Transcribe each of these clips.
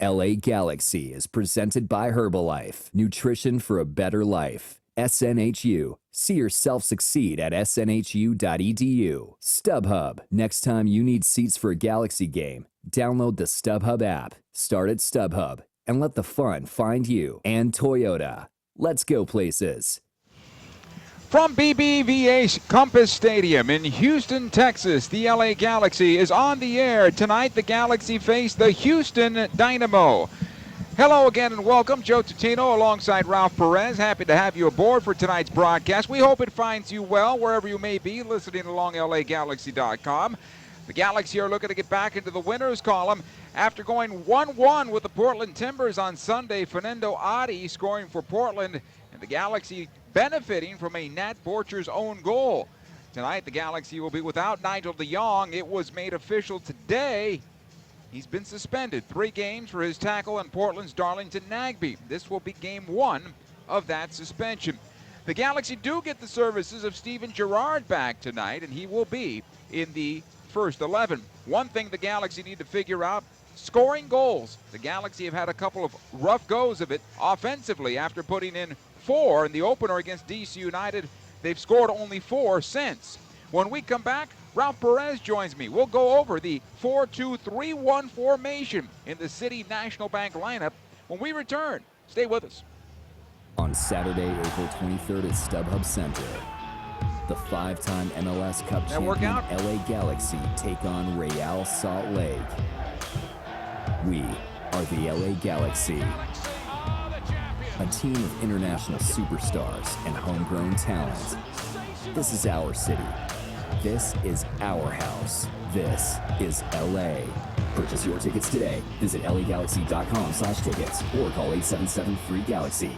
LA Galaxy is presented by Herbalife, nutrition for a better life. SNHU. See yourself succeed at snhu.edu. StubHub. Next time you need seats for a Galaxy game, download the StubHub app. Start at StubHub and let the fun find you. And Toyota. Let's go places. From BBVA Compass Stadium in Houston, Texas, the LA Galaxy is on the air. Tonight, the Galaxy face the Houston Dynamo. Hello again and welcome. Joe Tutino alongside Ralph Perez. Happy to have you aboard for tonight's broadcast. We hope it finds you well wherever you may be listening along LAGalaxy.com. The Galaxy are looking to get back into the winners column after going 1-1 with the Portland Timbers on Sunday. Fernando Adi scoring for Portland, and the Galaxy benefiting from a Nat Borcher's own goal. Tonight, the Galaxy will be without Nigel de Jong. It was made official today. He's been suspended 3 games for his tackle on Portland's Darlington Nagbe. This will be game 1 of that suspension. The Galaxy do get the services of Steven Gerrard back tonight, and he will be in the first 11. One thing the Galaxy need to figure out, scoring goals. The Galaxy have had a couple of rough goes of it offensively after putting in 4 in the opener against DC United. They've scored only 4 since. When we come back, Ralph Perez joins me. We'll go over the 4-2-3-1 formation in the City National Bank lineup when we return. Stay with us. On Saturday, April 23rd at StubHub Center, the 5-time MLS Cup champion LA Galaxy take on Real Salt Lake. We are the LA Galaxy, a team of international superstars and homegrown talent. This is our city. This is our house. This is LA. Purchase your tickets today. Visit LAGalaxy.com/tickets or call 877-3GALAXY.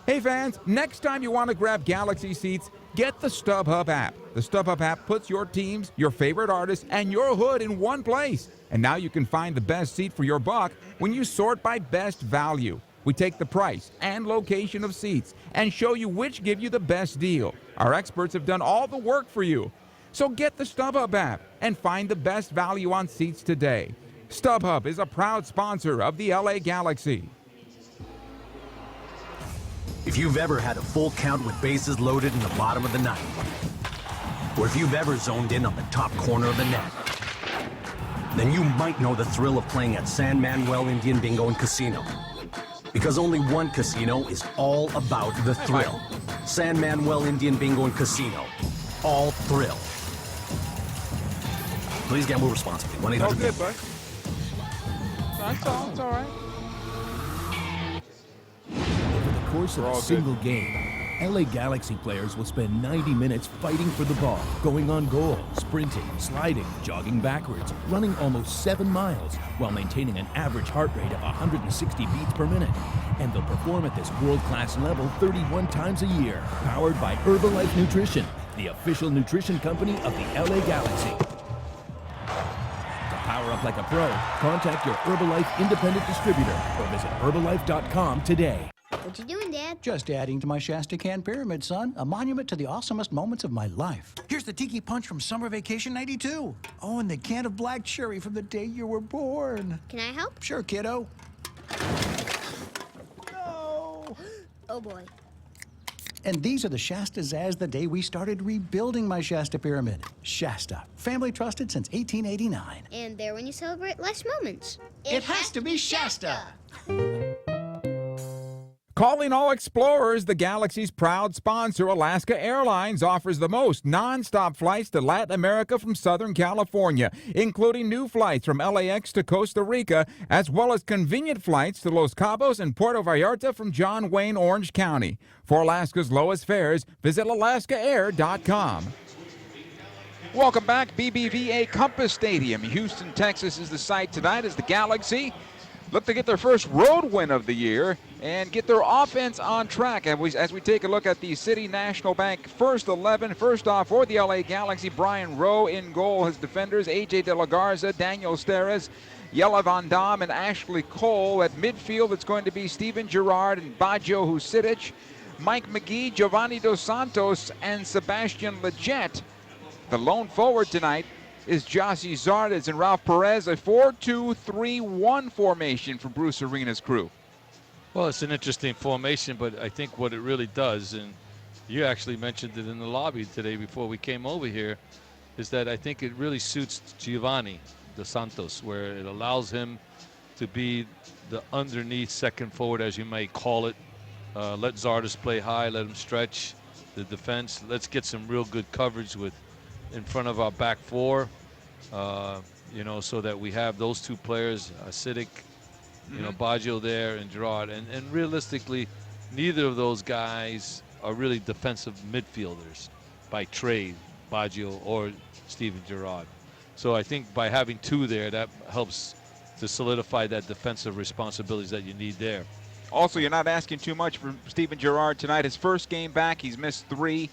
Hey fans, next time you want to grab Galaxy seats, get the StubHub app. The StubHub app puts your teams, your favorite artists, and your hood in one place. And now you can find the best seat for your buck when you sort by best value. We take the price and location of seats and show you which give you the best deal. Our experts have done all the work for you. So get the StubHub app and find the best value on seats today. StubHub is a proud sponsor of the LA Galaxy. If you've ever had a full count with bases loaded in the bottom of the ninth, or if you've ever zoned in on the top corner of the net, then you might know the thrill of playing at San Manuel Indian Bingo and Casino. Because only one casino is all about the thrill. San Manuel Indian Bingo and Casino. All thrill. Please gamble responsibly. 1-800. Oh, good, bud. That's all. It's all right. Over the course of a single game, LA Galaxy players will spend 90 minutes fighting for the ball, going on goal, sprinting, sliding, jogging backwards, running almost 7 miles, while maintaining an average heart rate of 160 beats per minute. And they'll perform at this world-class level 31 times a year, powered by Herbalife Nutrition, the official nutrition company of the LA Galaxy. To power up like a pro, contact your Herbalife independent distributor or visit Herbalife.com today. What you doing, Dad? Just adding to my Shasta Can Pyramid, son. A monument to the awesomest moments of my life. Here's the Tiki Punch from Summer Vacation 92. Oh, and the can of black cherry from the day you were born. Can I help? Sure, kiddo. No! Oh, boy. And these are the Shastas as the day we started rebuilding my Shasta Pyramid. Shasta, family trusted since 1889. And there when you celebrate life's moments. It has to be Shasta. Calling all explorers, the Galaxy's proud sponsor, Alaska Airlines, offers the most non-stop flights to Latin America from Southern California, including new flights from LAX to Costa Rica, as well as convenient flights to Los Cabos and Puerto Vallarta from John Wayne, Orange County. For Alaska's lowest fares, visit alaskaair.com. Welcome back. BBVA Compass Stadium, Houston, Texas is the site tonight as the Galaxy look to get their first road win of the year and get their offense on track. As we take a look at the City National Bank first 11, first off for the LA Galaxy, Brian Rowe in goal. His defenders, AJ De La Garza, Daniel Steres, Yella Van Dam, and Ashley Cole. At midfield, it's going to be Steven Gerrard and Baggio Husidic, Mike McGee, Giovanni Dos Santos, and Sebastian Lletget. The lone forward tonight is Jossie Zardes and Ralph Perez, a 4-2-3-1 formation for Bruce Arena's crew. Well, it's an interesting formation, but I think what it really does, and you actually mentioned it in the lobby today before we came over here, is that I think it really suits Giovanni Dos Santos, where it allows him to be the underneath second forward, as you might call it. Let Zardes play high, let him stretch the defense. Let's get some real good coverage in front of our back four, so that we have those two players, Sidik, Baggio there, and Gerard. And realistically, neither of those guys are really defensive midfielders by trade, Baggio or Steven Gerrard. So I think by having two there, that helps to solidify that defensive responsibilities that you need there. Also, you're not asking too much from Steven Gerrard tonight. His first game back, he's missed 3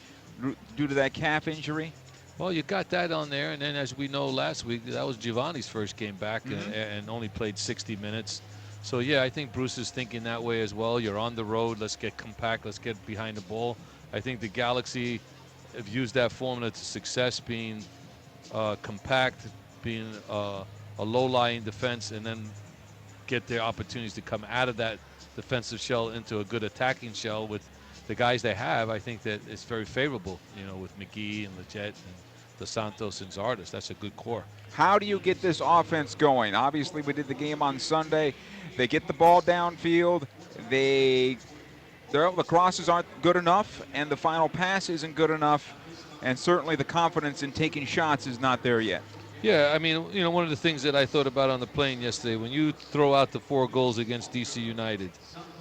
due to that calf injury. Well, you got that on there, and then as we know last week, that was Giovanni's first game back and only played 60 minutes. So, yeah, I think Bruce is thinking that way as well. You're on the road. Let's get compact. Let's get behind the ball. I think the Galaxy have used that formula to success, being compact, being a low-lying defense, and then get their opportunities to come out of that defensive shell into a good attacking shell with the guys they have. I think that it's very favorable, with McGee and Leggett and Dos Santos and Zardes. That's a good core. How do you get this offense going? Obviously, we did the game on Sunday. They get the ball downfield. The crosses aren't good enough, and the final pass isn't good enough, and certainly the confidence in taking shots is not there yet. Yeah, I mean, one of the things that I thought about on the plane yesterday, when you throw out the 4 goals against DC United,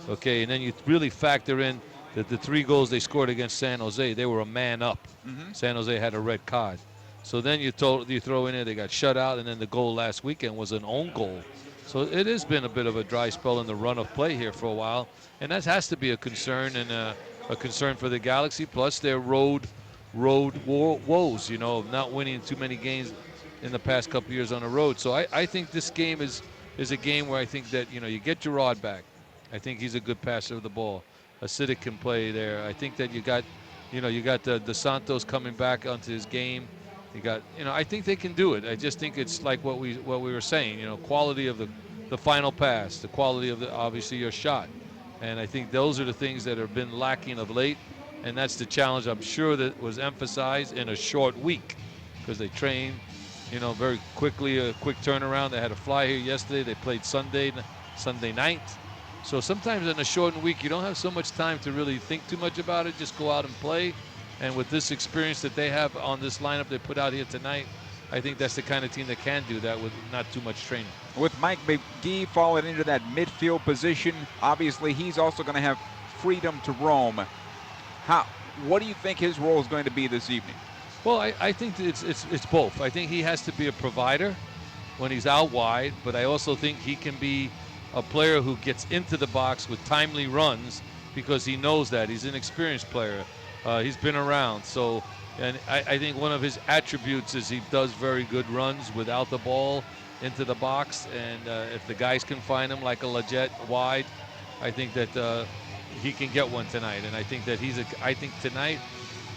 okay, and then you really factor in that the 3 goals they scored against San Jose, they were a man up. San Jose had a red card. So then you throw in there, they got shut out, and then the goal last weekend was an own goal. So it has been a bit of a dry spell in the run of play here for a while, and that has to be a concern, and a concern for the Galaxy, plus their road woes, of not winning too many games in the past couple years on the road. So I think this game is a game where I think that, you get Gerard back. I think he's a good passer of the ball. Acidic can play there. I think that you got the Santos coming back onto his game. You got, I think they can do it. I just think it's like what we were saying, quality of the final pass, the quality of obviously your shot. And I think those are the things that have been lacking of late. And that's the challenge, I'm sure, that was emphasized in a short week, because they trained, very quickly, a quick turnaround. They had a fly here yesterday. They played Sunday night. So sometimes in a shortened week, you don't have so much time to really think too much about it. Just go out and play. And with this experience that they have on this lineup they put out here tonight, I think that's the kind of team that can do that with not too much training. With Mike McGee falling into that midfield position, obviously he's also going to have freedom to roam. What do you think his role is going to be this evening? Well, I think it's both. I think he has to be a provider when he's out wide, but I also think he can be a player who gets into the box with timely runs, because he knows that. He's an experienced player. He's been around. So, and I think one of his attributes is he does very good runs without the ball into the box. And if the guys can find him, like a Leggett wide, I think that he can get one tonight. And I think that I think tonight,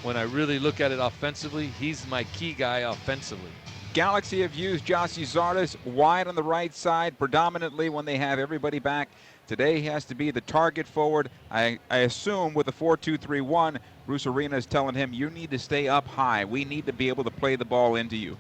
when I really look at it offensively, he's my key guy offensively. Galaxy have used Jossie Zardes wide on the right side predominantly when they have everybody back. Today he has to be the target forward. I assume with a 4-2-3-1, Bruce Arena is telling him, you need to stay up high. We need to be able to play the ball into you.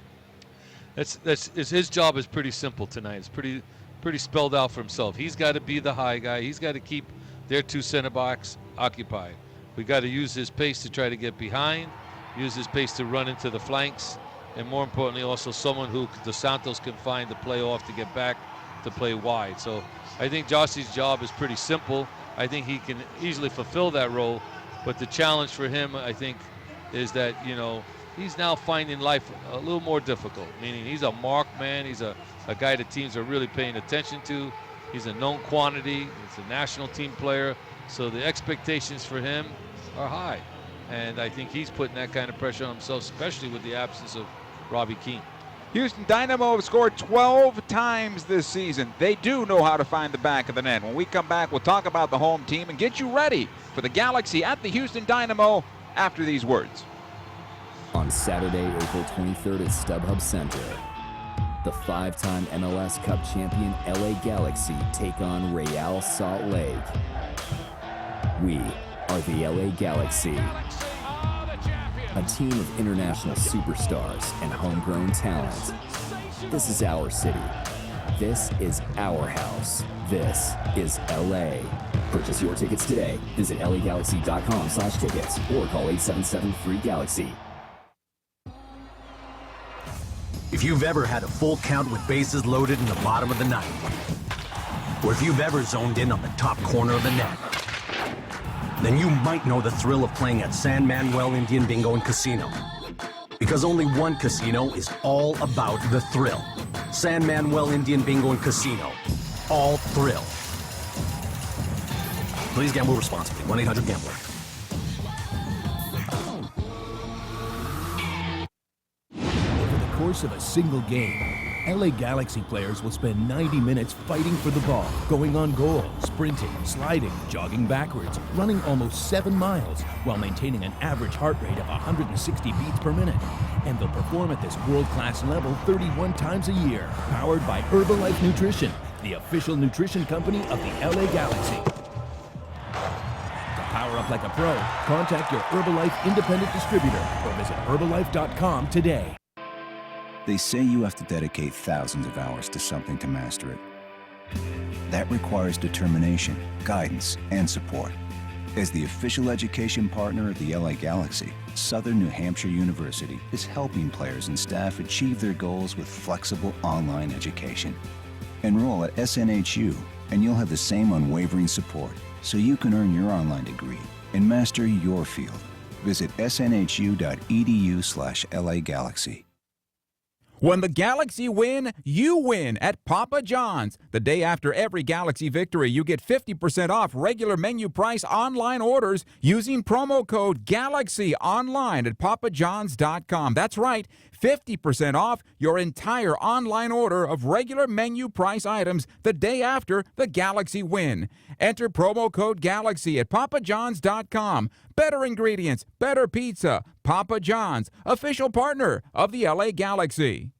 His job is pretty simple tonight. It's pretty spelled out for himself. He's got to be the high guy. He's got to keep their 2 center backs occupied. We got to use his pace to try to get behind, use his pace to run into the flanks, and more importantly, also someone who Dos Santos can find to play off to get back to play wide. So I think Jossie's job is pretty simple. I think he can easily fulfill that role, but the challenge for him, I think, is that, he's now finding life a little more difficult, meaning he's a marked man. He's a guy that teams are really paying attention to. He's a known quantity. He's a national team player. So the expectations for him are high. And I think he's putting that kind of pressure on himself, especially with the absence of Robbie Keane. Houston Dynamo have scored 12 times this season. They do know how to find the back of the net. When we come back, we'll talk about the home team and get you ready for the Galaxy at the Houston Dynamo after these words. On Saturday, April 23rd at StubHub Center, the 5-time MLS Cup champion LA Galaxy take on Real Salt Lake. We are the LA Galaxy, a team of international superstars and homegrown talent. This is our city. This is our house. This is LA. Purchase your tickets today. Visit lagalaxy.com/tickets or call 877-FREE-GALAXY. If you've ever had a full count with bases loaded in the bottom of the ninth, or if you've ever zoned in on the top corner of the net, then you might know the thrill of playing at San Manuel Indian Bingo and Casino. Because only one casino is all about the thrill. San Manuel Indian Bingo and Casino. All thrill. Please gamble responsibly. 1-800-GAMBLER. Over the course of a single game, LA Galaxy players will spend 90 minutes fighting for the ball, going on goal, sprinting, sliding, jogging backwards, running almost 7 miles, while maintaining an average heart rate of 160 beats per minute. And they'll perform at this world-class level 31 times a year, powered by Herbalife Nutrition, the official nutrition company of the LA Galaxy. To power up like a pro, contact your Herbalife independent distributor or visit Herbalife.com today. They say you have to dedicate thousands of hours to something to master it. That requires determination, guidance, and support. As the official education partner of the LA Galaxy, Southern New Hampshire University is helping players and staff achieve their goals with flexible online education. Enroll at SNHU, and you'll have the same unwavering support, so you can earn your online degree and master your field. Visit snhu.edu/LA Galaxy. When the Galaxy win, you win at Papa John's. The day after every Galaxy victory, you get 50% off regular menu price online orders using promo code GALAXY online at papajohns.com. That's right, 50% off your entire online order of regular menu price items the day after the Galaxy win. Enter promo code GALAXY at papajohns.com. Better ingredients, better pizza. Papa John's, official partner of the LA Galaxy.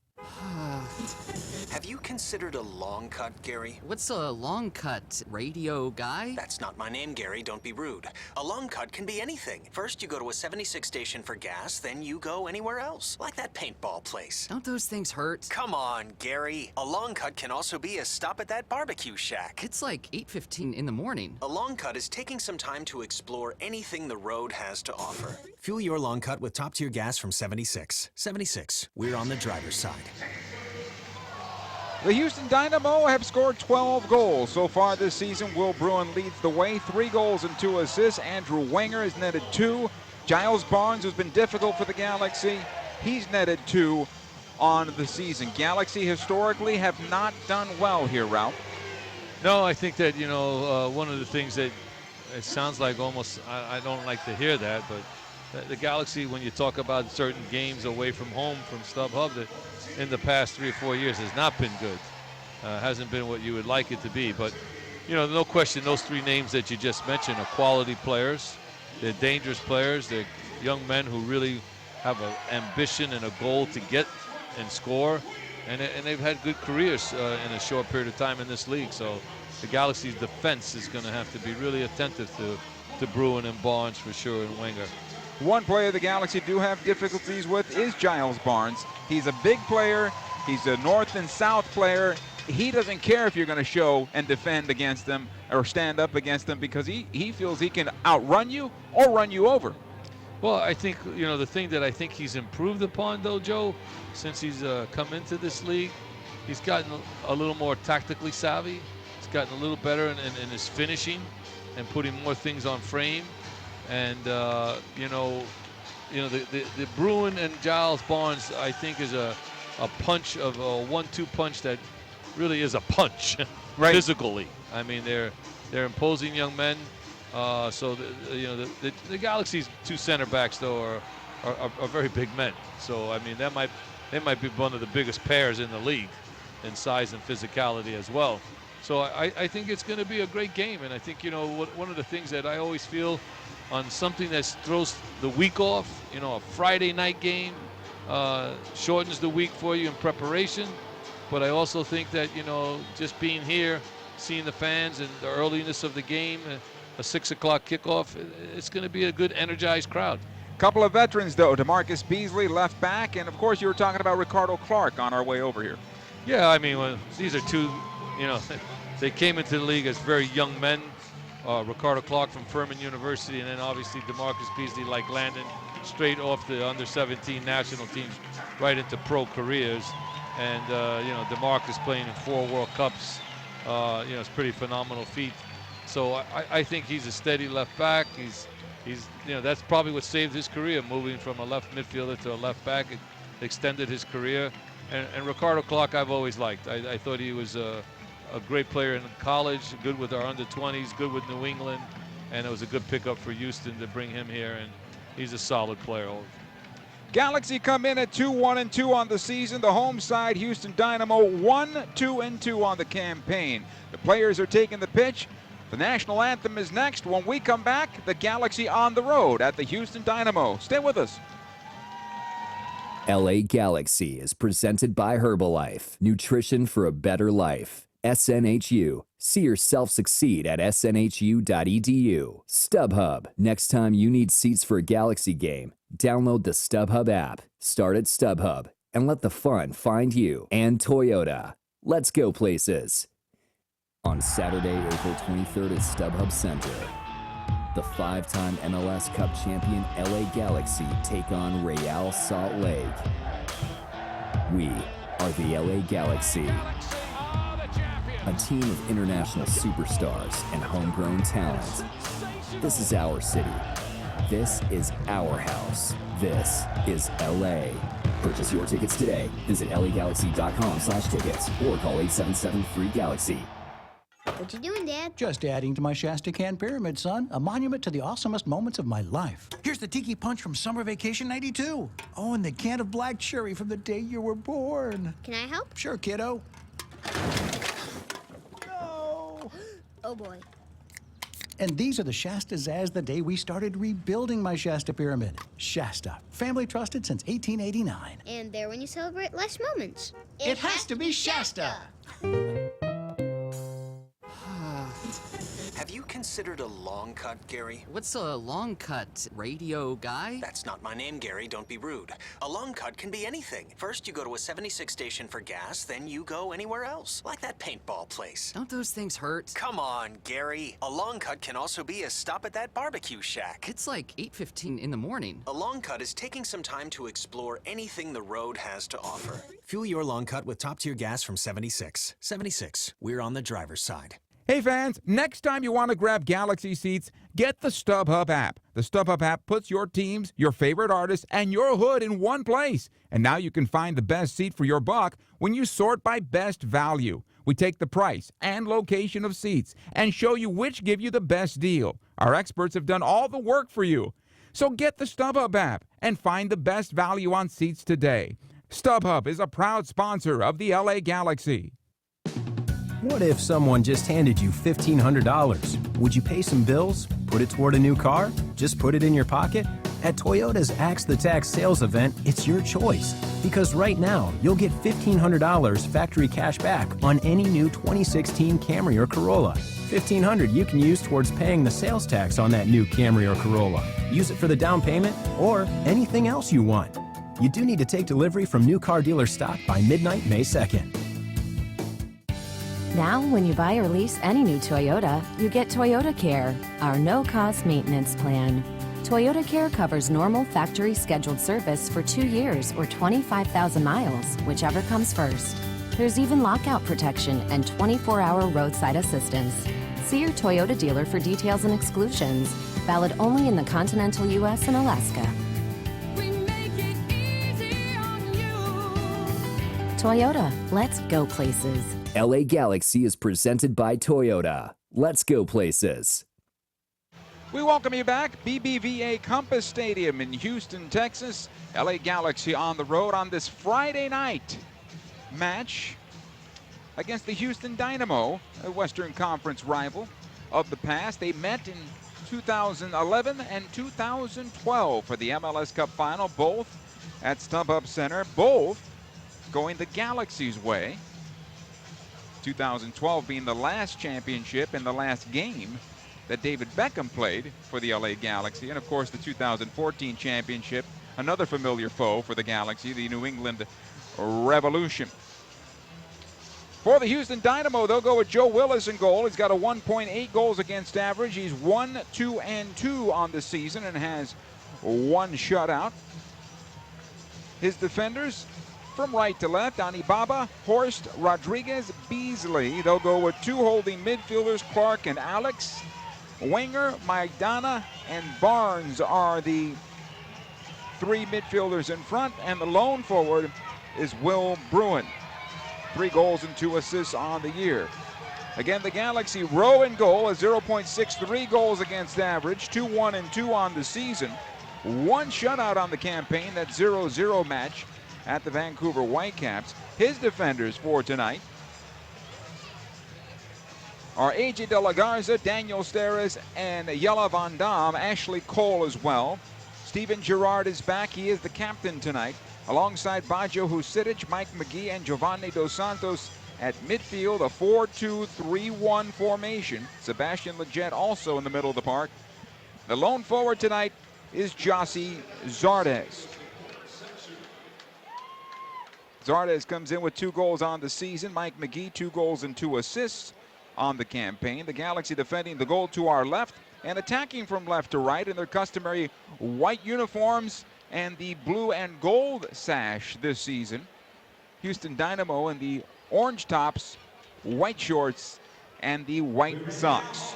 Have you considered a long cut, Gary? What's a long cut? Radio guy? That's not my name, Gary. Don't be rude. A long cut can be anything. First, you go to a 76 station for gas, then you go anywhere else. Like that paintball place. Don't those things hurt? Come on, Gary. A long cut can also be a stop at that barbecue shack. It's like 8:15 in the morning. A long cut is taking some time to explore anything the road has to offer. Fuel your long cut with top-tier gas from 76. 76. We're on the driver's side. The Houston Dynamo have scored 12 goals so far this season. Will Bruin leads the way, 3 goals and 2 assists. Andrew Wenger has netted 2. Giles Barnes, who's been difficult for the Galaxy, he's netted 2 on the season. Galaxy historically have not done well here, Ralph. No, I think that, one of the things that it sounds like almost, I don't like to hear that, but the Galaxy, when you talk about certain games away from home from StubHub, that in the past 3 or 4 years has not been good. Hasn't been what you would like it to be. But, no question, those 3 names that you just mentioned are quality players. They're dangerous players. They're young men who really have an ambition and a goal to get and score. And they've had good careers in a short period of time in this league. So the Galaxy's defense is going to have to be really attentive to Bruin and Barnes for sure, and Wenger. One player the Galaxy do have difficulties with is Giles Barnes. He's a big player. He's a north and south player. He doesn't care if you're going to show and defend against them or stand up against them, because he feels he can outrun you or run you over. Well, I think, the thing that I think he's improved upon, though, Joe, since he's come into this league, he's gotten a little more tactically savvy. He's gotten a little better in his finishing and putting more things on frame. And, the Bruin and Giles Barnes, I think, is a punch of a 1-2 punch that really is a punch, right, physically. I mean, they're imposing young men. So, the Galaxy's 2 center backs, though, are very big men. So, I mean, they might be one of the biggest pairs in the league in size and physicality as well. So I think it's going to be a great game. And I think, one of the things that I always feel on something that throws the week off. You know, a Friday night game shortens the week for you in preparation. But I also think that, you know, just being here, seeing the fans and the earliness of the game, a 6 o'clock kickoff, it's going to be a good, energized crowd. Couple of veterans, though. DeMarcus Beasley, left back, and, of course, you were talking about Ricardo Clark on our way over here. Yeah, I mean, these are two, you know, they came into the league as very young men. Ricardo Clark from Furman University, and then obviously DeMarcus Beasley, like Landon, straight off the under-17 national teams right into pro careers. And, you know, DeMarcus playing in 4 World Cups, you know, it's a pretty phenomenal feat. So I think he's a steady left back. He's, you know, that's probably what saved his career, moving from a left midfielder to a left back. It extended his career. And Ricardo Clark I've always liked. I thought he was a great player in college, good with our under-20s, good with New England, and it was a good pickup for Houston to bring him here, and he's a solid player. Galaxy come in at 2-1-2 on the season. The home side, Houston Dynamo, 1-2-2 on the campaign. The players are taking the pitch. The national anthem is next. When we come back, the Galaxy on the road at the Houston Dynamo. Stay with us. LA Galaxy is presented by Herbalife, nutrition for a better life. SNHU. See yourself succeed at snhu.edu. StubHub. Next time you need seats for a Galaxy game, download the StubHub app. Start at StubHub and let the fun find you. And Toyota. Let's go places. On Saturday, April 23rd at StubHub Center, the 5-time MLS Cup champion LA Galaxy take on Real Salt Lake. We are the LA Galaxy. A team of international superstars and homegrown talent. This is our city. This is our house. This is LA. Purchase your tickets today. Visit lagalaxy.com/tickets or call 877-FREE-GALAXY. What you doing, Dad? Just adding to my Shasta Can Pyramid, son. A monument to the awesomest moments of my life. Here's the Tiki Punch from Summer Vacation '92. Oh, and the can of black cherry from the day you were born. Can I help? Sure, kiddo. No. Oh, boy. And these are the Shastas as the day we started rebuilding my Shasta Pyramid. Shasta, family trusted since 1889. And there when you celebrate less moments. It has to be Shasta. Have you considered a long cut, Gary? What's a long cut? Radio guy? That's not my name, Gary. Don't be rude. A long cut can be anything. First, you go to a 76 station for gas, then you go anywhere else. Like that paintball place. Don't those things hurt? Come on, Gary. A long cut can also be a stop at that barbecue shack. It's like 8:15 in the morning. A long cut is taking some time to explore anything the road has to offer. Fuel your long cut with top-tier gas from 76. 76. We're on the driver's side. Hey fans, next time you want to grab Galaxy seats, get the StubHub app. The StubHub app puts your teams, your favorite artists, and your hood in one place. And now you can find the best seat for your buck when you sort by best value. We take the price and location of seats and show you which give you the best deal. Our experts have done all the work for you. So get the StubHub app and find the best value on seats today. StubHub is a proud sponsor of the LA Galaxy. What if someone just handed you $1,500? Would you pay some bills? Put it toward a new car? Just put it in your pocket? At Toyota's Axe the Tax sales event, it's your choice. Because right now, you'll get $1,500 factory cash back on any new 2016 Camry or Corolla. $1,500 you can use towards paying the sales tax on that new Camry or Corolla. Use it for the down payment or anything else you want. You do need to take delivery from new car dealer stock by midnight, May 2nd. Now, when you buy or lease any new Toyota, you get Toyota Care, our no-cost maintenance plan. Toyota Care covers normal factory scheduled service for 2 years or 25,000 miles, whichever comes first. There's even lockout protection and 24-hour roadside assistance. See your Toyota dealer for details and exclusions. Valid only in the continental U.S. and Alaska. Toyota, let's go places. LA Galaxy is presented by Toyota. Let's go places. We welcome you back. BBVA Compass Stadium in Houston, Texas. LA Galaxy on the road on this Friday night match against the Houston Dynamo, a Western Conference rival of the past. They met in 2011 and 2012 for the MLS Cup final, both at StubHub Center, both going the Galaxy's way. 2012 being the last championship and the last game that David Beckham played for the LA Galaxy. And of course the 2014 championship, another familiar foe for the Galaxy, the New England Revolution. For the Houston Dynamo, they'll go with Joe Willis in goal. He's got a 1.8 goals against average. He's 1-2-2 on the season and has one shutout. His defenders, from right to left, Anibaba, Horst, Rodriguez, Beasley. They'll go with two holding midfielders, Clark and Alex. Wenger, Maidana, and Barnes are the three midfielders in front, and the lone forward is Will Bruin. 3 goals and 2 assists on the year. Again, the Galaxy row in goal, a 0.63 goals against average, 2-1-2 on the season. One shutout on the campaign, that 0-0 match at the Vancouver Whitecaps. His defenders for tonight are AJ De La Garza, Daniel Steres, and Yella Van Dam, Ashley Cole as well. Steven Gerrard is back. He is the captain tonight, alongside Baggio Husidic, Mike McGee, and Giovanni Dos Santos at midfield, a 4-2-3-1 formation. Sebastian Lletget also in the middle of the park. The lone forward tonight is Jossie Zardes. Zardes comes in with 2 goals on the season. Mike McGee, 2 goals and 2 assists on the campaign. The Galaxy defending the goal to our left and attacking from left to right in their customary white uniforms and the blue and gold sash this season. Houston Dynamo in the orange tops, white shorts, and the white socks.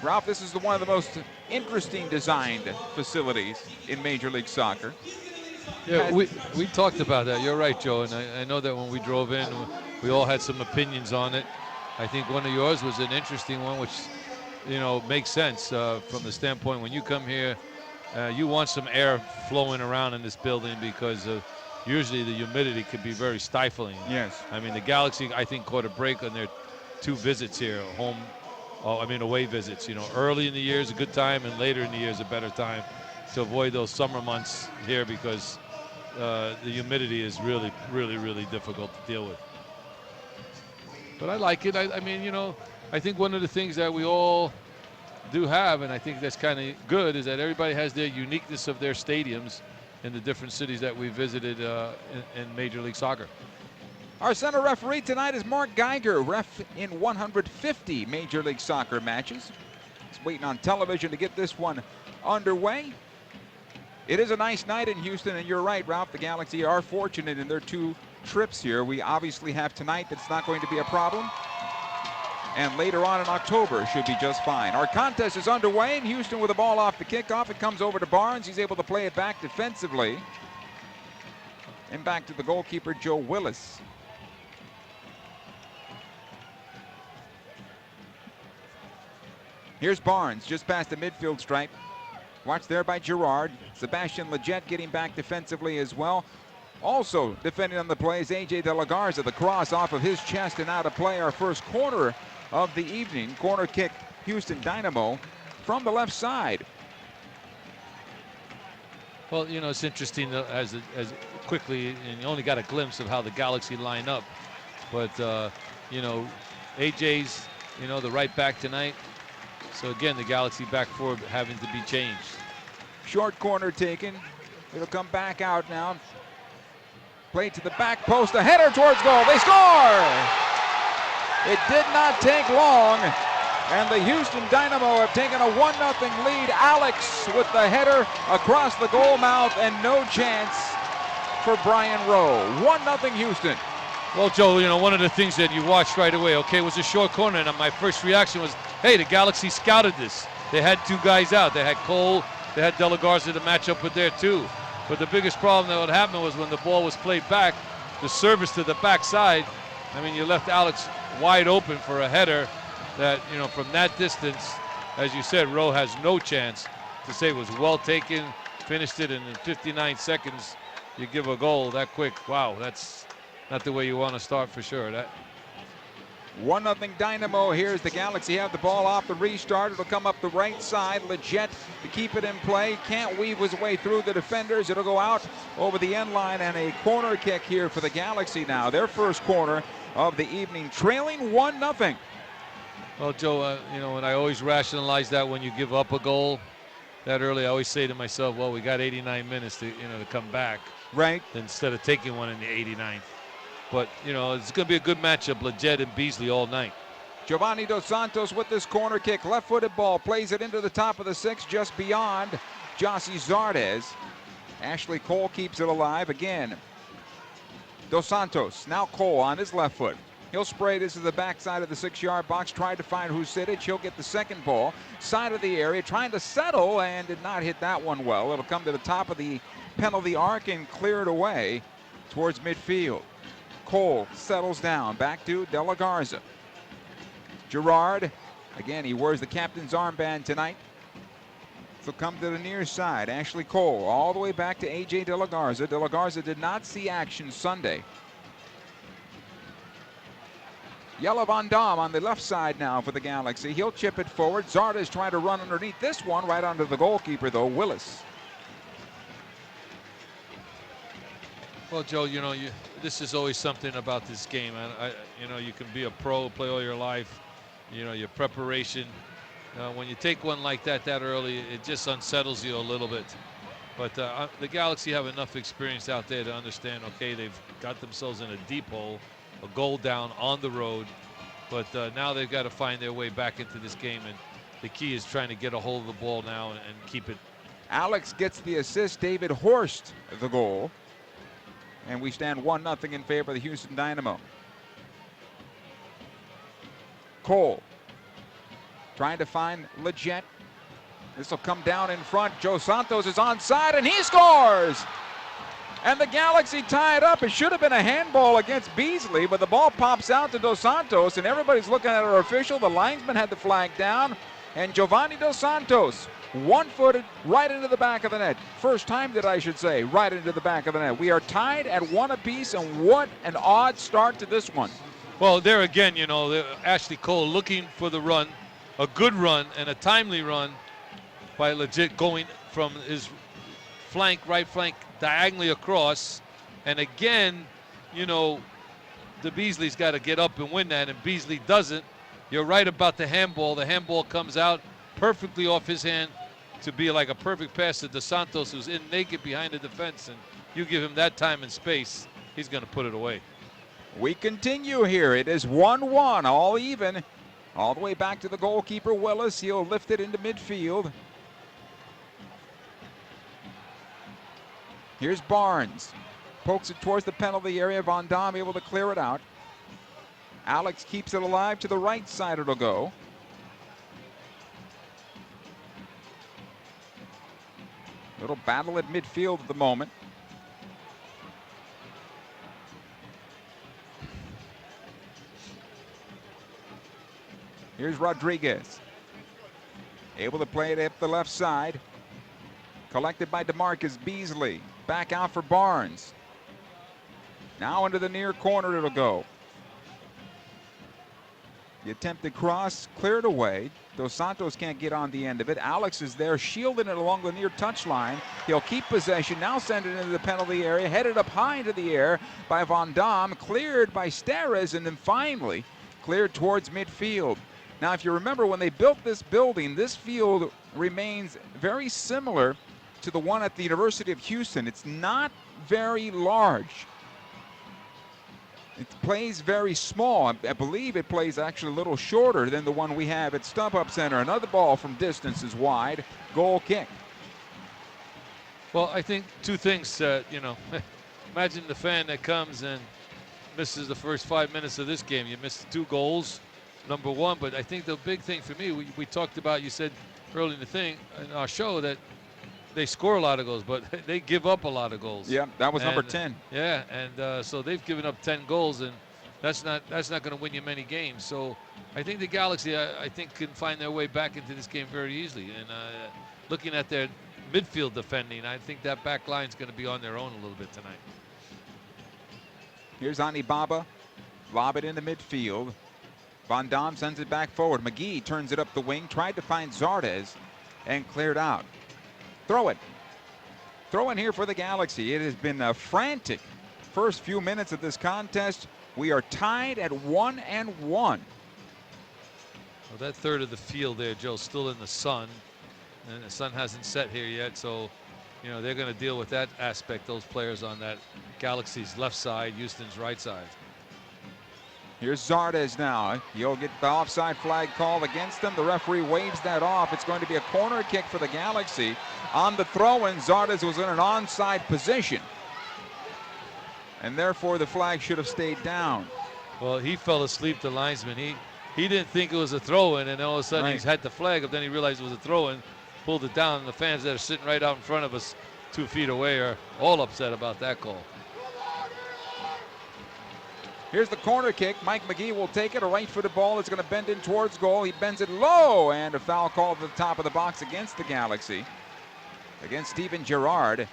Ralph, this is one of the most interesting designed facilities in Major League Soccer. Yeah, we talked about that. You're right, Joe, and I know that when we drove in, we all had some opinions on it. I think one of yours was an interesting one, which, you know, makes sense from the standpoint when you come here, you want some air flowing around in this building because usually the humidity can be very stifling. Yes. I mean, the Galaxy, I think, caught a break on their 2 visits here, away visits. You know, early in the year is a good time, and later in the year is a better time to avoid those summer months here because the humidity is really, really, really difficult to deal with. But I like it. I mean, you know, I think one of the things that we all do have, and I think that's kind of good, is that everybody has their uniqueness of their stadiums in the different cities that we visited in Major League Soccer. Our center referee tonight is Mark Geiger, ref in 150 Major League Soccer matches. He's waiting on television to get this one underway. It is a nice night in Houston, and you're right, Ralph. The Galaxy are fortunate in their 2 trips here. We obviously have tonight that's not going to be a problem. And later on in October should be just fine. Our contest is underway in Houston with the ball off the kickoff. It comes over to Barnes. He's able to play it back defensively. And back to the goalkeeper, Joe Willis. Here's Barnes, just past the midfield stripe. Watched there by Gerrard. Sebastian Lletget getting back defensively as well. Also defending on the play is AJ De La Garza. The cross off of his chest and out of play. Our first corner of the evening. Corner kick, Houston Dynamo from the left side. Well, you know, it's interesting as quickly, and you only got a glimpse of how the Galaxy line up. But, you know, AJ's, you know, the right back tonight. So, again, the Galaxy back four having to be changed. Short corner taken. It'll come back out now. Play to the back post. A header towards goal. They score! It did not take long. And the Houston Dynamo have taken a 1-0 lead. Alex with the header across the goal mouth and no chance for Brian Rowe. 1-0 Houston. Well, Joe, you know, one of the things that you watched right away, okay, was a short corner, and my first reaction was, hey, the Galaxy scouted this. They had 2 guys out. They had Cole, they had De La Garza to match up with there too. But the biggest problem that would happen was when the ball was played back, the service to the backside, I mean, you left Alex wide open for a header that, you know, from that distance, as you said, Rowe has no chance to say it was well taken, finished it, and in 59 seconds, you give a goal that quick. Wow, that's not the way you want to start for sure. 1-0 Dynamo. Here's the Galaxy have the ball off the restart. It'll come up the right side. Leggett to keep it in play. Can't weave his way through the defenders. It'll go out over the end line, and a corner kick here for the Galaxy now. Their first corner of the evening, trailing 1-0. Well, Joe, when I always rationalize that when you give up a goal that early, I always say to myself, well, we got 89 minutes to come back. Right. Instead of taking one in the 89th. But, it's going to be a good matchup, Leggett and Beasley all night. Giovanni Dos Santos with this corner kick. Left-footed ball. Plays it into the top of the 6, just beyond Jossie Zardes. Ashley Cole keeps it alive again. Dos Santos, now Cole on his left foot. He'll spray this to the backside of the 6-yard box. Tried to find Husidic. He'll get the second ball. Side of the area, trying to settle, and did not hit that one well. It'll come to the top of the penalty arc and clear it away towards midfield. Cole settles down, back to De La Garza. Gerard, again, he wears the captain's armband tonight. So come to the near side. Ashley Cole all the way back to A.J. De La Garza. De La Garza did not see action Sunday. Jelle Van Dam on the left side now for the Galaxy. He'll chip it forward. Zardes trying to run underneath this one, right under the goalkeeper, though, Willis. Well, Joe, this is always something about this game. You can be a pro, play all your life, your preparation. When you take one like that early, it just unsettles you a little bit. But the Galaxy have enough experience out there to understand, okay, they've got themselves in a deep hole, a goal down on the road. But now they've got to find their way back into this game. And the key is trying to get a hold of the ball now and keep it. Alex gets the assist. David Horst, the goal. And we stand 1-0 in favor of the Houston Dynamo. Cole trying to find Leggett. This will come down in front. Joe Santos is onside, and he scores! And the Galaxy tie it up. It should have been a handball against Beasley, but the ball pops out to Dos Santos, and everybody's looking at our official. The linesman had the flag down, and Giovanni Dos Santos, one-footed, right into the back of the net. First time that I should say, right into the back of the net. We are tied at 1 apiece, and what an odd start to this one. Well, there again, Ashley Cole looking for the run, a good run and a timely run by Leggett going from his right flank, diagonally across. And again, the Beasley's got to get up and win that, and Beasley doesn't. You're right about the handball. The handball comes out perfectly off his hand to be like a perfect pass to Dos Santos, who's in naked behind the defense, and you give him that time and space, he's going to put it away. We continue here. It is 1-1, all even. All the way back to the goalkeeper, Willis. He'll lift it into midfield. Here's Barnes. Pokes it towards the penalty area. Van Dam able to clear it out. Alex keeps it alive. To the right side it'll go. Little battle at midfield at the moment. Here's Rodriguez. Able to play it up the left side. Collected by DeMarcus Beasley. Back out for Barnes. Now into the near corner it'll go. The attempted cross cleared away. Dos Santos can't get on the end of it. Alex is there shielding it along the near touchline. He'll keep possession. Now send it into the penalty area. Headed up high into the air by Van Dam. Cleared by Steres, and then finally cleared towards midfield. Now, if you remember, when they built this building, this field remains very similar to the one at the University of Houston. It's not very large. It plays very small. I believe it plays actually a little shorter than the one we have at StubHub Center. Another ball from distance is wide. Goal kick. Well, I think two things, imagine the fan that comes and misses the first 5 minutes of this game. You missed 2 goals, number one. But I think the big thing for me, we talked about, you said early in our show that they score a lot of goals, but they give up a lot of goals. Yeah, that was number 10. Yeah, and so they've given up 10 goals, and that's not going to win you many games. So I think the Galaxy, I think, can find their way back into this game very easily. And looking at their midfield defending, I think that back line's going to be on their own a little bit tonight. Here's Ani Baba. Lob it into midfield. Van Dam sends it back forward. McGee turns it up the wing, tried to find Zardes, and cleared out. Throw it. Throw in here for the Galaxy. It has been a frantic first few minutes of this contest. We are tied at 1-1. Well, that third of the field there, Joe, still in the sun, and the sun hasn't set here yet, so you know they're going to deal with that aspect, those players on that Galaxy's left side, Houston's right side. Here's Zardes now. He'll get the offside flag called against him. The referee waves that off. It's going to be a corner kick for the Galaxy. On the throw-in, Zardes was in an onside position, and therefore the flag should have stayed down. Well, he fell asleep, the linesman. He didn't think it was a throw-in, and all of a sudden he's had the flag up. Then he realized it was a throw-in, pulled it down, and the fans that are sitting right out in front of us 2 feet away are all upset about that call. Here's the corner kick. Mike McGee will take it. A right-footed ball is going to bend in towards goal. He bends it low, and a foul called at the top of the box against the Galaxy, against Steven Gerrard,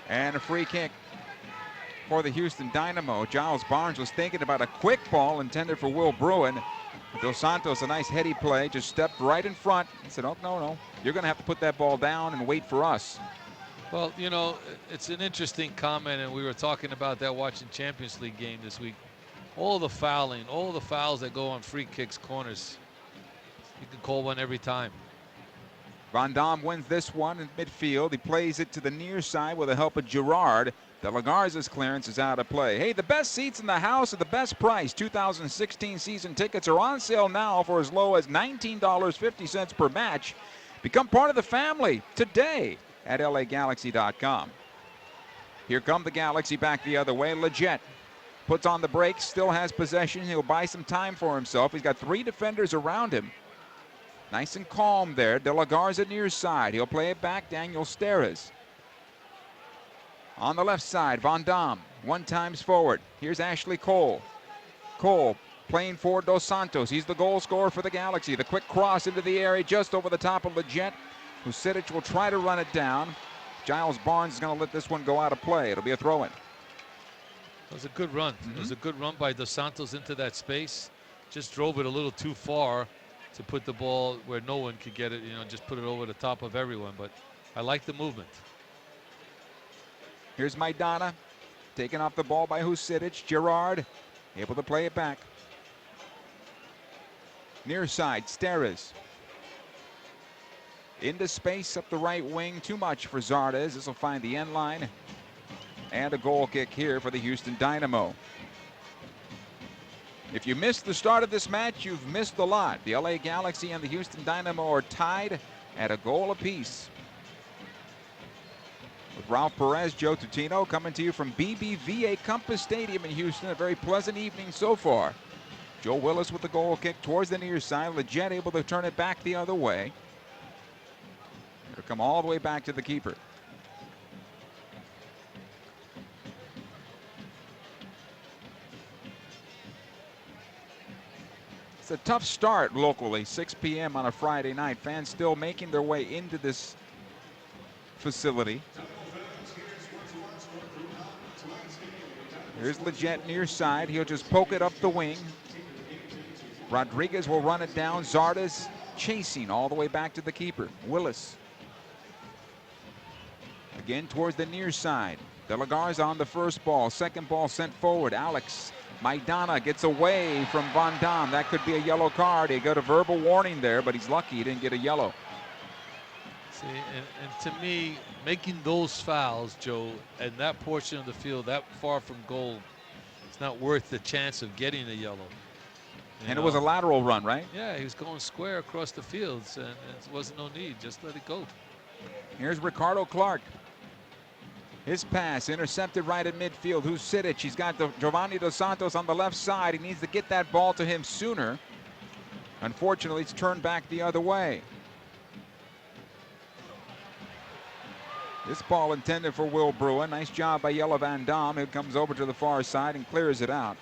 and a free kick for the Houston Dynamo. Giles Barnes was thinking about a quick ball intended for Will Bruin. Dos Santos, a nice heady play, just stepped right in front and said, oh, no, you're going to have to put that ball down and wait for us. Well, you know, it's an interesting comment, and we were talking about that watching Champions League game this week. All the fouling, all the fouls that go on free kicks, corners, you can call one every time. Van Dam wins this one in midfield. He plays it to the near side with the help of Gerrard. De La Garza's clearance is out of play. Hey, the best seats in the house at the best price. 2016 season tickets are on sale now for as low as $19.50 per match. Become part of the family today at LAGalaxy.com. Here come the Galaxy back the other way. Leggett puts on the brakes, still has possession. He'll buy some time for himself. He's got 3 defenders around him. Nice and calm there. De La Garza near side. He'll play it back. Daniel Steres. On the left side, Van Dam, 1 times forward. Here's Ashley Cole. Cole playing for Dos Santos. He's the goal scorer for the Galaxy. The quick cross into the area just over the top of Leggett. Husidic will try to run it down. Giles Barnes is going to let this one go out of play. It'll be a throw-in. It was a good run. It was a good run by Dos Santos into that space. Just drove it a little too far to put the ball where no one could get it, you know, just put it over the top of everyone. But I like the movement. Here's Maidana, taken off the ball by Husidic. Gerrard able to play it back. Near side, Steres. Into space up the right wing. Too much for Zardes. This will find the end line. And a goal kick here for the Houston Dynamo. If you missed the start of this match, you've missed a lot. The LA Galaxy and the Houston Dynamo are tied at a goal apiece. With Ralph Perez, Joe Tutino coming to you from BBVA Compass Stadium in Houston. A very pleasant evening so far. Joe Willis with the goal kick towards the near side. Leggett able to turn it back the other way. It'll come all the way back to the keeper. It's a tough start locally, 6 p.m. on a Friday night. Fans still making their way into this facility. Here's Leggett near side. He'll just poke it up the wing. Rodriguez will run it down. Zardes chasing all the way back to the keeper. Willis. Again towards the near side. De La Garza on the first ball. Second ball sent forward. Alex Maidana gets away from Van Dam. That could be a yellow card. He got a verbal warning there, but he's lucky he didn't get a yellow. See, and to me, making those fouls, Joe, and that portion of the field that far from goal, it's not worth the chance of getting a yellow. And it was a lateral run, right? Yeah, he was going square across the fields, and it wasn't no need. Just let it go. Here's Ricardo Clark. His pass intercepted right at midfield. Husidic. He's got Giovanni Dos Santos on the left side. He needs to get that ball to him sooner. Unfortunately, it's turned back the other way. This ball intended for Will Bruin. Nice job by Jelle Van Dam, who comes over to the far side and clears it out.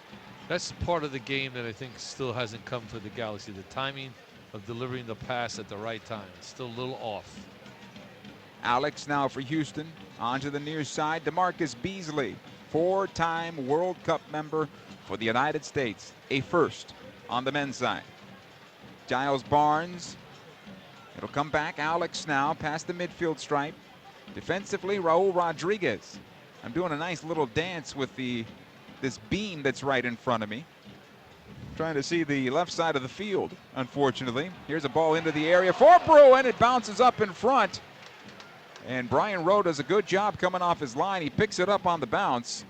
That's part of the game that I think still hasn't come for the Galaxy. The timing of delivering the pass at the right time. It's still a little off. Alex now for Houston. Onto the near side, DeMarcus Beasley, 4-time World Cup member for the United States. A first on the men's side. Giles Barnes. It'll come back. Alex now past the midfield stripe. Defensively, Raul Rodriguez. I'm doing a nice little dance with this beam that's right in front of me. Trying to see the left side of the field, unfortunately. Here's a ball into the area for Bruin. It bounces up in front. And Brian Rowe does a good job coming off his line. He picks it up on the bounce.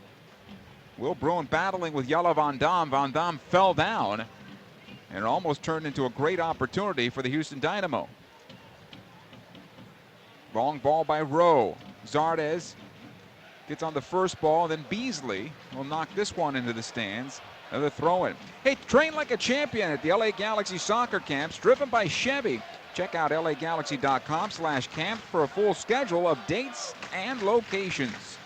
Will Bruin battling with Jelle Van Dam. Van Dam fell down. And it almost turned into a great opportunity for the Houston Dynamo. Long ball by Rowe. Zardes gets on the first ball, then Beasley will knock this one into the stands. Another throw-in. Hey, train like a champion at the LA Galaxy soccer camps driven by Chevy. Check out lagalaxy.com/camp for a full schedule of dates and locations.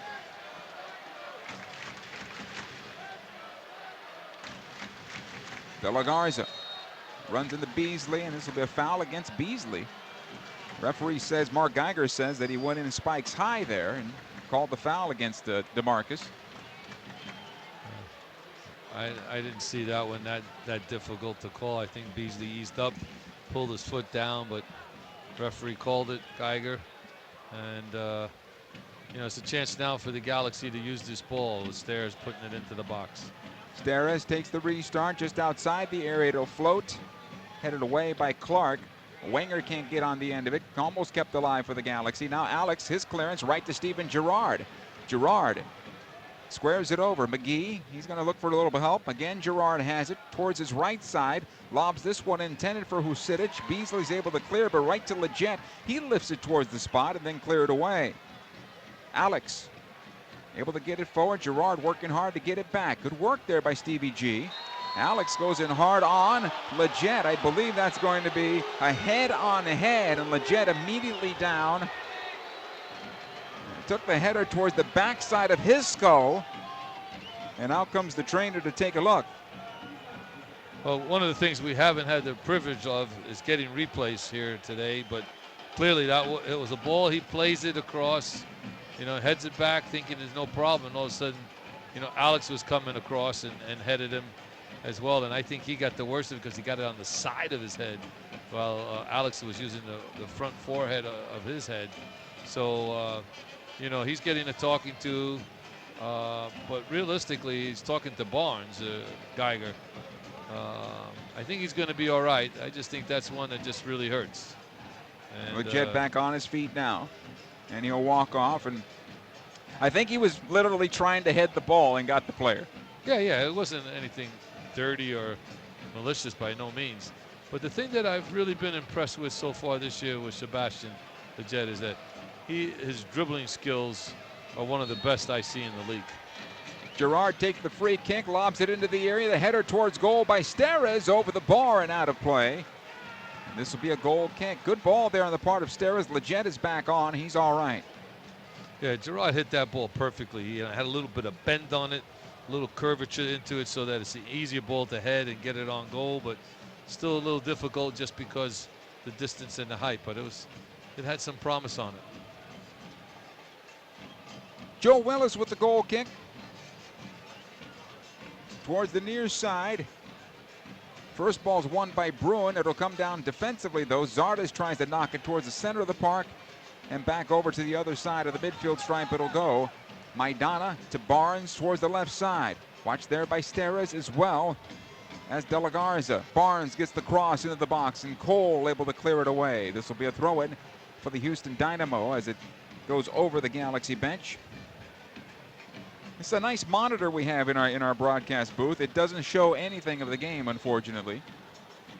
De La Garza runs into Beasley, and this will be a foul against Beasley. Referee says, Mark Geiger says that he went in spikes high there and called the foul against DeMarcus. I didn't see that one that difficult to call. I think Beasley eased up, pulled his foot down, but referee called it, Geiger. And, it's a chance now for the Galaxy to use this ball. Steres putting it into the box. Steres takes the restart just outside the area. It'll float, headed away by Clark. Wenger can't get on the end of it. Almost kept alive for the Galaxy. Now Alex, his clearance right to Steven Gerrard. Gerrard squares it over. McGee, he's going to look for a little bit of help. Again, Gerrard has it towards his right side. Lobs this one intended for Husidic. Beasley's able to clear, but right to Leggett. He lifts it towards the spot and then cleared away. Alex able to get it forward. Gerrard working hard to get it back. Good work there by Stevie G. Alex goes in hard on Leggett. I believe that's going to be a head-on-head, and Leggett immediately down. Took the header towards the backside of his skull, and out comes the trainer to take a look. Well, one of the things we haven't had the privilege of is getting replays here today, but clearly it was a ball. He plays it across, heads it back thinking there's no problem, and all of a sudden, Alex was coming across and headed him as well, and I think he got the worst of it because he got it on the side of his head while Alex was using the front forehead of his head. So, he's getting a talking to, but realistically, he's talking to Barnes, Geiger. I think he's going to be all right. I just think that's one that just really hurts. Leggett back on his feet now, and he'll walk off, and I think he was literally trying to head the ball and got the player. Yeah, it wasn't anything dirty or malicious by no means. But the thing that I've really been impressed with so far this year with Sebastian Leggett is that his dribbling skills are one of the best I see in the league. Gerrard takes the free kick, lobs it into the area. The header towards goal by Steres over the bar and out of play. And this will be a goal kick. Good ball there on the part of Steres. Leggett is back on. He's all right. Yeah, Gerrard hit that ball perfectly. He had a little bit of bend on it, a little curvature into it so that it's an easier ball to head and get it on goal, but still a little difficult just because the distance and the height, but it had some promise on it. Joe Willis with the goal kick. Towards the near side. First ball's won by Bruin. It'll come down defensively, though. Zardes tries to knock it towards the center of the park and back over to the other side of the midfield stripe. It'll go. Maidana to Barnes towards the left side. Watched there by Steres as well as De La Garza. Barnes gets the cross into the box, and Cole able to clear it away. This will be a throw-in for the Houston Dynamo as it goes over the Galaxy bench. It's a nice monitor we have in our broadcast booth. It doesn't show anything of the game, unfortunately.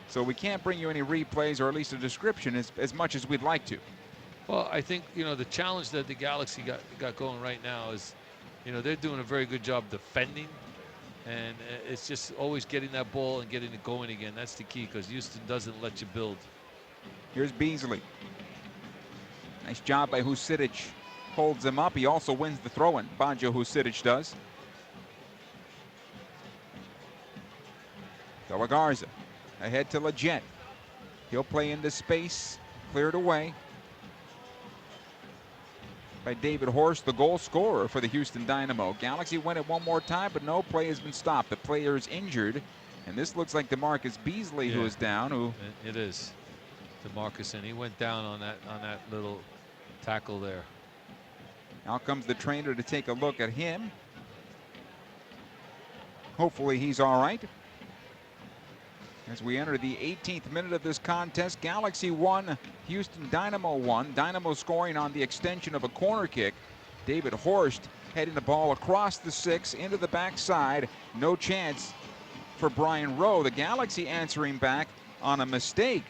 So we can't bring you any replays or at least a description as much as we'd like to. Well, I think, the challenge that the Galaxy got going right now is, they're doing a very good job defending. And it's just always getting that ball and getting it going again. That's the key because Houston doesn't let you build. Here's Beasley. Nice job by Husidic. Holds him up. He also wins the throw-in. Banjo Husidic does. De La Garza ahead to Leggett. He'll play into space. Cleared away by David Horst, the goal scorer for the Houston Dynamo. Galaxy win it one more time, but no play has been stopped. The player is injured And this looks like DeMarcus Beasley who is down. It is DeMarcus, and he went down on that little tackle there. Out comes the trainer to take a look at him. Hopefully he's all right. As we enter the 18th minute of this contest, Galaxy 1, Houston Dynamo 1. Dynamo scoring on the extension of a corner kick. David Horst heading the ball across the 6 into the backside. No chance for Brian Rowe. The Galaxy answering back on a mistake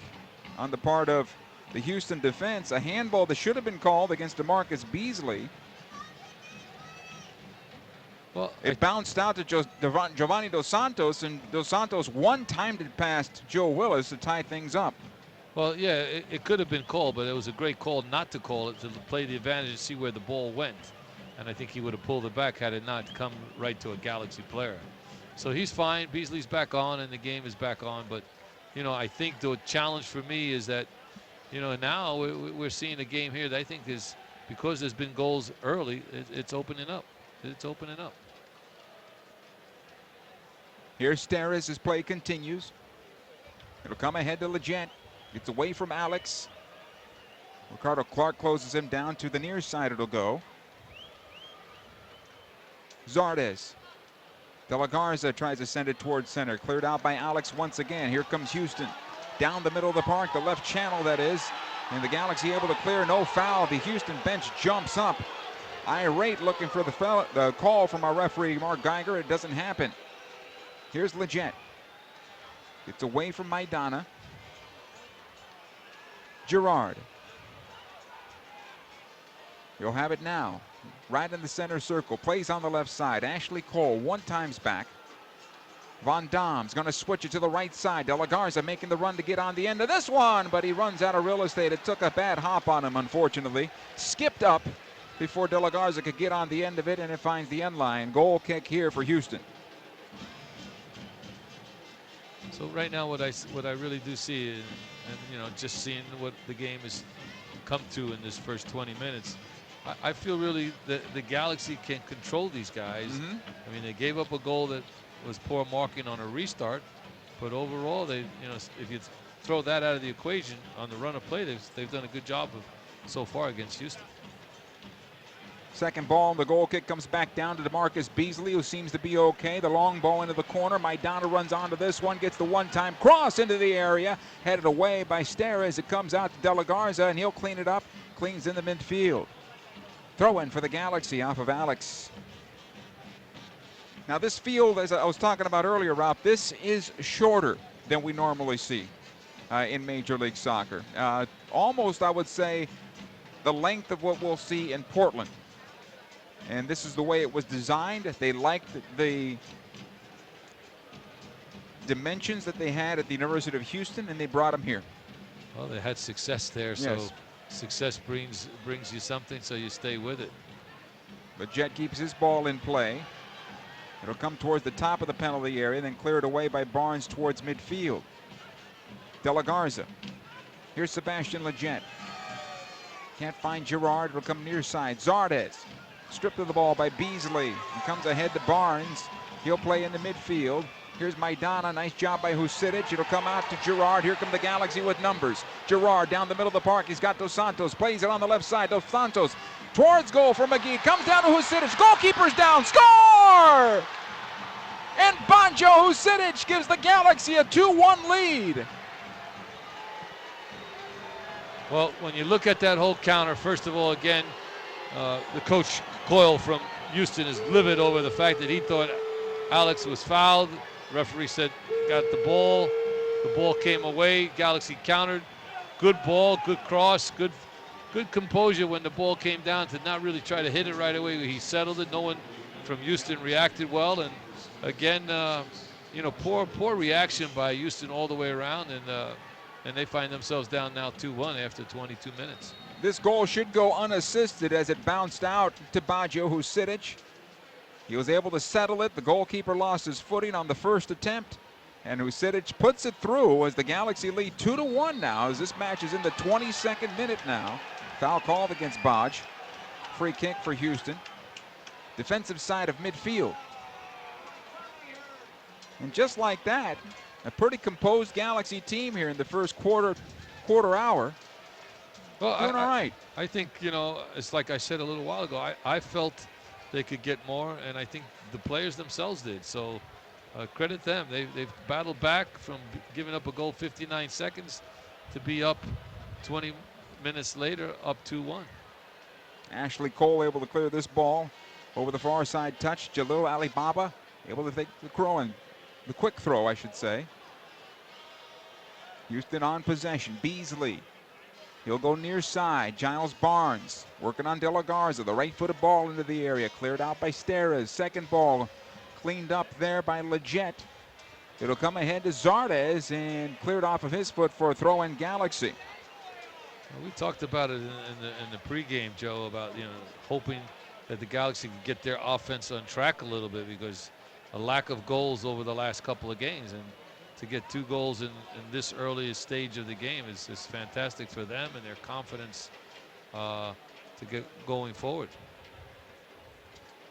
on the part of the Houston defense. A handball that should have been called against DeMarcus Beasley. Well, it bounced out to Giovanni Dos Santos, and Dos Santos one-timed it past Joe Willis to tie things up. Well, yeah, it could have been called, but it was a great call not to call it, to play the advantage and see where the ball went. And I think he would have pulled it back had it not come right to a Galaxy player. So he's fine. Beasley's back on, and the game is back on. But, you know, I think the challenge for me is that, you know, now we're seeing a game here that I think is, because there's been goals early, it's opening up. It's opening up. Here's Steres as play continues. It'll come ahead to Leggett. It's away from Alex. Ricardo Clark closes him down to the near side. It'll go. Zardes. De La Garza tries to send it towards center. Cleared out by Alex once again. Here comes Houston. Down the middle of the park, the left channel that is. And the Galaxy able to clear, no foul. The Houston bench jumps up. Irate looking for the call from our referee, Mark Geiger. It doesn't happen. Here's Leggett. It's away from Maidana. Girard. He'll have it now. Right in the center circle. Plays on the left side. Ashley Cole one-times back. Von Dom's going to switch it to the right side. De La Garza making the run to get on the end of this one, but he runs out of real estate. It took a bad hop on him, unfortunately. Skipped up before De La Garza could get on the end of it, and it finds the end line. Goal kick here for Houston. So right now, what I really do see, and you know, just seeing what the game has come to in this first 20 minutes, I feel really that the Galaxy can control these guys. I mean, they gave up a goal that was poor marking on a restart, but overall, they, you know, if you throw that out of the equation on the run of play, they've done a good job of so far against Houston. Second ball, the goal kick comes back down to DeMarcus Beasley, who seems to be okay. The long ball into the corner. Maidana runs onto this one, gets the one-time cross into the area, headed away by Steres. It comes out to De La Garza, and he'll clean it up. Cleans in the midfield. Throw in for the Galaxy off of Alex. Now this field, as I was talking about earlier, Rob, this is shorter than we normally see in Major League Soccer. Almost, I would say, the length of what we'll see in Portland. And this is the way it was designed. They liked the dimensions that they had at the University of Houston, and they brought them here. Well, they had success there, so success brings you something, so you stay with it. Leggett keeps his ball in play. It'll come towards the top of the penalty area, then cleared away by Barnes towards midfield. De La Garza. Here's Sebastian Leggett. Can't find Girard. It'll come near side. Zardes. Stripped of the ball by Beasley. He comes ahead to Barnes. He'll play in the midfield. Here's Maidana. Nice job by Husidic. It'll come out to Girard. Here come the Galaxy with numbers. Girard down the middle of the park. He's got Dos Santos. Plays it on the left side. Dos Santos towards goal for McGee. Comes down to Husidic. Goalkeeper's down. Score! And Banjo Husidic gives the Galaxy a 2-1 lead. Well, when you look at that whole counter, first of all, again, the coach Coyle from Houston is livid over the fact that he thought Alex was fouled. The referee said, got the ball. The ball came away. Galaxy countered. Good ball, good cross, good composure when the ball came down to not really try to hit it right away. He settled it. No one from Houston reacted well. And again, you know, poor reaction by Houston all the way around. And they find themselves down now 2-1 after 22 minutes. This goal should go unassisted as it bounced out to Banjo Husidic. He was able to settle it. The goalkeeper lost his footing on the first attempt. And Husidic puts it through as the Galaxy lead 2-1 now, as this match is in the 22nd minute now. Foul called against Bodge. Free kick for Houston. Defensive side of midfield. And just like that, a pretty composed Galaxy team here in the first quarter hour. Well, doing all right. I think, it's like I said a little while ago, I felt they could get more, and I think the players themselves did. So credit them. They've battled back from giving up a goal 59 seconds to be up 20 minutes later, up 2-1. Ashley Cole able to clear this ball over the far side touch. Jalil Alibaba able to take the quick throw, I should say. Houston on possession. Beasley. He'll go near side. Giles Barnes working on De La Garza. The right-footed ball into the area. Cleared out by Steres. Second ball cleaned up there by Leggett. It'll come ahead to Zardes and cleared off of his foot for a throw in Galaxy. We talked about it in the pregame, Joe, about hoping that the Galaxy could get their offense on track a little bit because a lack of goals over the last couple of games, and to get 2 goals in this earliest stage of the game is fantastic for them and their confidence to get going forward.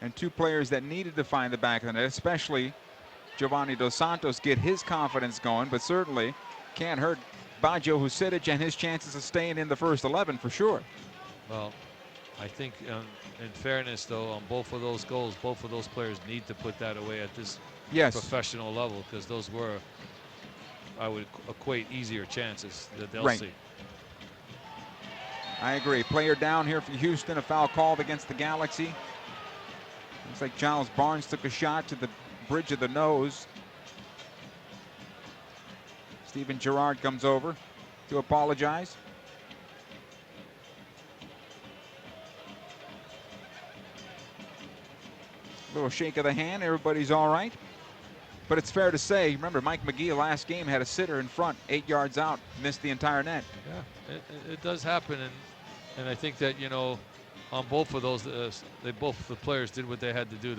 And 2 players that needed to find the back of the net, especially Giovanni Dos Santos, get his confidence going, but certainly can't hurt Baggio Husidic and his chances of staying in the first 11 for sure. Well, I think in fairness, though, on both of those goals, both of those players need to put that away at this professional level because those were, I would equate, easier chances that they'll see. I agree. Player down here for Houston, a foul called against the Galaxy. Looks like Giles Barnes took a shot to the bridge of the nose. Steven Gerrard comes over to apologize. Little shake of the hand, everybody's all right. But it's fair to say, remember, Mike McGee last game had a sitter in front, 8 yards out, missed the entire net. Yeah, it does happen, and I think that, on both of those, the players did what they had to do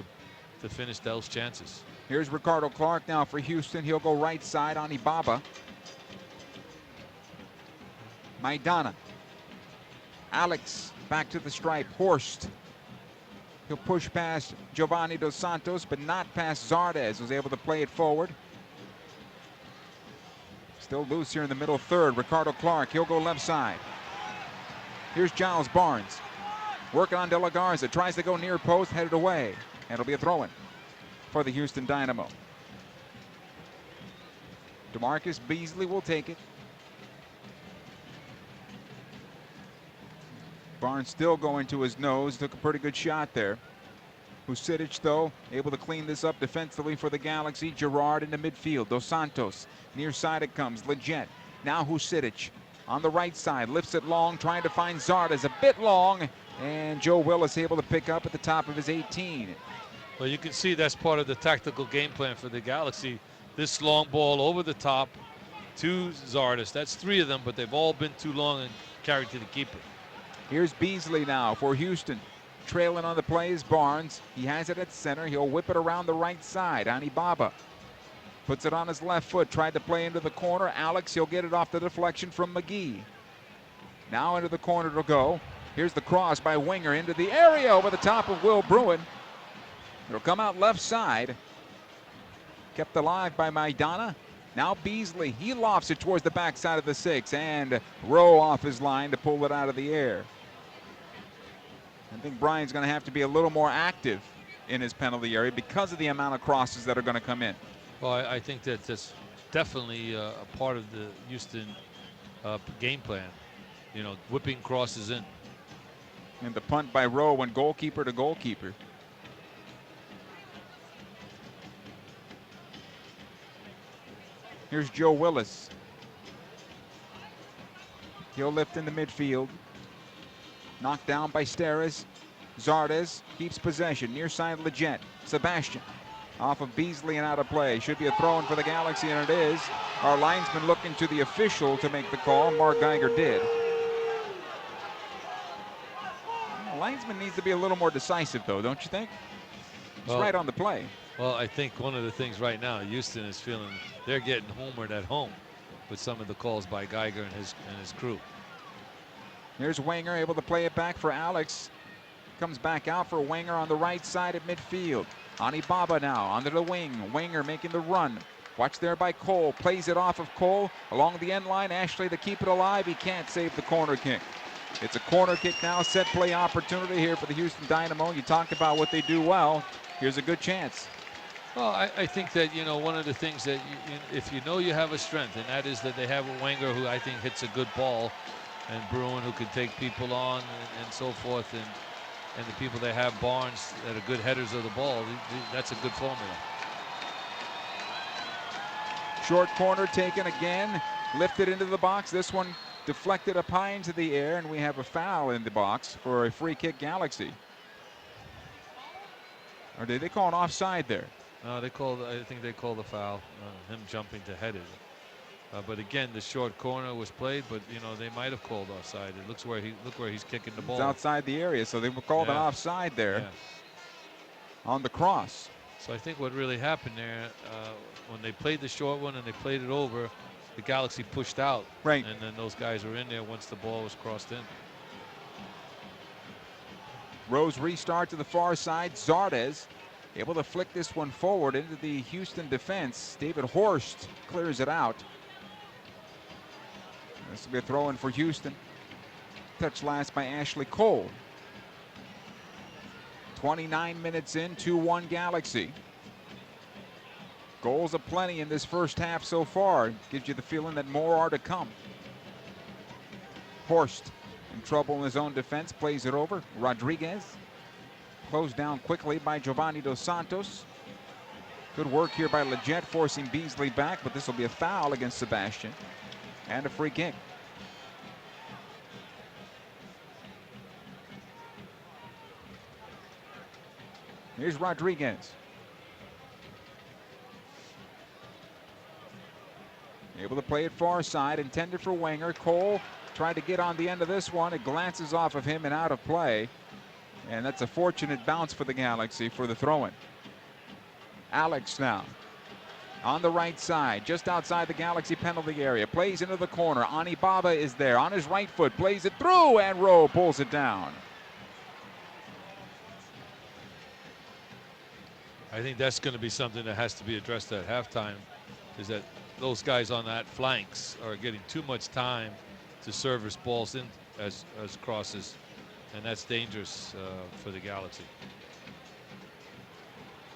to finish those chances. Here's Ricardo Clark now for Houston. He'll go right side on Ibaba. Maidana. Alex back to the stripe. Horst. He'll push past Giovanni Dos Santos, but not past Zardes, who's able to play it forward. Still loose here in the middle third. Ricardo Clark, he'll go left side. Here's Giles Barnes. Working on De La Garza. Tries to go near post, headed away. And it'll be a throw-in for the Houston Dynamo. DeMarcus Beasley will take it. Barnes still going to his nose. Took a pretty good shot there. Husidic, though, able to clean this up defensively for the Galaxy. Gerrard into midfield. Dos Santos. Near side it comes. Leggett. Now Husidic on the right side. Lifts it long, trying to find Zardes. A bit long. And Joe Willis able to pick up at the top of his 18. Well, you can see that's part of the tactical game plan for the Galaxy. This long ball over the top to Zardes. That's 3 of them, but they've all been too long and carried to the keeper. Here's Beasley now for Houston. Trailing on the play is Barnes. He has it at center. He'll whip it around the right side. Anibaba puts it on his left foot. Tried to play into the corner. Alex, he'll get it off the deflection from McGee. Now into the corner to go. Here's the cross by Winger into the area over the top of Will Bruin. It'll come out left side. Kept alive by Maidana. Now Beasley, he lofts it towards the backside of the 6 and Rowe off his line to pull it out of the air. I think Brian's going to have to be a little more active in his penalty area because of the amount of crosses that are going to come in. Well, I think that's definitely a part of the Houston game plan, whipping crosses in. And the punt by Rowe went goalkeeper to goalkeeper. Here's Joe Willis. He'll lift in the midfield. Knocked down by Steres. Zardes keeps possession. Near side Leggett. Sebastian off of Beasley and out of play. Should be a throw-in for the Galaxy, and it is. Our linesman looking to the official to make the call. Mark Geiger did. The linesman needs to be a little more decisive, though, don't you think? It's right on the play. Well, I think one of the things right now, Houston is feeling they're getting homered at home with some of the calls by Geiger and his crew. Here's Wenger able to play it back for Alex. Comes back out for Wenger on the right side at midfield. Anibaba now onto the wing. Wenger making the run. Watch there by Cole. Plays it off of Cole along the end line. Ashley to keep it alive. He can't save the corner kick. It's a corner kick now. Set play opportunity here for the Houston Dynamo. You talk about what they do well. Here's a good chance. Well, I think that, you know, one of the things that if you know you have a strength, and that is that they have a Wenger who I think hits a good ball, and Bruin who can take people on and so forth, and the people they have, Barnes, that are good headers of the ball, that's a good formula. Short corner taken again, lifted into the box. This one deflected up high into the air, and we have a foul in the box for a free kick Galaxy. Or did they call an offside there? No, I think they called the foul, him jumping to head it. But again, the short corner was played, but you know they might have called offside. It looks where he's kicking the ball. It's outside the area, so they called an offside there on the cross. So I think what really happened there, when they played the short one and they played it over, the Galaxy pushed out. Right. And then those guys were in there once the ball was crossed in. Rose restart to the far side. Zardes able to flick this one forward into the Houston defense. David Horst clears it out. This will be a throw in for Houston. Touch last by Ashley Cole. 29 minutes in, 2-1 Galaxy. Goals aplenty in this first half so far. Gives you the feeling that more are to come. Horst in trouble in his own defense, plays it over. Rodriguez closed down quickly by Giovanni Dos Santos. Good work here by Leggett, forcing Beasley back, but this will be a foul against Sebastian and a free kick. Here's Rodriguez. Able to play it far side, intended for Wenger. Cole tried to get on the end of this one. It glances off of him and out of play. And that's a fortunate bounce for the Galaxy for the throw-in. Alex now on the right side, just outside the Galaxy penalty area. Plays into the corner. Anibaba is there on his right foot. Plays it through, and Rowe pulls it down. I think that's going to be something that has to be addressed at halftime, is that those guys on that flanks are getting too much time to service balls in as crosses, and that's dangerous for the Galaxy.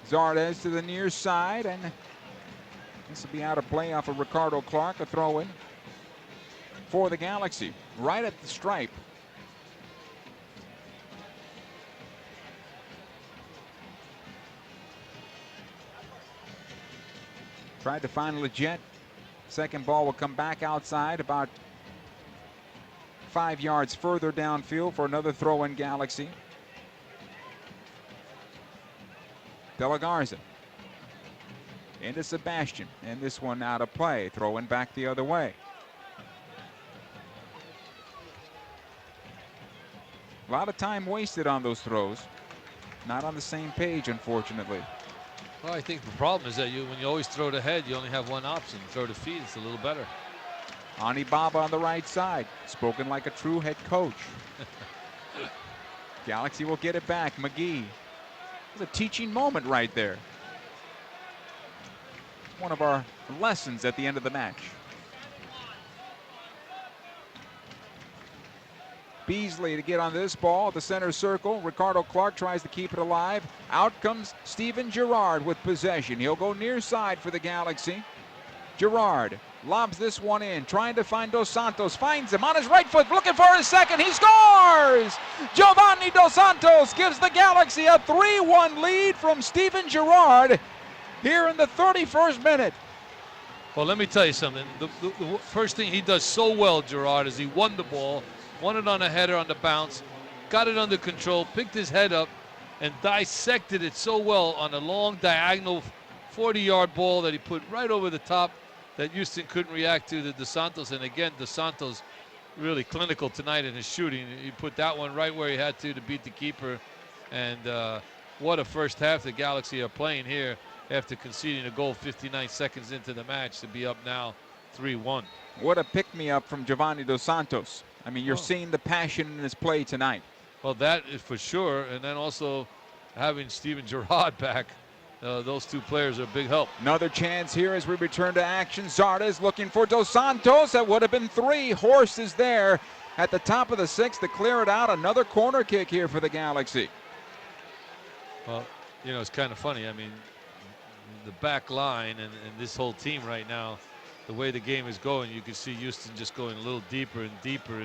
Zardes to the near side, and this will be out of play off of Ricardo Clark, a throw-in for the Galaxy, right at the stripe. Tried to find Leggett. Second ball will come back outside about 5 yards further downfield for another throw-in Galaxy. De La Garza into Sebastian, and this one out of play. Throwing back the other way. A lot of time wasted on those throws. Not on the same page, unfortunately. Well, I think the problem is that when you always throw to head, you only have one option. Throw to feet, it's a little better. Anibaba on the right side, spoken like a true head coach. Galaxy will get it back. McGee. It's a teaching moment right there. It's one of our lessons at the end of the match. Beasley to get on this ball at the center circle. Ricardo Clark tries to keep it alive. Out comes Steven Gerrard with possession. He'll go near side for the Galaxy. Gerrard lobs this one in, trying to find Dos Santos. Finds him on his right foot, looking for his second. He scores! Giovanni Dos Santos gives the Galaxy a 3-1 lead from Steven Gerrard here in the 31st minute. Well, let me tell you something. The first thing he does so well, Gerrard, is he won the ball, won it on a header on the bounce, got it under control, picked his head up, and dissected it so well on a long diagonal 40-yard ball that he put right over the top that Houston couldn't react to the Dos Santos. And again, Dos Santos really clinical tonight in his shooting. He put that one right where he had to beat the keeper. And what a first half the Galaxy are playing here after conceding a goal 59 seconds into the match to be up now 3-1. What a pick-me-up from Giovanni Dos Santos. I mean, you're seeing the passion in his play tonight. Well, that is for sure. And then also having Steven Gerrard back those two players are a big help. Another chance here as we return to action. Zardes looking for Dos Santos. That would have been 3. Horst is there at the top of the 6th to clear it out. Another corner kick here for the Galaxy. Well, you know, it's kind of funny. I mean, the back line and this whole team right now, the way the game is going, you can see Houston just going a little deeper and deeper,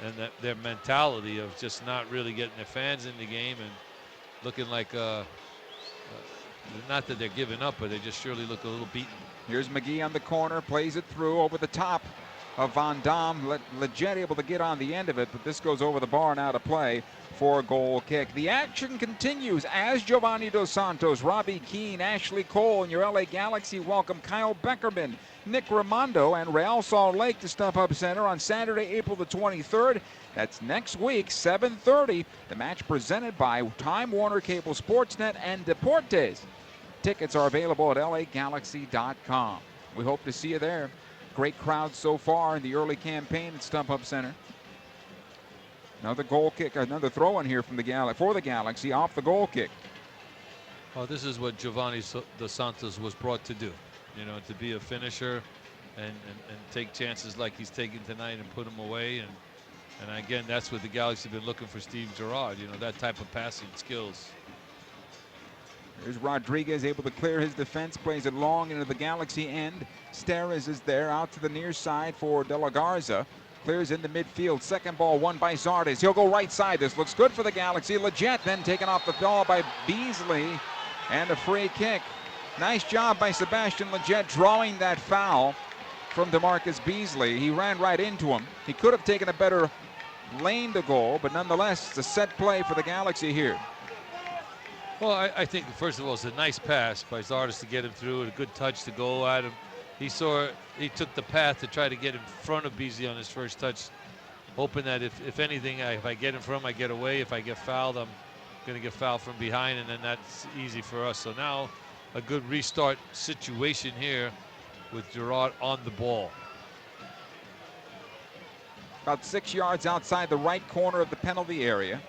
and their mentality of just not really getting their fans in the game and looking like, not that they're giving up, but they just surely look a little beaten. Here's McGee on the corner, plays it through over the top of Van Dam. Leggett able to get on the end of it, but this goes over the bar and out of play for a goal kick. The action continues as Giovanni Dos Santos, Robbie Keane, Ashley Cole, and your LA Galaxy welcome Kyle Beckerman, Nick Raimondo, and Real Salt Lake to StubHub Center on Saturday, April the 23rd. That's next week, 7:30. The match presented by Time Warner Cable Sportsnet and Deportes. Tickets are available at lagalaxy.com. We hope to see you there. Great crowd so far in the early campaign at StubHub Center. Another goal kick, another throw in here from for the Galaxy off the goal kick. Well, this is what Giovanni Dos Santos was brought to do, you know, to be a finisher and take chances like he's taking tonight and put them away. And again, that's what the Galaxy have been looking for Steve Gerrard, you know, that type of passing skills. There's Rodriguez able to clear his defense, plays it long into the Galaxy end. Steres is there out to the near side for De La Garza. Clears into midfield. Second ball won by Zardes. He'll go right side. This looks good for the Galaxy. Leggett then taken off the ball by Beasley. And a free kick. Nice job by Sebastian Leggett drawing that foul from DeMarcus Beasley. He ran right into him. He could have taken a better lane to goal, but nonetheless, it's a set play for the Galaxy here. Well, I think, first of all, it's a nice pass by Zardes to get him through and a good touch to go at him. He took the path to try to get in front of Beasley on his first touch, hoping that if anything, if I get in front, I get away. If I get fouled, I'm going to get fouled from behind, and then that's easy for us. So now a good restart situation here with Gerrard on the ball. About 6 yards outside the right corner of the penalty area.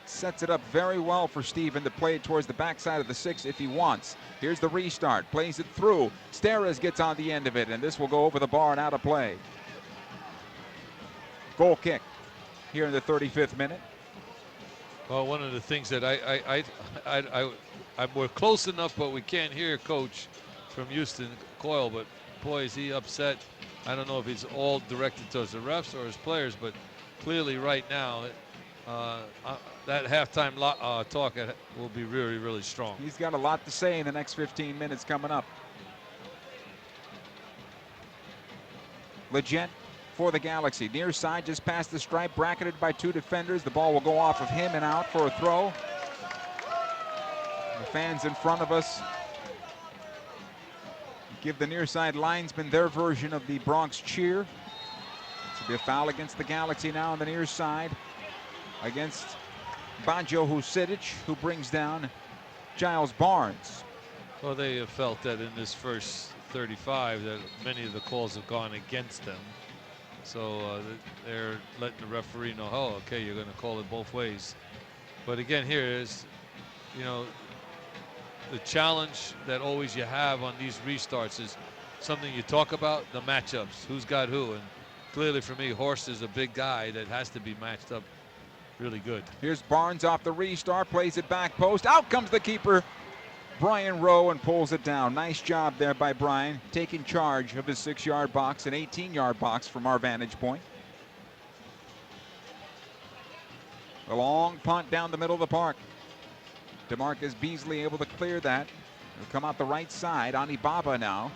Sets it up very well for Steven to play it towards the backside of the 6 if he wants. Here's the restart. Plays it through. Steres gets on the end of it, and this will go over the bar and out of play. Goal kick here in the 35th minute. Well, one of the things that we're close enough, but we can't hear Coach from Houston, Coyle, but boy, is he upset. I don't know if he's all directed towards the refs or his players, but clearly right now, that halftime talk will be really, really strong. He's got a lot to say in the next 15 minutes coming up. Leggett for the Galaxy. Near side, just past the stripe, bracketed by 2 defenders. The ball will go off of him and out for a throw. The fans in front of us give the near side linesman their version of the Bronx cheer. This will be a foul against the Galaxy now on the near side against Banjo Husidic, who brings down Giles Barnes. Well, they have felt that in this first 35 that many of the calls have gone against them. So they're letting the referee know, oh, okay, you're going to call it both ways. But again, here is, you know, the challenge that always you have on these restarts is something you talk about, the matchups, who's got who. And clearly for me, Horst is a big guy that has to be matched up really good. Here's Barnes off the restart, plays it back post. Out comes the keeper, Brian Rowe, and pulls it down. Nice job there by Brian, taking charge of his 6-yard box, an 18-yard box from our vantage point. A long punt down the middle of the park. DeMarcus Beasley able to clear that. He'll come out the right side. Anibaba now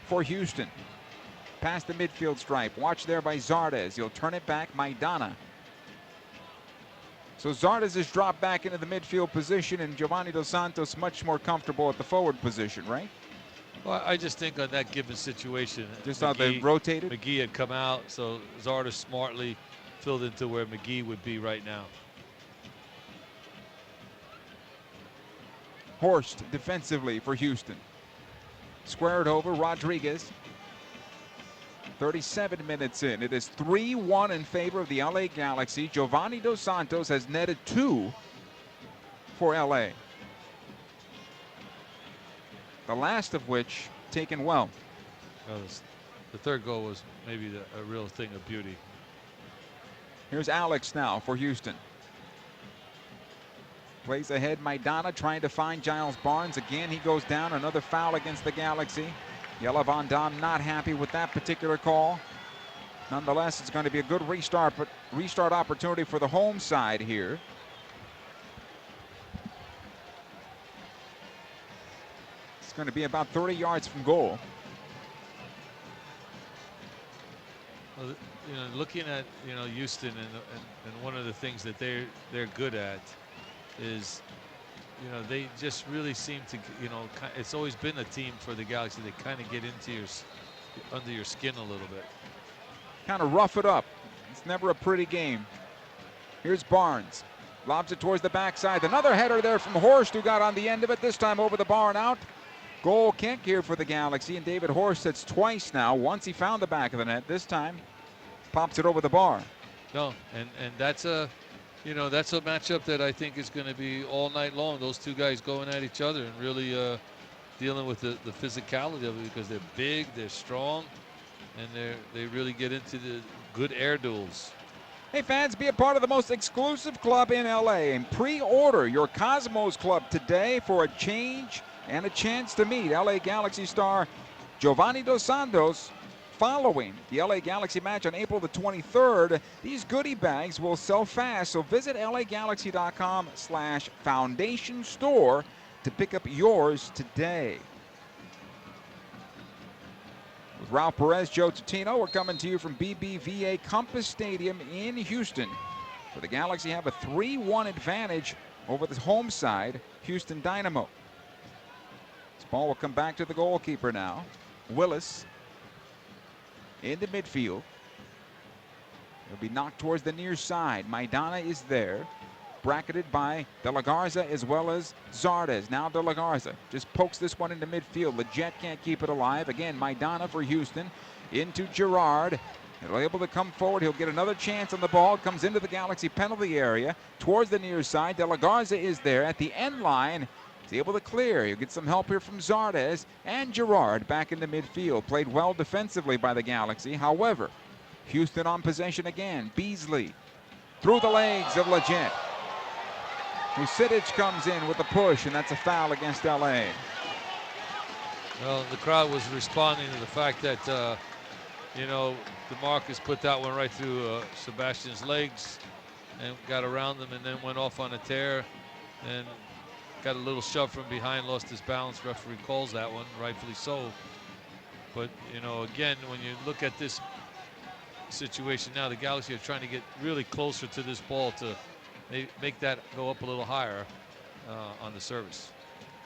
for Houston. Past the midfield stripe. Watch there by Zardes. He'll turn it back. Maidana. So Zardes has dropped back into the midfield position, and Giovanni Dos Santos much more comfortable at the forward position, right? Well, I just think on that given situation, just how they rotated. McGee had come out, so Zardes smartly filled into where McGee would be right now. Horst defensively for Houston. Squared over, Rodriguez. 37 minutes in. It is 3-1 in favor of the LA Galaxy. Giovanni Dos Santos has netted 2 for LA. the last of which taken well. The third goal was maybe a real thing of beauty. Here's Alex now for Houston. Plays ahead, Maidana trying to find Giles Barnes. Again, he goes down. Another foul against the Galaxy. Jelle Van Damme not happy with that particular call. Nonetheless, it's going to be a good restart opportunity for the home side here. It's going to be about 30 yards from goal. Well, looking at Houston and one of the things that they're good at is, they just really seem to, it's always been a team for the Galaxy. They kind of get under your skin a little bit. Kind of rough it up. It's never a pretty game. Here's Barnes. Lobs it towards the backside. Another header there from Horst, who got on the end of it, this time over the bar and out. Goal kick here for the Galaxy, and David Horst hits twice now. Once he found the back of the net. This time, pops it over the bar. No, and that's a matchup that I think is going to be all night long. Those two guys going at each other and really dealing with the physicality of it, because they're big, they're strong, and they really get into the good air duels. Hey fans, be a part of the most exclusive club in LA and pre-order your Cosmos Club today for a change and a chance to meet LA Galaxy star Giovanni Dos Santos following the LA Galaxy match on April the 23rd. These goodie bags will sell fast, so visit lagalaxy.com/foundation store to pick up yours today. With Ralph Perez, Joe Tutino, we're coming to you from BBVA Compass Stadium in Houston, where the Galaxy have a 3-1 advantage over the home side, Houston Dynamo. This ball will come back to the goalkeeper now. Willis in the midfield. It'll be knocked towards the near side. Maidana is there, bracketed by De La Garza as well as Zardes. Now De La Garza just pokes this one into midfield. Leggett can't keep it alive. Again, Maidana for Houston into Gerard. He'll able to come forward. He'll get another chance on the ball. Comes into the Galaxy penalty area towards the near side. De La Garza is there at the end line. He's able to clear. He'll get some help here from Zardes, and Gerard back into midfield. Played well defensively by the Galaxy. However, Houston on possession again. Beasley through the legs of Leggett. Vucinic comes in with a push, and that's a foul against LA. Well, the crowd was responding to the fact that, DeMarcus put that one right through Sebastian's legs and got around them and then went off on a tear and got a little shove from behind, lost his balance. Referee calls that one, rightfully so. But, again, when you look at this situation now, the Galaxy are trying to get really closer to this ball to make that go up a little higher on the service.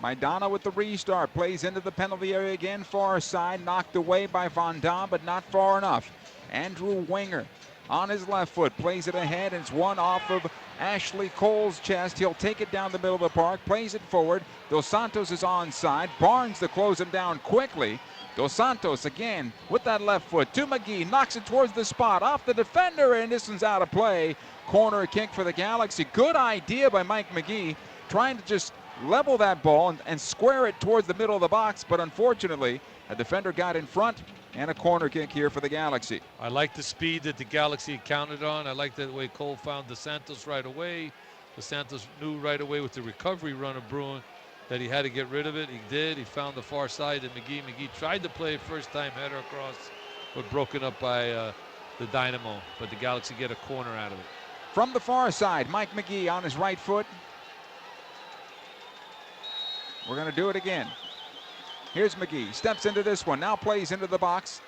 Maidana with the restart, plays into the penalty area again, far side, knocked away by Van Damme, but not far enough. Andrew Wenger on his left foot, plays it ahead, and it's one off of Ashley Cole's chest. He'll take it down the middle of the park, plays it forward. Dos Santos is onside. Barnes to close him down quickly. Dos Santos again with that left foot to McGee, knocks it towards the spot, off the defender, and this one's out of play. Corner kick for the Galaxy. Good idea by Mike McGee, trying to just level that ball and square it towards the middle of the box, but unfortunately, a defender got in front, and a corner kick here for the Galaxy. I like the speed that the Galaxy counted on. I like the way Cole found Dos Santos right away. Dos Santos knew right away with the recovery run of Bruin that he had to get rid of it. He did. He found the far side of McGee. McGee tried to play a first-time header across, but broken up by the Dynamo. But the Galaxy get a corner out of it. From the far side, Mike McGee on his right foot. We're going to do it again. Here's McGee, steps into this one, now plays into the box.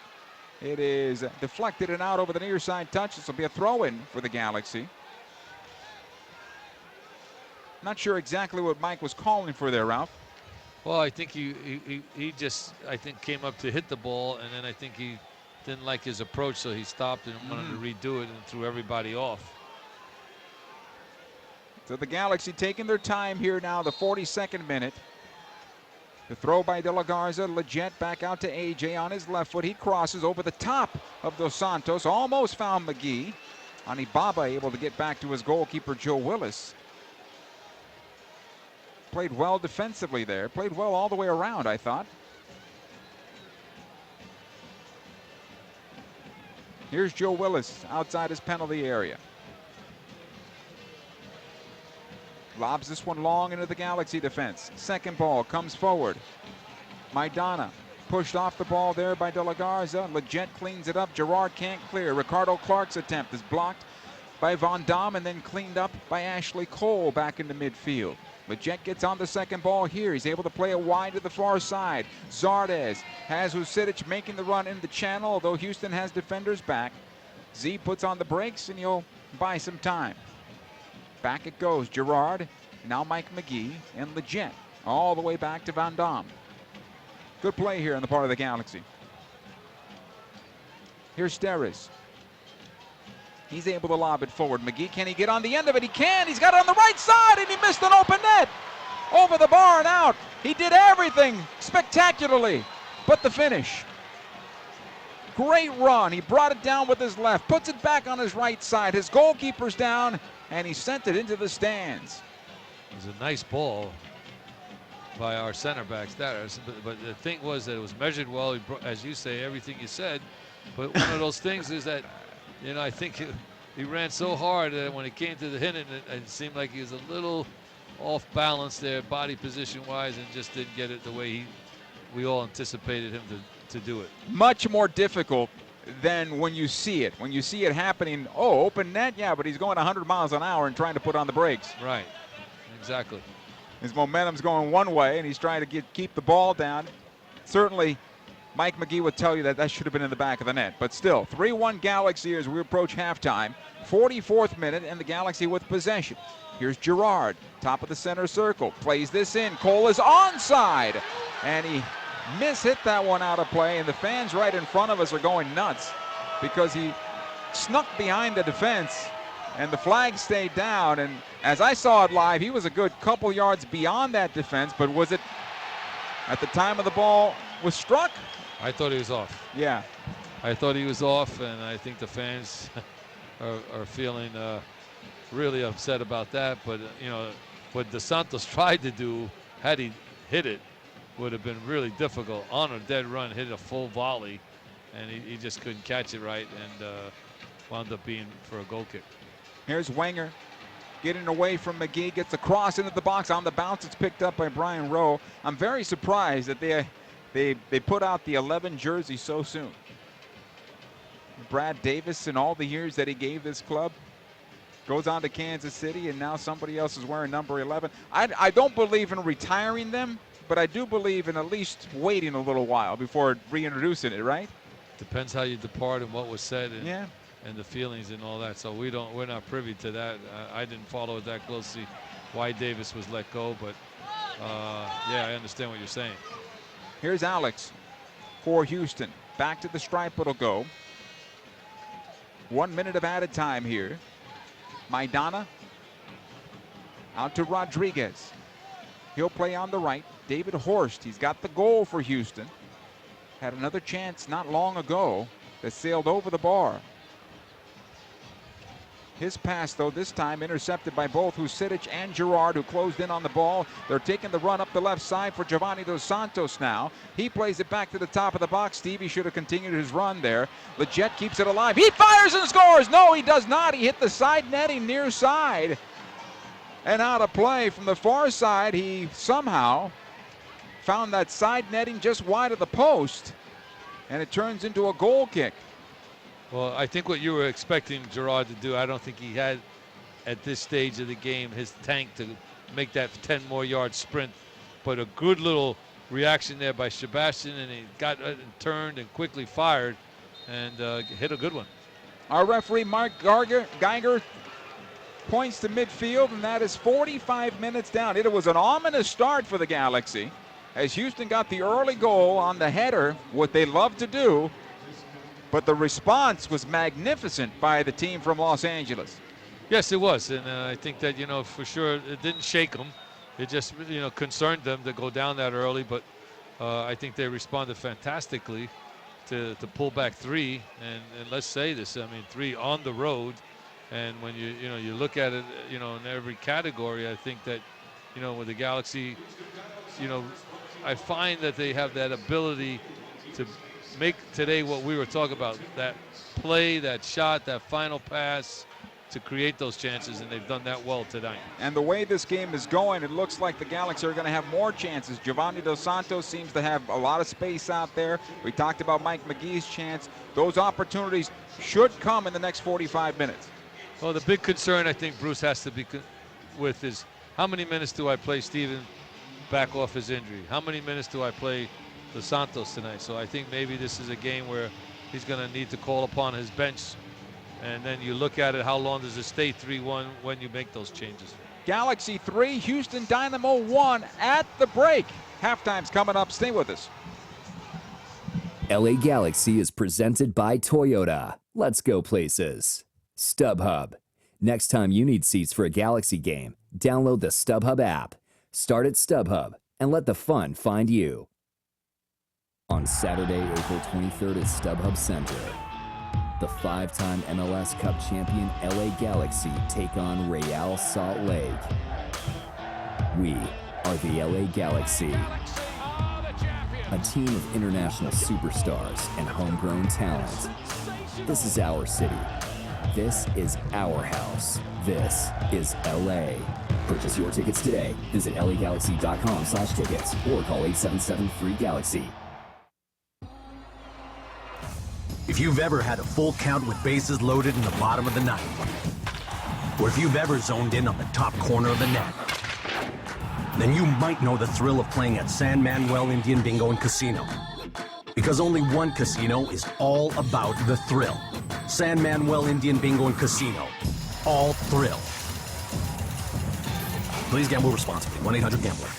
It is deflected and out over the near side touch. This will be a throw-in for the Galaxy. Not sure exactly what Mike was calling for there, Ralph. Well, I think he just, I think, came up to hit the ball, and then I think he didn't like his approach, so he stopped and wanted to redo it and threw everybody off. So the Galaxy taking their time here now, the 42nd minute. The throw by De La Garza. Leggett back out to AJ on his left foot. He crosses over the top of Dos Santos. Almost found McGee. Anibaba able to get back to his goalkeeper, Joe Willis. played well defensively there. Played well all the way around, I thought. Here's Joe Willis outside his penalty area. Lobs this one long into the Galaxy defense. Second ball comes forward. Maidana pushed off the ball there by De La Garza. Leggett cleans it up. Gerard can't clear. Ricardo Clark's attempt is blocked by Van Dam and then cleaned up by Ashley Cole back into midfield. Leggett gets on the second ball here. He's able to play it wide to the far side. Zardes has Vucinic making the run in the channel, although Houston has defenders back. Z puts on the brakes and he'll buy some time. Back it goes. Gerard, now Mike McGee, and Leggett all the way back to Van Dam. Good play here on the part of the Galaxy. Here's Steres. He's able to lob it forward. McGee, can he get on the end of it? He can. He's got it on the right side, and he missed an open net. Over the bar and out. He did everything spectacularly, but the finish. Great run. He brought it down with his left, puts it back on his right side. His goalkeeper's down, and he sent it into the stands. It was a nice ball by our center backs there. But the thing was that it was measured well, as you say, everything you said. But one of those things is that, you know, I think he ran so hard that when it came to the hitting, it seemed like he was a little off balance there, body position-wise, and just didn't get it the way we all anticipated him to do it. Much more difficult than when you see it. When you see it happening, oh, open net, yeah, but he's going 100 miles an hour and trying to put on the brakes. Right, exactly. His momentum's going one way, and he's trying to keep the ball down. Certainly, Mike McGee would tell you that that should have been in the back of the net. But still, 3-1 Galaxy as we approach halftime. 44th minute, and the Galaxy with possession. Here's Gerard, top of the center circle. Plays this in. Cole is onside, and he mishit that one out of play, and the fans right in front of us are going nuts because he snuck behind the defense, and the flag stayed down. And as I saw it live, he was a good couple yards beyond that defense, but was it at the time of the ball was struck? I thought he was off. Yeah. I thought he was off, and I think the fans are feeling really upset about that. But, you know, what Dos Santos tried to do, had he hit it, would have been really difficult. On a dead run, hit a full volley, and he just couldn't catch it right, and wound up being for a goal kick. Here's Wenger getting away from McGee, gets a cross into the box. On the bounce, it's picked up by Brian Rowe. I'm very surprised that they put out the 11 jersey so soon. Brad Davis, in all the years that he gave this club, goes on to Kansas City, and now somebody else is wearing number 11. I don't believe in retiring them, but I do believe in at least waiting a little while before reintroducing it, right? Depends how you depart and what was said, and, yeah, and the feelings and all that. So we're not privy to that. I didn't follow it that closely, why Davis was let go, but yeah, I understand what you're saying. Here's Alex for Houston. Back to the stripe it'll go. 1 minute of added time here. Maidana out to Rodriguez. He'll play on the right. David Horst, he's got the goal for Houston. Had another chance not long ago that sailed over the bar. His pass, though, this time intercepted by both Vucinic and Gerard, who closed in on the ball. They're taking the run up the left side for Giovanni Dos Santos now. He plays it back to the top of the box. Stevie should have continued his run there. Leggett keeps it alive. He fires and scores. No, he does not. He hit the side netting near side. And out of play from the far side, he somehow found that side netting just wide of the post, and it turns into a goal kick. Well, I think what you were expecting Gerard to do, I don't think he had at this stage of the game his tank to make that 10 more yard sprint. But a good little reaction there by Sebastian, and he got turned and quickly fired and hit a good one. Our referee, Mark Geiger, points to midfield, and that is 45 minutes down. It was an ominous start for the Galaxy as Houston got the early goal on the header, what they love to do. But the response was magnificent by the team from Los Angeles. Yes, it was. And I think that, you know, for sure it didn't shake them. It just, you know, concerned them to go down that early. But I think they responded fantastically to pull back 3. And let's say this, I mean, 3 on the road. And when you look at it, you know, in every category, I think that with the Galaxy, I find that they have that ability to make today what we were talking about, that play, that shot, that final pass, to create those chances, and they've done that well tonight. And the way this game is going, it looks like the Galaxy are going to have more chances. Giovanni Dos Santos seems to have a lot of space out there. We talked about Mike McGee's chance. Those opportunities should come in the next 45 minutes. Well, the big concern I think Bruce has to be with is, how many minutes do I play Steven back off his injury? How many minutes do I play Dos Santos tonight? So I think maybe this is a game where he's going to need to call upon his bench. And then you look at it, how long does it stay 3-1 when you make those changes? Galaxy 3, Houston Dynamo 1 at the break. Halftime's coming up. Stay with us. LA Galaxy is presented by Toyota. Let's go places. StubHub. Next time you need seats for a Galaxy game, download the StubHub app. Start at StubHub and let the fun find you. On Saturday, April 23rd at StubHub Center, the 5-time MLS Cup champion LA Galaxy take on Real Salt Lake. We are the LA Galaxy, a team of international superstars and homegrown talent. This is our city. This is our house. This is LA. Purchase your tickets today. Visit lagalaxy.com/tickets or call 877-FREE-GALAXY. If you've ever had a full count with bases loaded in the bottom of the ninth, or if you've ever zoned in on the top corner of the net, then you might know the thrill of playing at San Manuel Indian Bingo and Casino. Because only one casino is all about the thrill. San Manuel Indian Bingo and Casino. All thrill. Please gamble responsibly. 1-800-GAMBLER.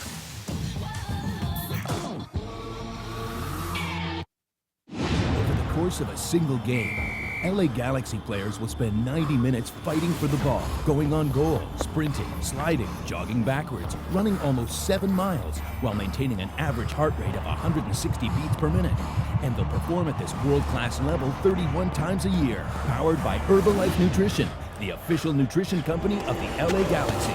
Course of a single game, LA Galaxy players will spend 90 minutes fighting for the ball, going on goal, sprinting, sliding, jogging backwards, running almost 7 miles, while maintaining an average heart rate of 160 beats per minute. And they'll perform at this world-class level 31 times a year, powered by Herbalife Nutrition, the official nutrition company of the LA Galaxy.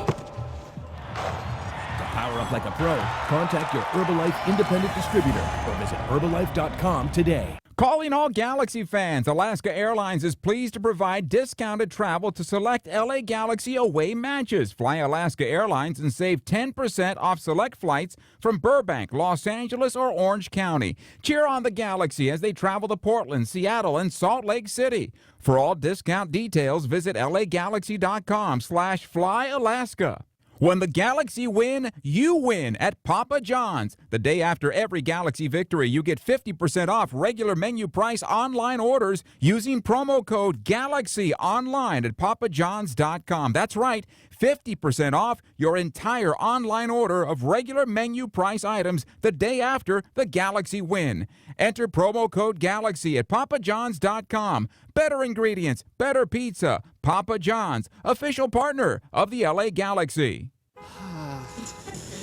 To power up like a pro, contact your Herbalife independent distributor or visit Herbalife.com today. Calling all Galaxy fans, Alaska Airlines is pleased to provide discounted travel to select LA Galaxy away matches. Fly Alaska Airlines and save 10% off select flights from Burbank, Los Angeles, or Orange County. Cheer on the Galaxy as they travel to Portland, Seattle, and Salt Lake City. For all discount details, visit lagalaxy.com/flyalaska. When the Galaxy win, you win at Papa John's. The day after every Galaxy victory, you get 50% off regular menu price online orders using promo code GALAXY online at papajohns.com. That's right, 50% off your entire online order of regular menu price items the day after the Galaxy win. Enter promo code GALAXY at papajohns.com. Better ingredients, better pizza. Papa John's, official partner of the LA Galaxy.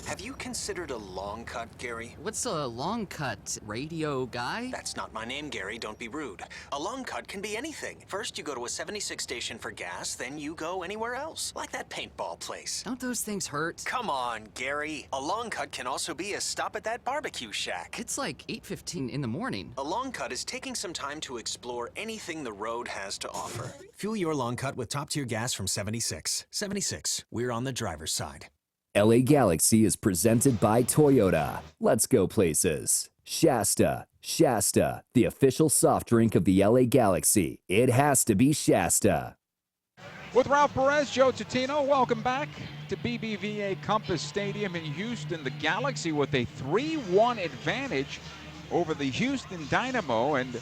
Have you considered a long cut, Gary? What's a long cut, radio guy? That's not my name, Gary. Don't be rude. A long cut can be anything. First, you go to a 76 station for gas, then you go anywhere else. Like that paintball place. Don't those things hurt? Come on, Gary. A long cut can also be a stop at that barbecue shack. It's like 8:15 in the morning. A long cut is taking some time to explore anything the road has to offer. Fuel your long cut with top-tier gas from 76. 76. We're on the driver's side. LA Galaxy is presented by Toyota. Let's go places. Shasta. Shasta, the official soft drink of the LA Galaxy. It has to be Shasta. With Ralph Perez, Joe Tutino, welcome back to BBVA Compass Stadium in Houston. The Galaxy with a 3-1 advantage over the Houston Dynamo. And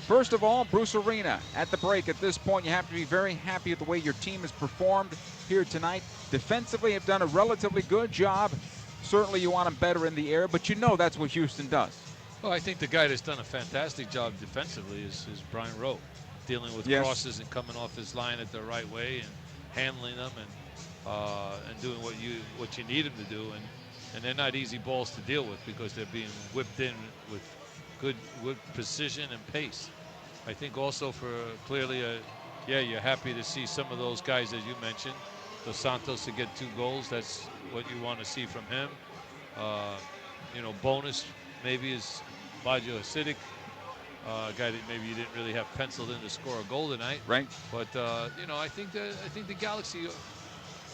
first of all, Bruce Arena at the break. At this point, you have to be very happy with the way your team has performed here tonight. Defensively, have done a relatively good job. Certainly, you want them better in the air, but you know that's what Houston does. Well, I think the guy that's done a fantastic job defensively is Brian Rowe, dealing with crosses and coming off his line at the right way and handling them and doing what you need him to do. And they're not easy balls to deal with because they're being whipped in with good precision and pace. I think also for clearly, you're happy to see some of those guys, as you mentioned, Dos Santos to get 2 goals. That's what you want to see from him. Bonus maybe is Baggio Acidic, a guy that maybe you didn't really have penciled in to score a goal tonight. Right. But I think the Galaxy.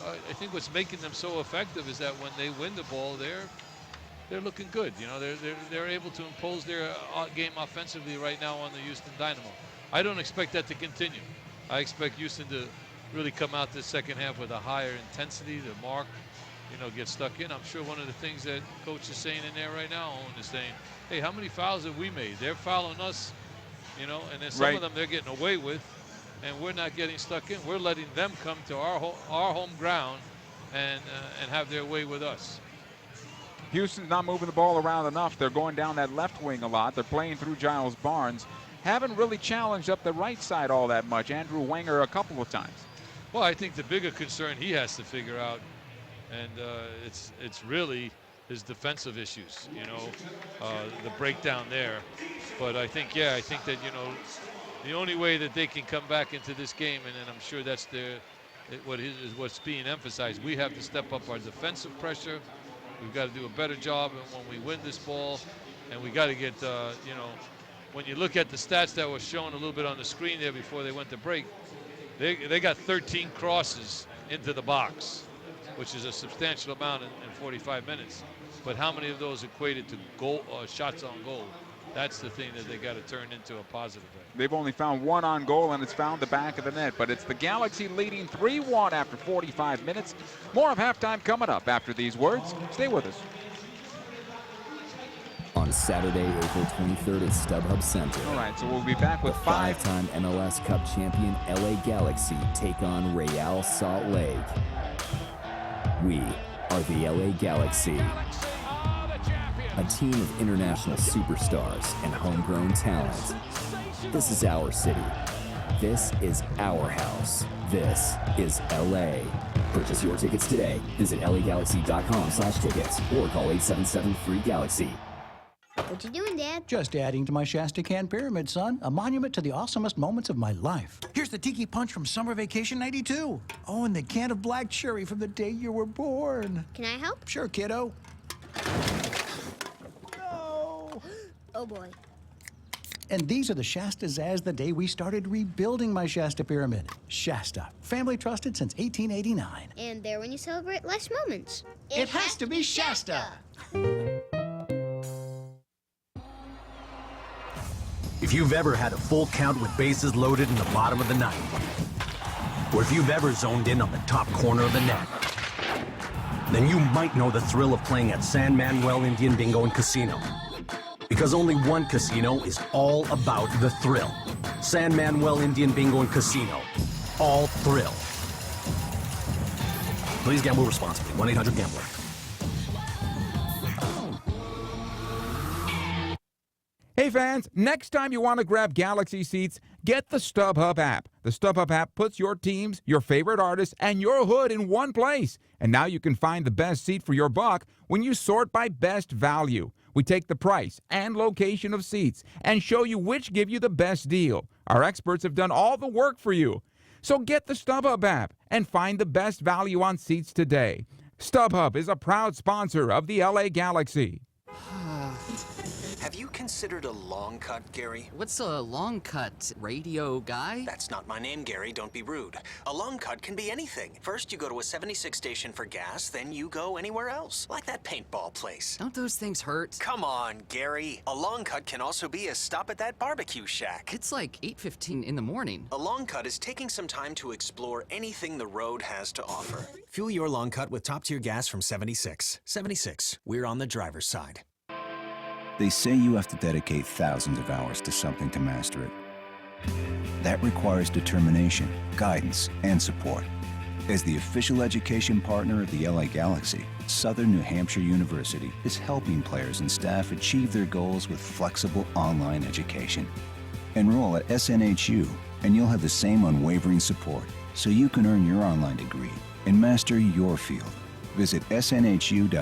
I think what's making them so effective is that when they win the ball, they're looking good. They're able to impose their game offensively right now on the Houston Dynamo. I don't expect that to continue. I expect Houston to really come out this second half with a higher intensity. The mark, get stuck in. I'm sure one of the things that coach is saying in there right now, Owen, is saying, hey, how many fouls have we made? They're fouling us, and then some of them they're getting away with, and we're not getting stuck in. We're letting them come to our home ground and have their way with us. Houston's not moving the ball around enough. They're going down that left wing a lot. They're playing through Giles Barnes. Haven't really challenged up the right side all that much. Andrew Wenger a couple of times. Well, I think the bigger concern he has to figure out, and it's really his defensive issues, the breakdown there. But I think that, the only way that they can come back into this game, and I'm sure that's what's being emphasized, we have to step up our defensive pressure. We've got to do a better job when we win this ball, and we got to get, when you look at the stats that were shown a little bit on the screen there before they went to break, they got 13 crosses into the box, which is a substantial amount in 45 minutes. But how many of those equated to goal shots on goal? That's the thing that they got to turn into a positive. They've only found 1 on goal, and it's found the back of the net. But it's the Galaxy leading 3-1 after 45 minutes. More of halftime coming up after these words. Stay with us. On Saturday, April 23rd at StubHub Center. All right, so we'll be back with five-time MLS Cup champion LA Galaxy take on Real Salt Lake. We are the LA Galaxy, a team of international superstars and homegrown talent. This is our city. This is our house. This is LA. Purchase your tickets today. Visit lagalaxy.com/tickets or call 877-FREE-GALAXY. What you doing, Dad? Just adding to my Shasta Can Pyramid, son. A monument to the awesomest moments of my life. Here's the Tiki Punch from Summer Vacation '92. Oh, and the can of black cherry from the day you were born. Can I help? Sure, kiddo. No. Oh, boy. And these are the Shastas as the day we started rebuilding my Shasta Pyramid. Shasta, family trusted since 1889. And there when you celebrate less moments. It has to be Shasta. If you've ever had a full count with bases loaded in the bottom of the ninth, or if you've ever zoned in on the top corner of the net, then you might know the thrill of playing at San Manuel Indian Bingo and Casino. Because only one casino is all about the thrill. San Manuel Indian Bingo and Casino. All thrill. Please gamble responsibly. 1-800-GAMBLER. Hey fans, next time you want to grab Galaxy seats, get the StubHub app. The StubHub app puts your teams, your favorite artists, and your hood in one place. And now you can find the best seat for your buck when you sort by best value. We take the price and location of seats and show you which give you the best deal. Our experts have done all the work for you. So get the StubHub app and find the best value on seats today. StubHub is a proud sponsor of the LA Galaxy. Have you considered a long cut, Gary? What's a long cut? Radio guy? That's not my name, Gary. Don't be rude. A long cut can be anything. First, you go to a 76 station for gas, then you go anywhere else. Like that paintball place. Don't those things hurt? Come on, Gary. A long cut can also be a stop at that barbecue shack. It's like 8:15 in the morning. A long cut is taking some time to explore anything the road has to offer. Fuel your long cut with top-tier gas from 76. 76. We're on the driver's side. They say you have to dedicate thousands of hours to something to master it. That requires determination, guidance, and support. As the official education partner of the LA Galaxy, Southern New Hampshire University is helping players and staff achieve their goals with flexible online education. Enroll at SNHU, and you'll have the same unwavering support so you can earn your online degree and master your field. Visit snhu.edu/LA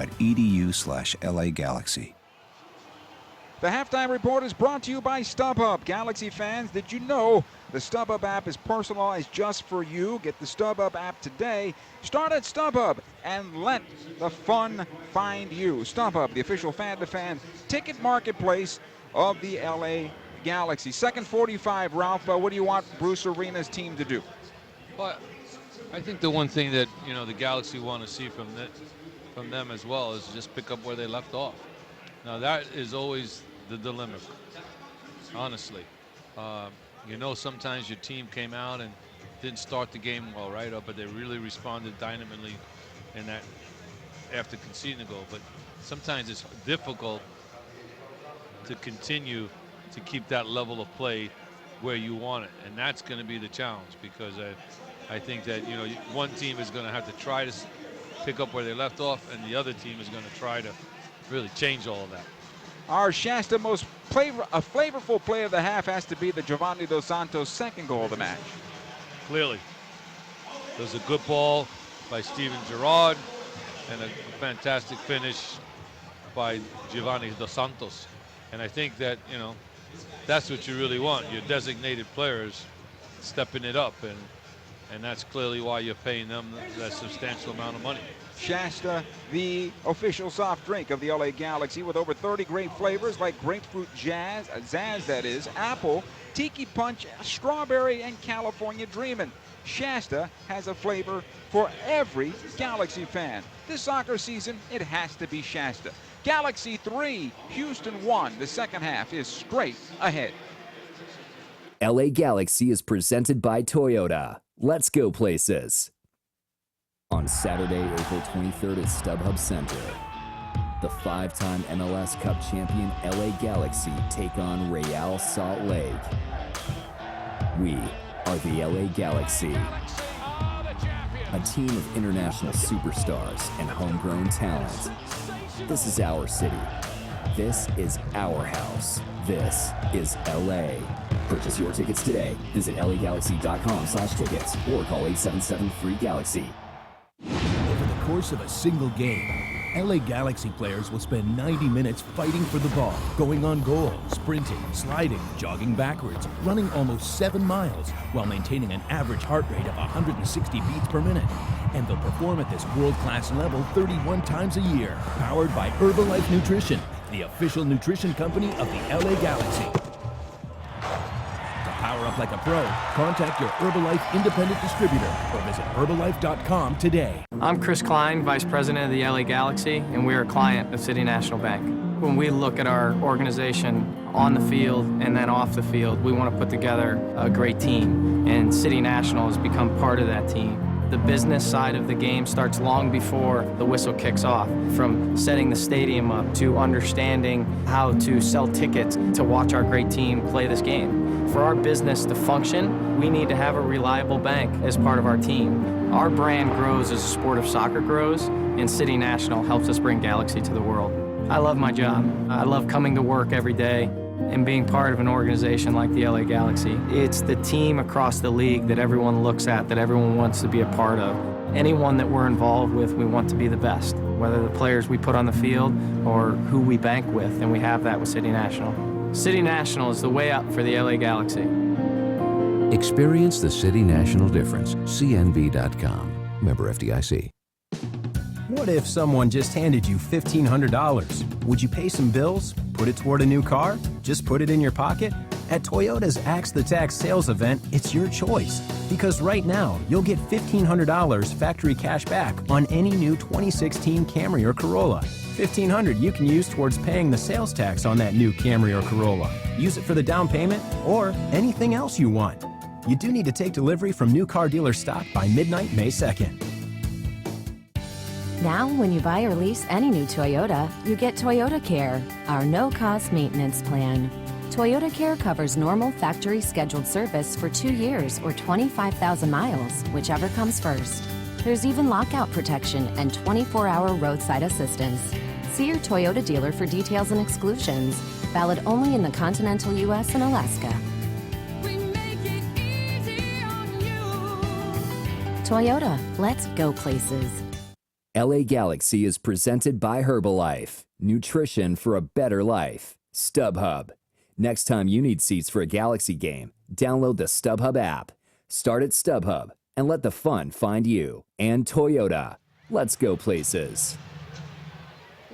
Galaxy. The halftime report is brought to you by StubHub. Galaxy fans, did you know the StubHub app is personalized just for you? Get the StubHub app today. Start at StubHub and let the fun find you. StubHub, the official fan-to-fan ticket marketplace of the LA Galaxy. Second 45, Ralph, what do you want Bruce Arena's team to do? Well, I think the one thing that, the Galaxy want to see from them as well is just pick up where they left off. Now, that is always the dilemma, honestly. Sometimes your team came out and didn't start the game well, right? But they really responded dynamically in that after conceding a goal. But sometimes it's difficult to continue to keep that level of play where you want it, and that's going to be the challenge, because I think that one team is going to have to try to pick up where they left off, and the other team is going to try to really change all of that. Our Shasta most flavorful play of the half has to be the Giovanni Dos Santos second goal of the match. Clearly. It was a good ball by Steven Gerrard and a fantastic finish by Giovanni Dos Santos. And I think that, that's what you really want, your designated players stepping it up, and that's clearly why you're paying them that substantial amount of money. Shasta, the official soft drink of the LA Galaxy, with over 30 great flavors like grapefruit zazz that is, apple, tiki punch, strawberry, and California dreamin'. Shasta has a flavor for every Galaxy fan. This soccer season, it has to be Shasta. Galaxy 3, Houston 1. The second half is straight ahead. LA Galaxy is presented by Toyota. Let's go places. On Saturday, April 23rd at StubHub Center, the five-time MLS Cup champion LA Galaxy take on Real Salt Lake. We are the LA Galaxy, a team of international superstars and homegrown talent. This is our city. This is our house. This is LA. Purchase your tickets today. Visit lagalaxy.com/tickets or call 877-FREE-GALAXY. Over the course of a single game, LA Galaxy players will spend 90 minutes fighting for the ball, going on goal, sprinting, sliding, jogging backwards, running almost 7 miles, while maintaining an average heart rate of 160 beats per minute. And they'll perform at this world-class level 31 times a year, powered by Herbalife Nutrition, the official nutrition company of the LA Galaxy. To power up like a pro, contact your Herbalife independent distributor or visit Herbalife.com today. I'm Chris Klein, Vice President of the LA Galaxy, and we're a client of City National Bank. When we look at our organization on the field and then off the field, we want to put together a great team, and City National has become part of that team. The business side of the game starts long before the whistle kicks off, from setting the stadium up to understanding how to sell tickets to watch our great team play this game. For our business to function, we need to have a reliable bank as part of our team. Our brand grows as the sport of soccer grows, and City National helps us bring Galaxy to the world. I love my job. I love coming to work every day and being part of an organization like the LA Galaxy. It's the team across the league that everyone looks at, that everyone wants to be a part of. Anyone that we're involved with, we want to be the best, whether the players we put on the field or who we bank with, and we have that with City National. City National is the way up for the LA Galaxy. Experience the City National difference. CNB.com. Member FDIC. What if someone just handed you $1,500? Would you pay some bills? Put it toward a new car? Just put it in your pocket? At Toyota's Axe the Tax sales event, it's your choice. Because right now, you'll get $1,500 factory cash back on any new 2016 Camry or Corolla. $1,500 you can use towards paying the sales tax on that new Camry or Corolla. Use it for the down payment or anything else you want. You do need to take delivery from new car dealer stock by midnight, May 2nd. Now, when you buy or lease any new Toyota, you get Toyota Care, our no-cost maintenance plan. Toyota Care covers normal factory scheduled service for 2 years or 25,000 miles, whichever comes first. There's even lockout protection and 24-hour roadside assistance. See your Toyota dealer for details and exclusions. Valid only in the continental U.S. and Alaska. Toyota, let's go places. LA Galaxy is presented by Herbalife, nutrition for a better life. StubHub. Next time you need seats for a Galaxy game, download the StubHub app. Start at StubHub and let the fun find you. And Toyota. Let's go places.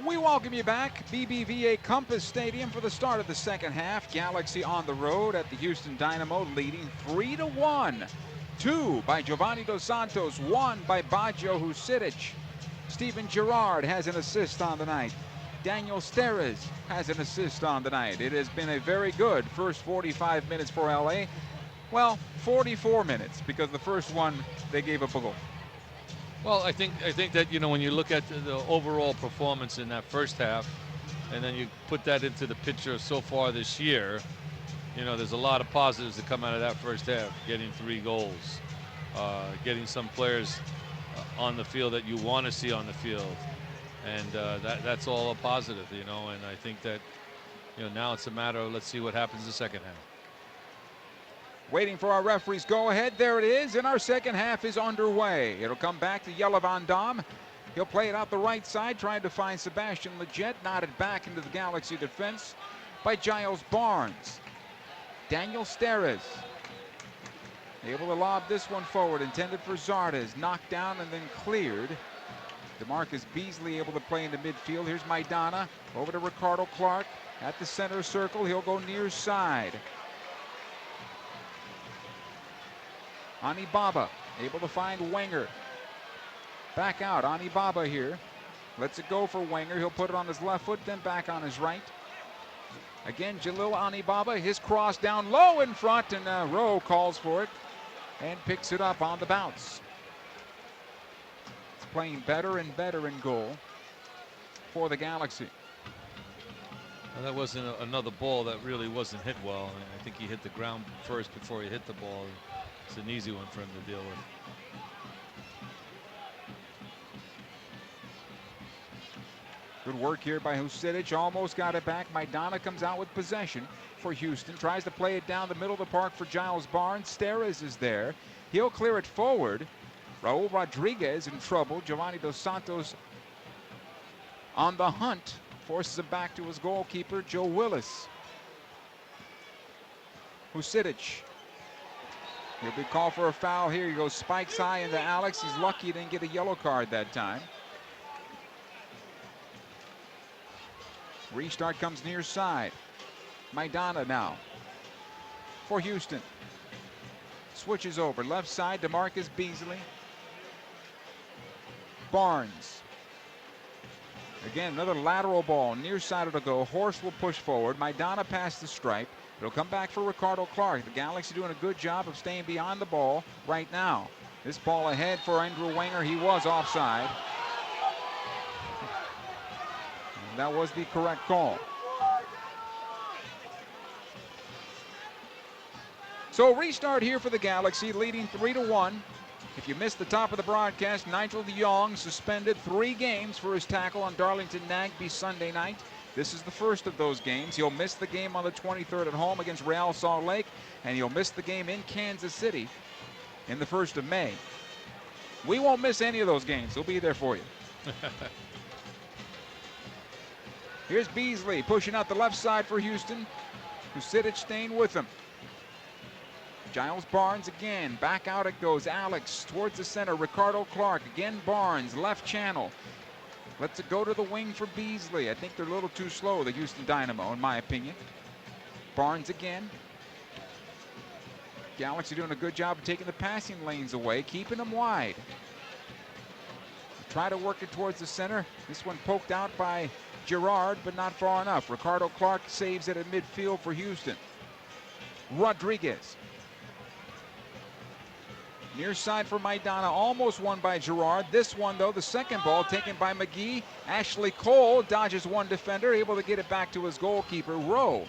We welcome you back. BBVA Compass Stadium for the start of the second half. Galaxy on the road at the Houston Dynamo, leading 3-1. 2 by Giovanni Dos Santos, 1 by Baggio Husidic. Steven Gerrard has an assist on the night. Daniel Steres has an assist on the night. It has been a very good first 45 minutes for LA. Well, 44 minutes, because the first one they gave up a goal. Well, I think that, you know, when you look at the overall performance in that first half, and then you put that into the picture so far this year, you know, there's a lot of positives that come out of that first half. Getting 3 goals, getting some players on the field that you want to see on the field, and that's all a positive, you know. And I think that, you know, now it's a matter of let's see what happens in the second half. Waiting for our referees go ahead. There it is, and our second half is underway. It'll come back to Jelle Van Dam. He'll play it out the right side, trying to find Sebastian Lletget, knotted back into the Galaxy defense by Giles Barnes. Daniel Steres able to lob this one forward, intended for Zardes, knocked down and then cleared. DeMarcus Beasley able to play into midfield. Here's Maidana over to Ricardo Clark at the center circle. He'll go near side. Ani Baba able to find Wenger. Back out, Ani Baba here. Lets it go for Wenger. He'll put it on his left foot, then back on his right. Again, Jalil Ani Baba, his cross down low in front, and Rowe calls for it and picks it up on the bounce. It's playing better and better in goal for the Galaxy. Well, that wasn't another ball that really wasn't hit well. I think he hit the ground first before he hit the ball. It's an easy one for him to deal with. Good work here by Husidic. Almost got it back. Maidana comes out with possession for Houston. Tries to play it down the middle of the park for Giles Barnes. Steres is there. He'll clear it forward. Raul Rodriguez in trouble. Giovanni Dos Santos on the hunt. Forces it back to his goalkeeper, Joe Willis. Husidic. He'll be called for a foul here. He goes spikes high into Alex. He's lucky he didn't get a yellow card that time. Restart comes near side. Maidana now for Houston. Switches over. Left side, DeMarcus Beasley. Barnes. Again, another lateral ball. Near side it'll go. Horst will push forward. Maidana past the stripe. It'll come back for Ricardo Clark. The Galaxy doing a good job of staying behind the ball right now. This ball ahead for Andrew Wenger. He was offside. And that was the correct call. So restart here for the Galaxy, leading 3-1. If you missed the top of the broadcast, Nigel de Jong suspended 3 games for his tackle on Darlington Nagbe Sunday night. This is the first of those games. He'll miss the game on the 23rd at home against Real Salt Lake, and he'll miss the game in Kansas City in the 1st of May. We won't miss any of those games. We'll be there for you. Here's Beasley pushing out the left side for Houston. Husidic staying with him. Giles Barnes again. Back out it goes. Alex towards the center. Ricardo Clark. Again Barnes. Left channel. Lets it go to the wing for Beasley. I think they're a little too slow, the Houston Dynamo, in my opinion. Barnes again. Galaxy doing a good job of taking the passing lanes away, keeping them wide. Try to work it towards the center. This one poked out by Gerrard, but not far enough. Ricardo Clark saves it at midfield for Houston. Rodriguez. Near side for Maidana, almost won by Gerrard. This one, though, the second ball taken by McGee. Ashley Cole dodges one defender, able to get it back to his goalkeeper, Rowe.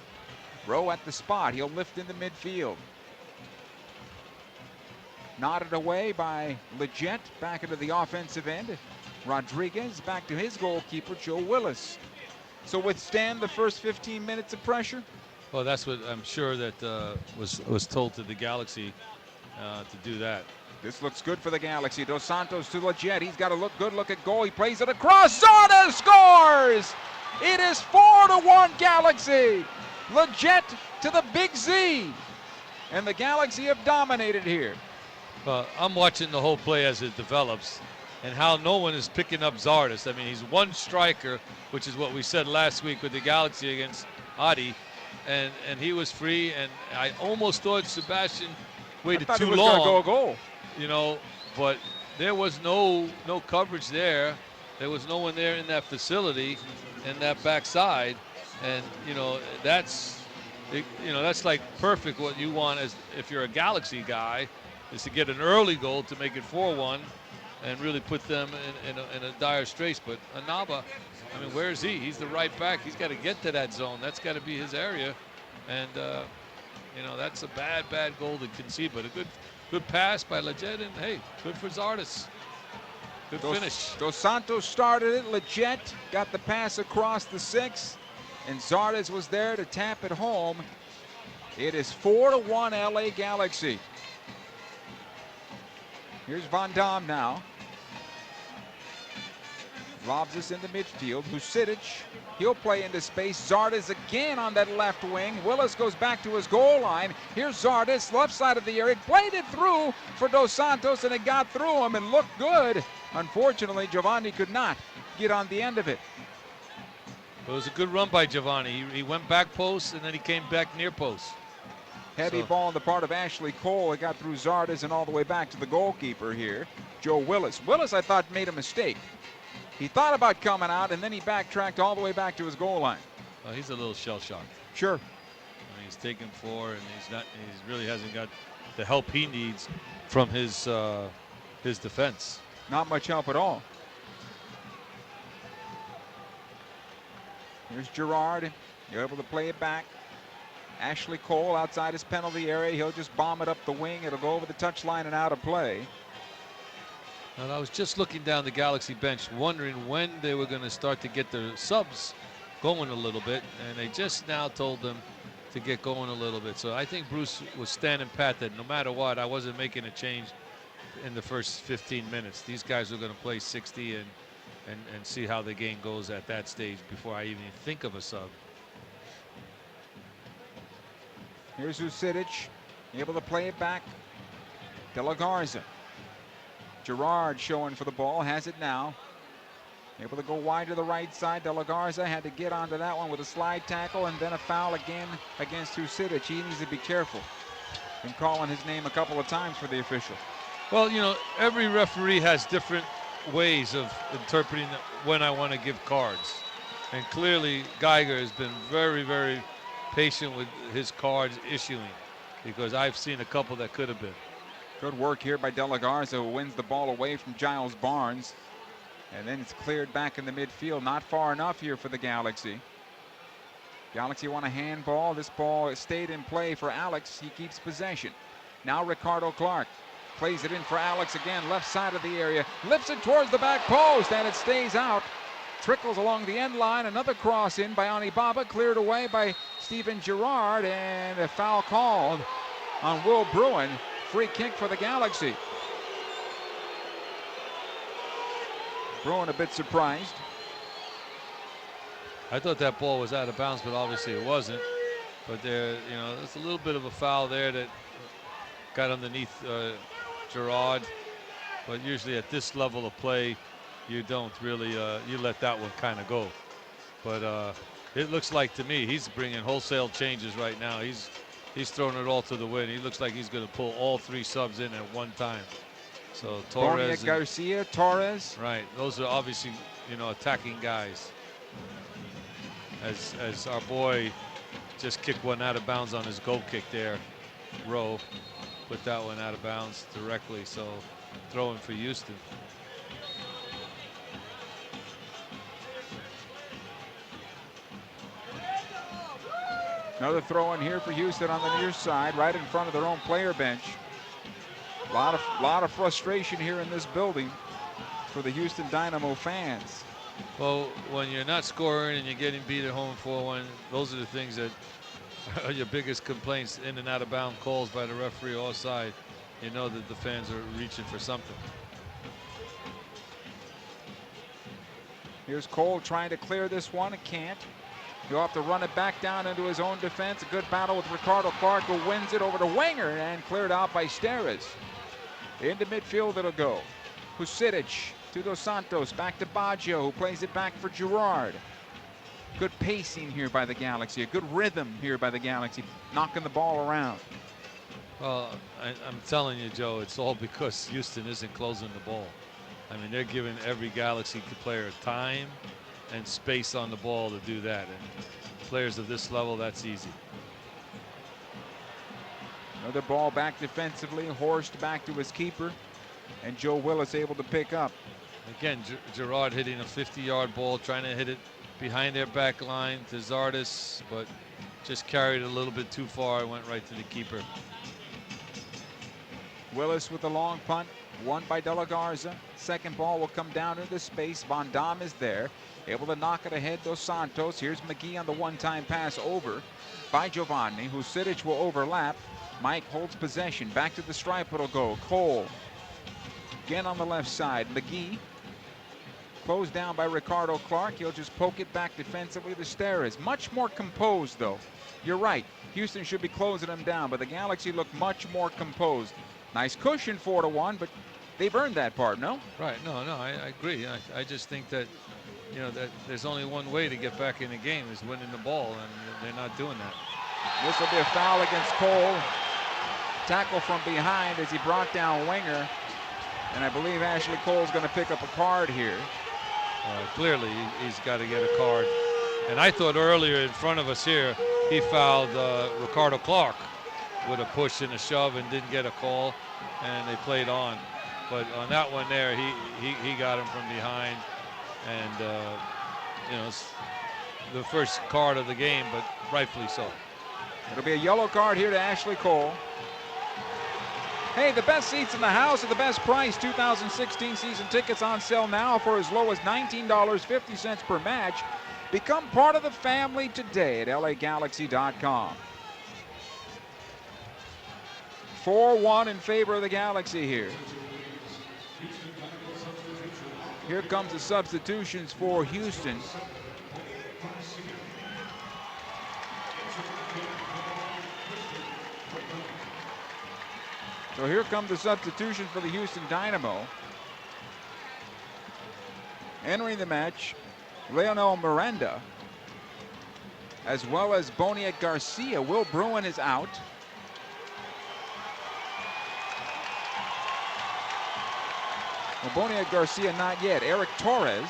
Rowe at the spot. He'll lift into midfield. Nodded away by Lletget, back into the offensive end. Rodriguez back to his goalkeeper, Joe Willis. So withstand the first 15 minutes of pressure? Well, that's what I'm sure that was told to the Galaxy to do that. This looks good for the Galaxy. Dos Santos to Lletget. He's got a good look at goal. He plays it across. Zardes scores! It is 4-1 Galaxy. Legit to the big Z. And the Galaxy have dominated here. Well, I'm watching the whole play as it develops and how no one is picking up Zardes. I mean, he's one striker, which is what we said last week with the Galaxy against Adi, and he was free, and I almost thought Sebastian waited too long. Go a goal. You know, but there was no coverage there. There was no one there in that facility, in that backside, and that's like perfect what you want as if you're a Galaxy guy, is to get an early goal to make it 4-1 and really put them in a dire straits. But Anaba, I mean, where is he? He's the right back. He's got to get to that zone. That's got to be his area. And, that's a bad goal to concede. But a good pass by Leggett, and, hey, good for Zardes. Good finish. Dos Santos started it. Leggett got the pass across the 6, and Zardes was there to tap it home. It is 4-1 LA Galaxy. Here's Van Dam now. Lobs this into midfield. Vucic, he'll play into space. Zardes again on that left wing. Willis goes back to his goal line. Here's Zardes, left side of the area. Played it through for Dos Santos, and it got through him and looked good. Unfortunately, Giovanni could not get on the end of it. It was a good run by Giovanni. He went back post, and then he came back near post. Heavy ball on the part of Ashley Cole. It got through Zardes and all the way back to the goalkeeper here, Joe Willis. Willis, I thought, made a mistake. He thought about coming out, and then he backtracked all the way back to his goal line. Well, he's a little shell-shocked. Sure. I mean, he's taken 4, and he really hasn't got the help he needs from his defense. Not much help at all. Here's Gerard. You're able to play it back. Ashley Cole outside his penalty area. He'll just bomb it up the wing. It'll go over the touchline and out of play. And I was just looking down the Galaxy bench, wondering when they were going to start to get their subs going a little bit, and they just now told them to get going a little bit. So I think Bruce was standing pat that no matter what, I wasn't making a change in the first 15 minutes. These guys are going to play 60 and see how the game goes at that stage before I even think of a sub. Here's Vucic, able to play it back. De La Garza. Gerard showing for the ball, has it now. Able to go wide to the right side. De La Garza had to get onto that one with a slide tackle, and then a foul again against Vucic. He needs to be careful. Been calling his name a couple of times for the official. Well, every referee has different ways of interpreting when I want to give cards. And clearly, Geiger has been very, very patient with his cards issuing, because I've seen a couple that could have been. Good work here by De La Garza, who wins the ball away from Giles Barnes. And then it's cleared back in the midfield. Not far enough here for the Galaxy. Galaxy want a handball. This ball stayed in play for Alex. He keeps possession. Now Ricardo Clark plays it in for Alex again, left side of the area. Lifts it towards the back post, and it stays out. Trickles along the end line. Another cross in by Anibaba, cleared away by Steven Gerrard, and a foul called on Will Bruin. Free kick for the Galaxy. Bruin a bit surprised. I thought that ball was out of bounds, but obviously it wasn't. But there's a little bit of a foul there that got underneath Gerrard. But usually at this level of play, you don't really, you let that one kind of go. But it looks like to me he's bringing wholesale changes right now. He's throwing it all to the wind. He looks like he's going to pull all 3 subs in at one time. So Torres, Garcia, Torres. Right, those are obviously attacking guys. As our boy just kicked one out of bounds on his goal kick there, Rowe put that one out of bounds directly. So throwing for Houston. Another throw in here for Houston on the near side, right in front of their own player bench. A lot of frustration here in this building for the Houston Dynamo fans. Well, when you're not scoring and you're getting beat at home 4-1, those are the things that are your biggest complaints. In and out of bound calls by the referee offside. You know that the fans are reaching for something. Here's Cole trying to clear this one and can't. He'll have to run it back down into his own defense. A good battle with Ricardo Clark, who wins it over to Wenger and cleared out by Steres. Into midfield it'll go. Husidic to Dos Santos, back to Baggio, who plays it back for Gerard. Good pacing here by the Galaxy, a good rhythm here by the Galaxy, knocking the ball around. Well, I'm telling you, Joe, it's all because Houston isn't closing the ball. I mean, they're giving every Galaxy player time and space on the ball to do that. And players of this level, that's easy. Another ball back defensively. Horst back to his keeper. And Joe Willis able to pick up. Again, Gerard hitting a 50-yard ball, trying to hit it behind their back line to Zardes, but just carried it a little bit too far. Went right to the keeper. Willis with the long punt. Won by De La Garza. Second ball will come down into space. Van Dam is there. Able to knock it ahead. Dos Santos. Here's McGee on the one-time pass over by Giovanni. Husidic will overlap. Mike holds possession. Back to the stripe it'll go. Cole again on the left side. McGee closed down by Ricardo Clark. He'll just poke it back defensively to Steres. Much more composed, though. You're right. Houston should be closing them down, but the Galaxy look much more composed. Nice cushion, 4-1, but they've earned that part, no? Right. No, I agree. I just think that, you know, that there's only one way to get back in the game is winning the ball, and they're not doing that. This will be a foul against Cole. Tackle from behind as he brought down Wenger. And I believe Ashley Cole's going to pick up a card here. Clearly, he's got to get a card. And I thought earlier in front of us here, he fouled Ricardo Clark with a push and a shove and didn't get a call, and they played on. But on that one there, he got him from behind, and you know, it's the first card of the game, but rightfully so. It'll be a yellow card here to Ashley Cole. Hey, the best seats in the house at the best price. 2016 season tickets on sale now for as low as $19.50 per match. Become part of the family today at LAGalaxy.com. 4-1 in favor of the Galaxy here. Here comes the substitutions for Houston. So here come the substitutions for the Houston Dynamo. Entering the match, Leonel Miranda, as well as Boniek Garcia. Will Bruin is out. Well, Boniek Garcia not yet. Eric Torres,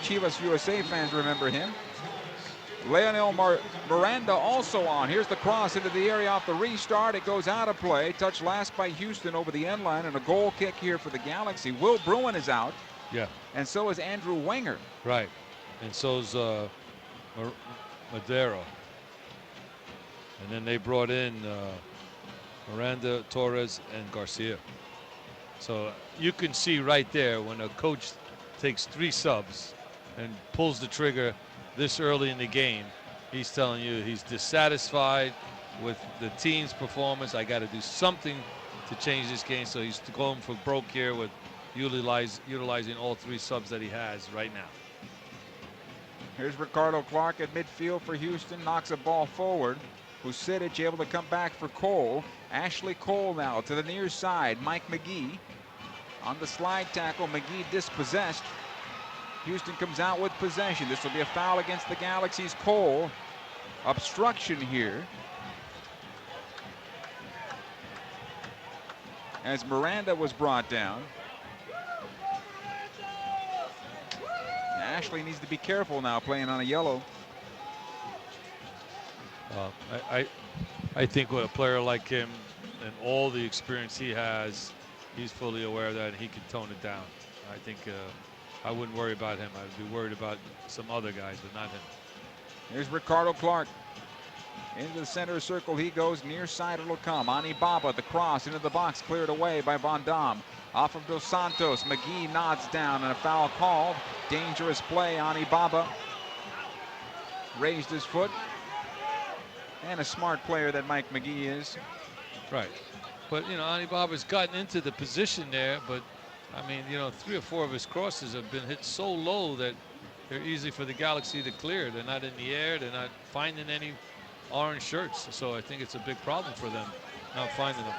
Chivas USA fans remember him. Leonel Miranda also on. Here's the cross into the area off the restart. It goes out of play. Touched last by Houston over the end line, and a goal kick here for the Galaxy. Will Bruin is out. Yeah. And so is Andrew Wenger. Right. And so's Madero. And then they brought in Miranda, Torres, and Garcia. So you can see right there when a coach takes 3 subs and pulls the trigger this early in the game, he's telling you he's dissatisfied with the team's performance. I got to do something to change this game. So he's going for broke here with utilizing all 3 subs that he has right now. Here's Ricardo Clark at midfield for Houston. Knocks a ball forward. Husidic able to come back for Cole. Ashley Cole now to the near side. Mike McGee on the slide tackle. McGee dispossessed. Houston comes out with possession. This will be a foul against the Galaxy's Cole. Obstruction here. As Miranda was brought down. Ashley needs to be careful now playing on a yellow. I think with a player like him and all the experience he has, he's fully aware of that and he can tone it down. I think I wouldn't worry about him. I'd be worried about some other guys, but not him. Here's Ricardo Clark. Into the center circle he goes. Near side it'll come. Ani Baba, the cross into the box, cleared away by Van Dam. Off of Dos Santos. McGee nods down and a foul called. Dangerous play. Ani Baba raised his foot. And a smart player that Mike McGee is. Right. But, you know, Ani Baba's gotten into the position there, but I mean, you know, 3 or 4 of his crosses have been hit so low that they're easy for the Galaxy to clear. They're not in the air. They're not finding any orange shirts. So I think it's a big problem for them not finding them.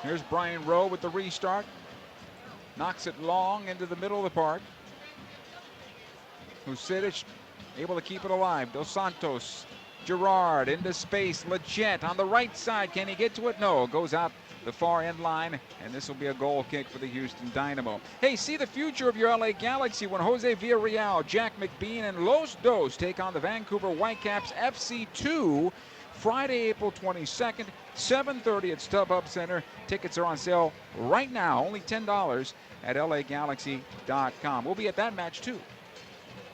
Here's Brian Rowe with the restart. Knocks it long into the middle of the park. Husidic able to keep it alive. Dos Santos, Gerard into space. Leggett on the right side. Can he get to it? No. Goes out the far end line, and this will be a goal kick for the Houston Dynamo. Hey, see the future of your LA Galaxy when Jose Villarreal, Jack McBean, and Los Dos take on the Vancouver Whitecaps FC2 Friday, April 22nd, 7:30 at StubHub Center. Tickets are on sale right now, only $10 at LAGalaxy.com. We'll be at that match too.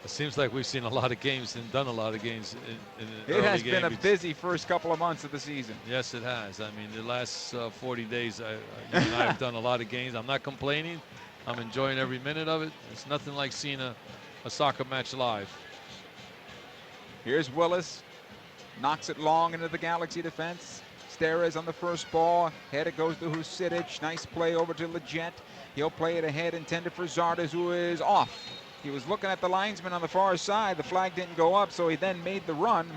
It seems like we've seen a lot of games and done a lot of games in the It early has been a game. busy first couple of months of the season. Yes, it has. I mean, the last 40 days, you and I have done a lot of games. I'm not complaining. I'm enjoying every minute of it. It's nothing like seeing a soccer match live. Here's Willis. Knocks it long into the Galaxy defense. Steres on the first ball. Head it goes to Husidic. Nice play over to Leggett. He'll play it ahead, intended for Zardes, who is off. He was looking at the linesman on the far side. The flag didn't go up, so he then made the run,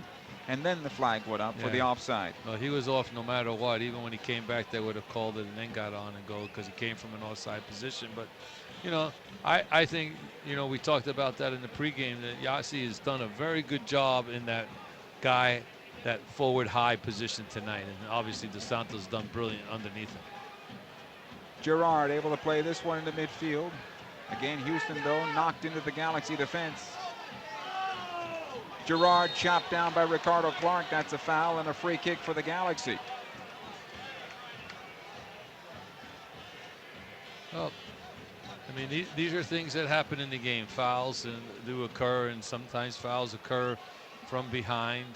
and then the flag went up for the offside. Well, he was off no matter what. Even when he came back, they would have called it and then got on and go because he came from an offside position. But, you know, I think, you know, we talked about that in the pregame, that Yossi has done a very good job in that guy, that forward high position tonight. And obviously Dos Santos done brilliant underneath him. Gerard able to play this one into midfield. Again, Houston, though, knocked into the Galaxy defense. Gerard chopped down by Ricardo Clark. That's a foul and a free kick for the Galaxy. Well, I mean, these are things that happen in the game. Fouls do occur, and sometimes fouls occur from behind.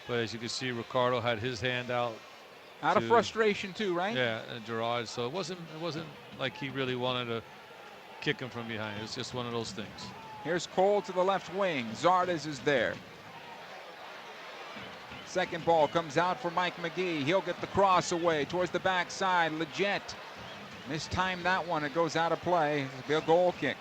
But as you can see, Ricardo had his hand out. Out of frustration, too, right? Yeah, Gerard. So it wasn't like he really wanted to kick him from behind. It was just one of those things. Here's Cole to the left wing. Zardes is there. Second ball comes out for Mike McGee. He'll get the cross away towards the backside. Leggett mistimed that one. It goes out of play. It'll be a goal kick.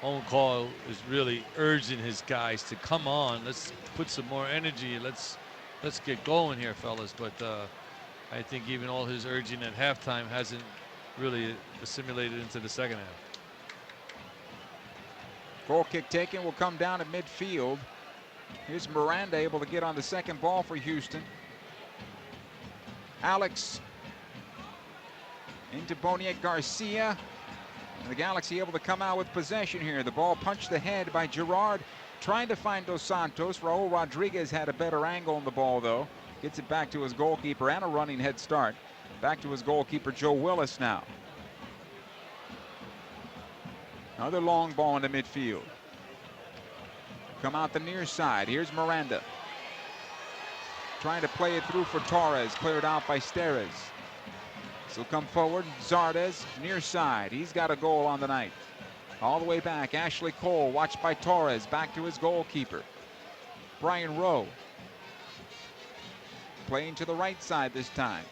Well, Owen Call is really urging his guys to come on. Let's put some more energy. Let's get going here, fellas. But I think even all his urging at halftime hasn't really assimilated into the second half. Goal kick taken will come down at midfield. Here's Miranda able to get on the second ball for Houston. Alex into Boniek Garcia. And the Galaxy able to come out with possession here. The ball punched ahead by Gerard, trying to find Dos Santos. Raul Rodriguez had a better angle on the ball, though. Gets it back to his goalkeeper and a running head start. Back to his goalkeeper, Joe Willis now. Another long ball into midfield. Come out the near side. Here's Miranda. Trying to play it through for Torres. Cleared out by Steres. So come forward. Zardes, near side. He's got a goal on the night. All the way back. Ashley Cole, watched by Torres. Back to his goalkeeper. Brian Rowe. Playing to the right side this time.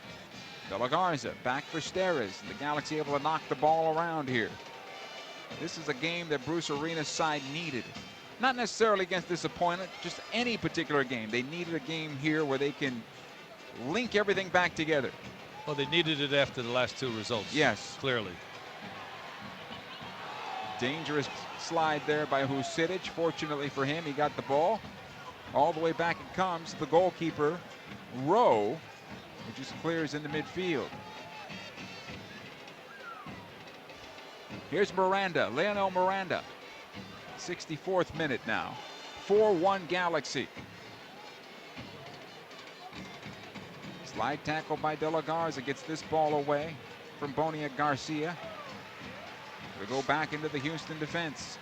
De La Garza back for Steres. The Galaxy able to knock the ball around here. This is a game that Bruce Arena's side needed. Not necessarily against this opponent, just any particular game. They needed a game here where they can link everything back together. Well, they needed it after the last two results. Yes. Clearly. Dangerous slide there by Husidic. Fortunately for him, he got the ball. All the way back it comes. The goalkeeper, Rowe, who just clears into midfield. Here's Miranda, Leonel Miranda. 64th minute now. 4-1 Galaxy. Slide tackle by De La Garza gets this ball away from Boniek Garcia. We go back into the Houston defense.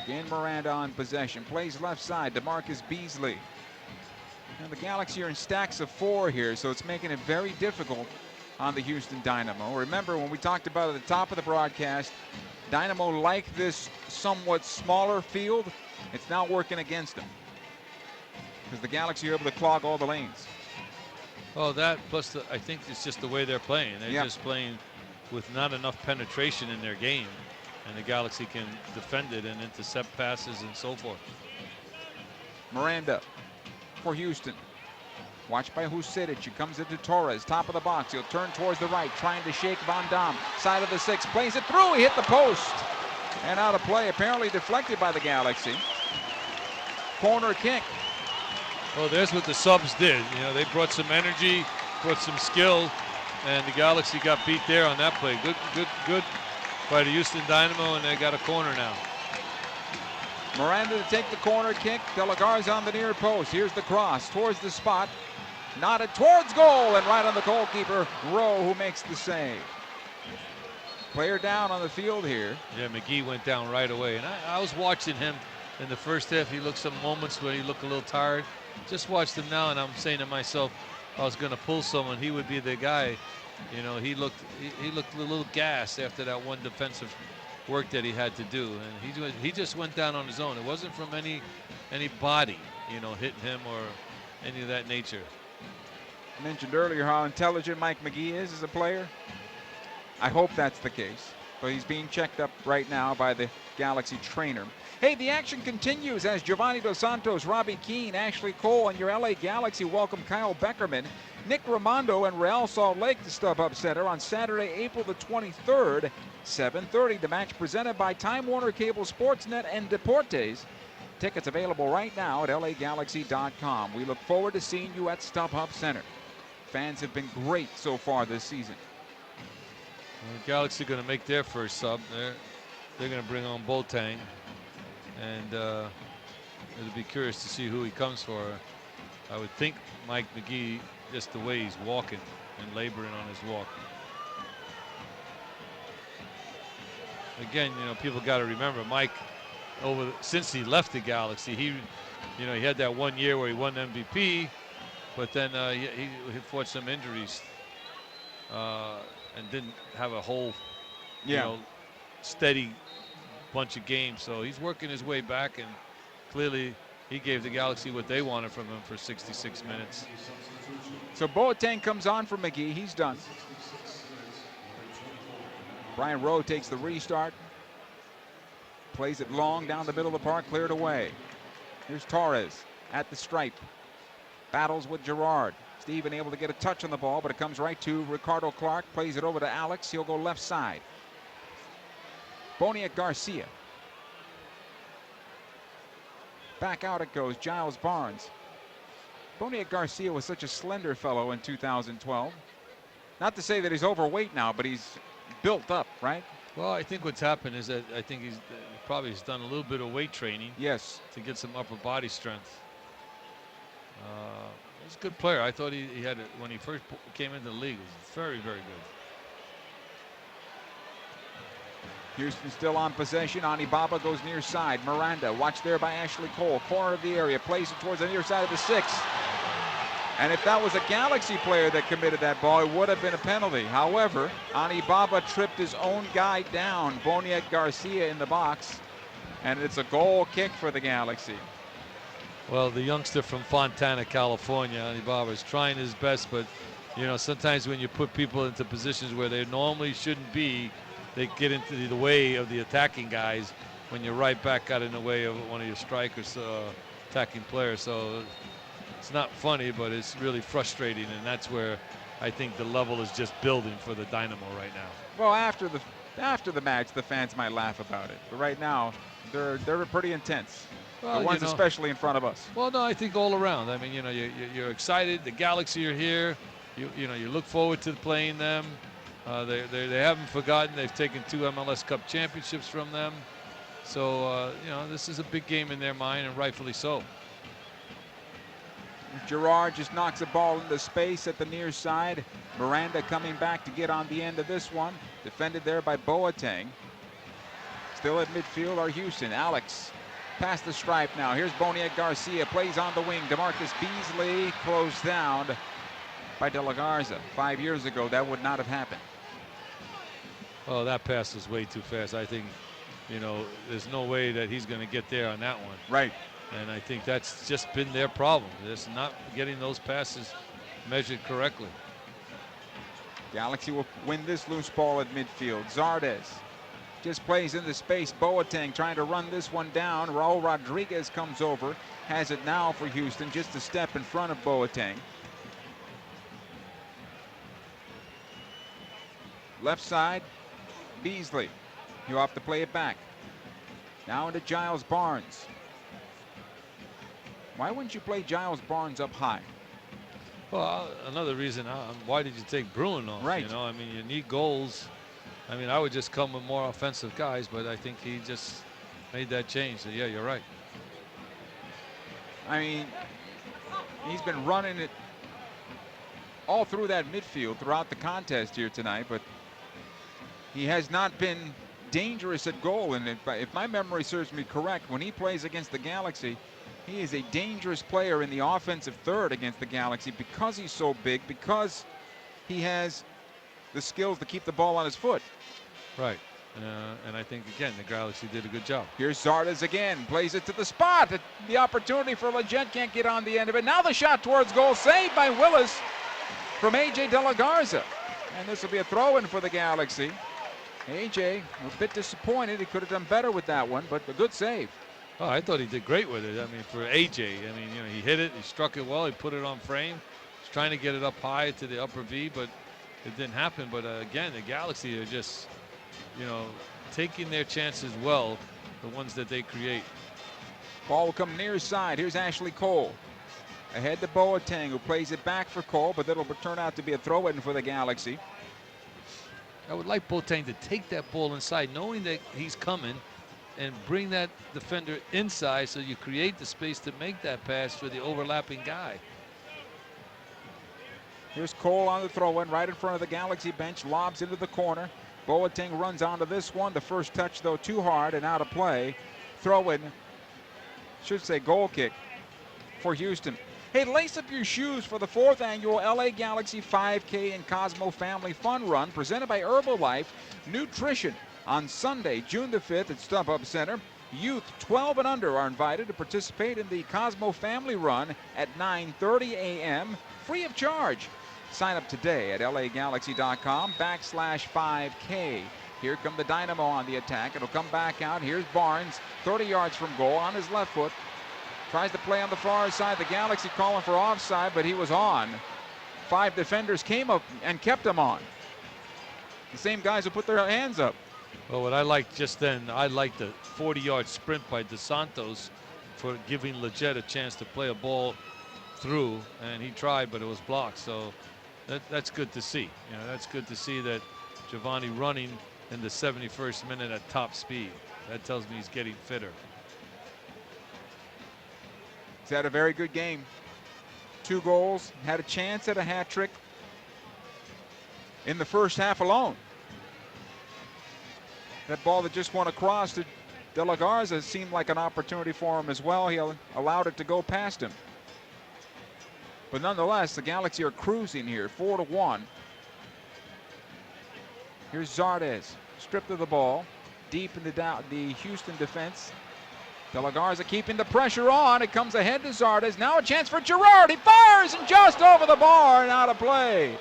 Again, Miranda on possession. Plays left side. DeMarcus Beasley. And the Galaxy are in stacks of 4 here, so it's making it very difficult on the Houston Dynamo. Remember, when we talked about at the top of the broadcast, Dynamo like this somewhat smaller field. It's now working against them because the Galaxy are able to clog all the lanes. Oh, that plus I think it's just the way they're playing. They're just playing with not enough penetration in their game, and the Galaxy can defend it and intercept passes and so forth. Miranda for Houston. Watched by Husidic. He comes into Torres, top of the box. He'll turn towards the right, trying to shake Van Dam. Side of the 6, plays it through. He hit the post. And out of play, apparently deflected by the Galaxy. Corner kick. Well, there's what the subs did. You know, they brought some energy, brought some skill, and the Galaxy got beat there on that play. Good by the Houston Dynamo, and they got a corner now. Miranda to take the corner kick. De La Garza on the near post. Here's the cross towards the spot. Nodded towards goal, and right on the goalkeeper, Rowe, who makes the save. Player down on the field here. Yeah, McGee went down right away. And I was watching him in the first half. He looked some moments where he looked a little tired. Just watched him now, and I'm saying to myself, I was going to pull someone, he would be the guy. You know, he looked a little gassed after that one defensive work that he had to do, and he just went down on his own. It wasn't from any body, you know, hitting him or any of that nature. I mentioned earlier how intelligent Mike McGee is as a player. I hope that's the case, but he's being checked up right now by the Galaxy trainer. Hey, the action continues as Giovanni Dos Santos, Robbie Keane, Ashley Cole, and your LA Galaxy welcome Kyle Beckerman, Nick Raimondo, and Real Salt Lake to StubHub Center on Saturday, April the 23rd, 7:30. The match presented by Time Warner Cable Sportsnet and Deportes. Tickets available right now at lagalaxy.com. We look forward to seeing you at StubHub Center. Fans have been great so far this season. Well, the Galaxy are going to make their first sub. They're going to bring on Boateng, and it'll be curious to see who he comes for. I would think Mike McGee, just the way he's walking and laboring on his walk. Again, you know, people got to remember Mike. Since he left the Galaxy, he had that 1 year where he won MVP, but then he fought some injuries and didn't have a whole, steady bunch of games. So he's working his way back, and clearly he gave the Galaxy what they wanted from him for 66 minutes. So Boateng comes on for McGee. He's done. Brian Rowe takes the restart. Plays it long down the middle of the park, cleared away. Here's Torres at the stripe. Battles with Gerard. Steven able to get a touch on the ball, but it comes right to Ricardo Clark. Plays it over to Alex. He'll go left side. Boniek Garcia. Back out it goes. Giles Barnes. Boniek Garcia was such a slender fellow in 2012. Not to say that he's overweight now, but he's built up, right? Well, I think what's happened is that I think he's probably done a little bit of weight training. Yes. To get some upper body strength. He's a good player. I thought he had it when he first came into the league. He was very, very good. Houston still on possession. Ani Baba goes near side. Miranda watched there by Ashley Cole. Corner of the area. Plays it towards the near side of the 6. And if that was a Galaxy player that committed that ball, it would have been a penalty. However, Ani Baba tripped his own guy down. Boniek Garcia in the box. And it's a goal kick for the Galaxy. Well, the youngster from Fontana, California, Ani Baba, is trying his best, but sometimes when you put people into positions where they normally shouldn't be, they get into the way of the attacking guys when you're right back out in the way of one of your strikers, attacking players. So it's not funny, but it's really frustrating, and that's where I think the level is just building for the Dynamo right now. Well, after the match, the fans might laugh about it, but right now they're pretty intense. Well, the ones especially in front of us. Well, no, I think all around. I mean, you're excited. The Galaxy are here. You look forward to playing them. They haven't forgotten. They've taken 2 MLS Cup championships from them. So, this is a big game in their mind, and rightfully so. Gerard just knocks a ball into space at the near side. Miranda coming back to get on the end of this one. Defended there by Boateng. Still at midfield are Houston. Alex past the stripe now. Here's Boniek Garcia. Plays on the wing. DeMarcus Beasley closed down by De La Garza. 5 years ago, that would not have happened. Oh, that pass was way too fast. I think, there's no way that he's going to get there on that one. Right. And I think that's just been their problem. Just not getting those passes measured correctly. Galaxy will win this loose ball at midfield. Zardes just plays into space. Boateng trying to run this one down. Raul Rodriguez comes over. Has it now for Houston, just a step in front of Boateng. Left side, Beasley. You have to play it back. Now into Giles Barnes. Why wouldn't you play Giles Barnes up high? Well, another reason, why did you take Bruin off? Right. You know, I mean, you need goals. I mean, I would just come with more offensive guys, but I think he just made that change. So, yeah, you're right. I mean, he's been running it all through that midfield throughout the contest here tonight, but he has not been dangerous at goal. And if my memory serves me correct, when he plays against the Galaxy, he is a dangerous player in the offensive third against the Galaxy because he's so big, because he has the skills to keep the ball on his foot. Right. And I think, again, the Galaxy did a good job. Here's Zardes again, plays it to the spot. The opportunity for Leggett, can't get on the end of it. Now the shot towards goal, saved by Willis from A.J. De La Garza. And this will be a throw-in for the Galaxy. A.J. a bit disappointed. He could have done better with that one, but a good save. Oh, I thought he did great with it. I mean, for A.J., I mean, you know, he hit it, he struck it well, he put it on frame. He's trying to get it up high to the upper V, but it didn't happen. But again, the Galaxy are just, you know, taking their chances well, the ones that they create. Ball will come near side. Here's Ashley Cole. Ahead to Boateng, who plays it back for Cole, but that'll turn out to be a throw-in for the Galaxy. I would like Boateng to take that ball inside, knowing that he's coming, and bring that defender inside so you create the space to make that pass for the overlapping guy. Here's Cole on the throw-in right in front of the Galaxy bench, lobs into the corner. Boateng runs onto this one. The first touch, though, too hard and out of play. Throw-in, should say goal kick for Houston. Hey, lace up your shoes for the 4th annual LA Galaxy 5K and Cosmo Family Fun Run presented by Herbalife Nutrition on Sunday, June the 5th at StubHub Center. Youth 12 and under are invited to participate in the Cosmo Family Run at 9:30 a.m. free of charge. Sign up today at lagalaxy.com/5K. Here come the Dynamo on the attack. It'll come back out. Here's Barnes, 30 yards from goal on his left foot. Tries to play on the far side. The Galaxy calling for offside, but he was on. 5 defenders came up and kept him on. The same guys who put their hands up. Well, what I liked just then, I liked the 40-yard sprint by Dos Santos for giving Leggett a chance to play a ball through, and he tried, but it was blocked. So that's good to see. You know, that's good to see that Giovanni running in the 71st minute at top speed. That tells me he's getting fitter. He's had a very good game. 2 goals, had a chance at a hat trick in the first half alone. That ball that just went across to De La Garza seemed like an opportunity for him as well. He allowed it to go past him. But nonetheless, the Galaxy are cruising here, 4-1. Here's Zardes, stripped of the ball, deep in the Houston defense. De La Garza keeping the pressure on. It comes ahead to Zardes. Now a chance for Gerard. He fires and just over the bar and out of play.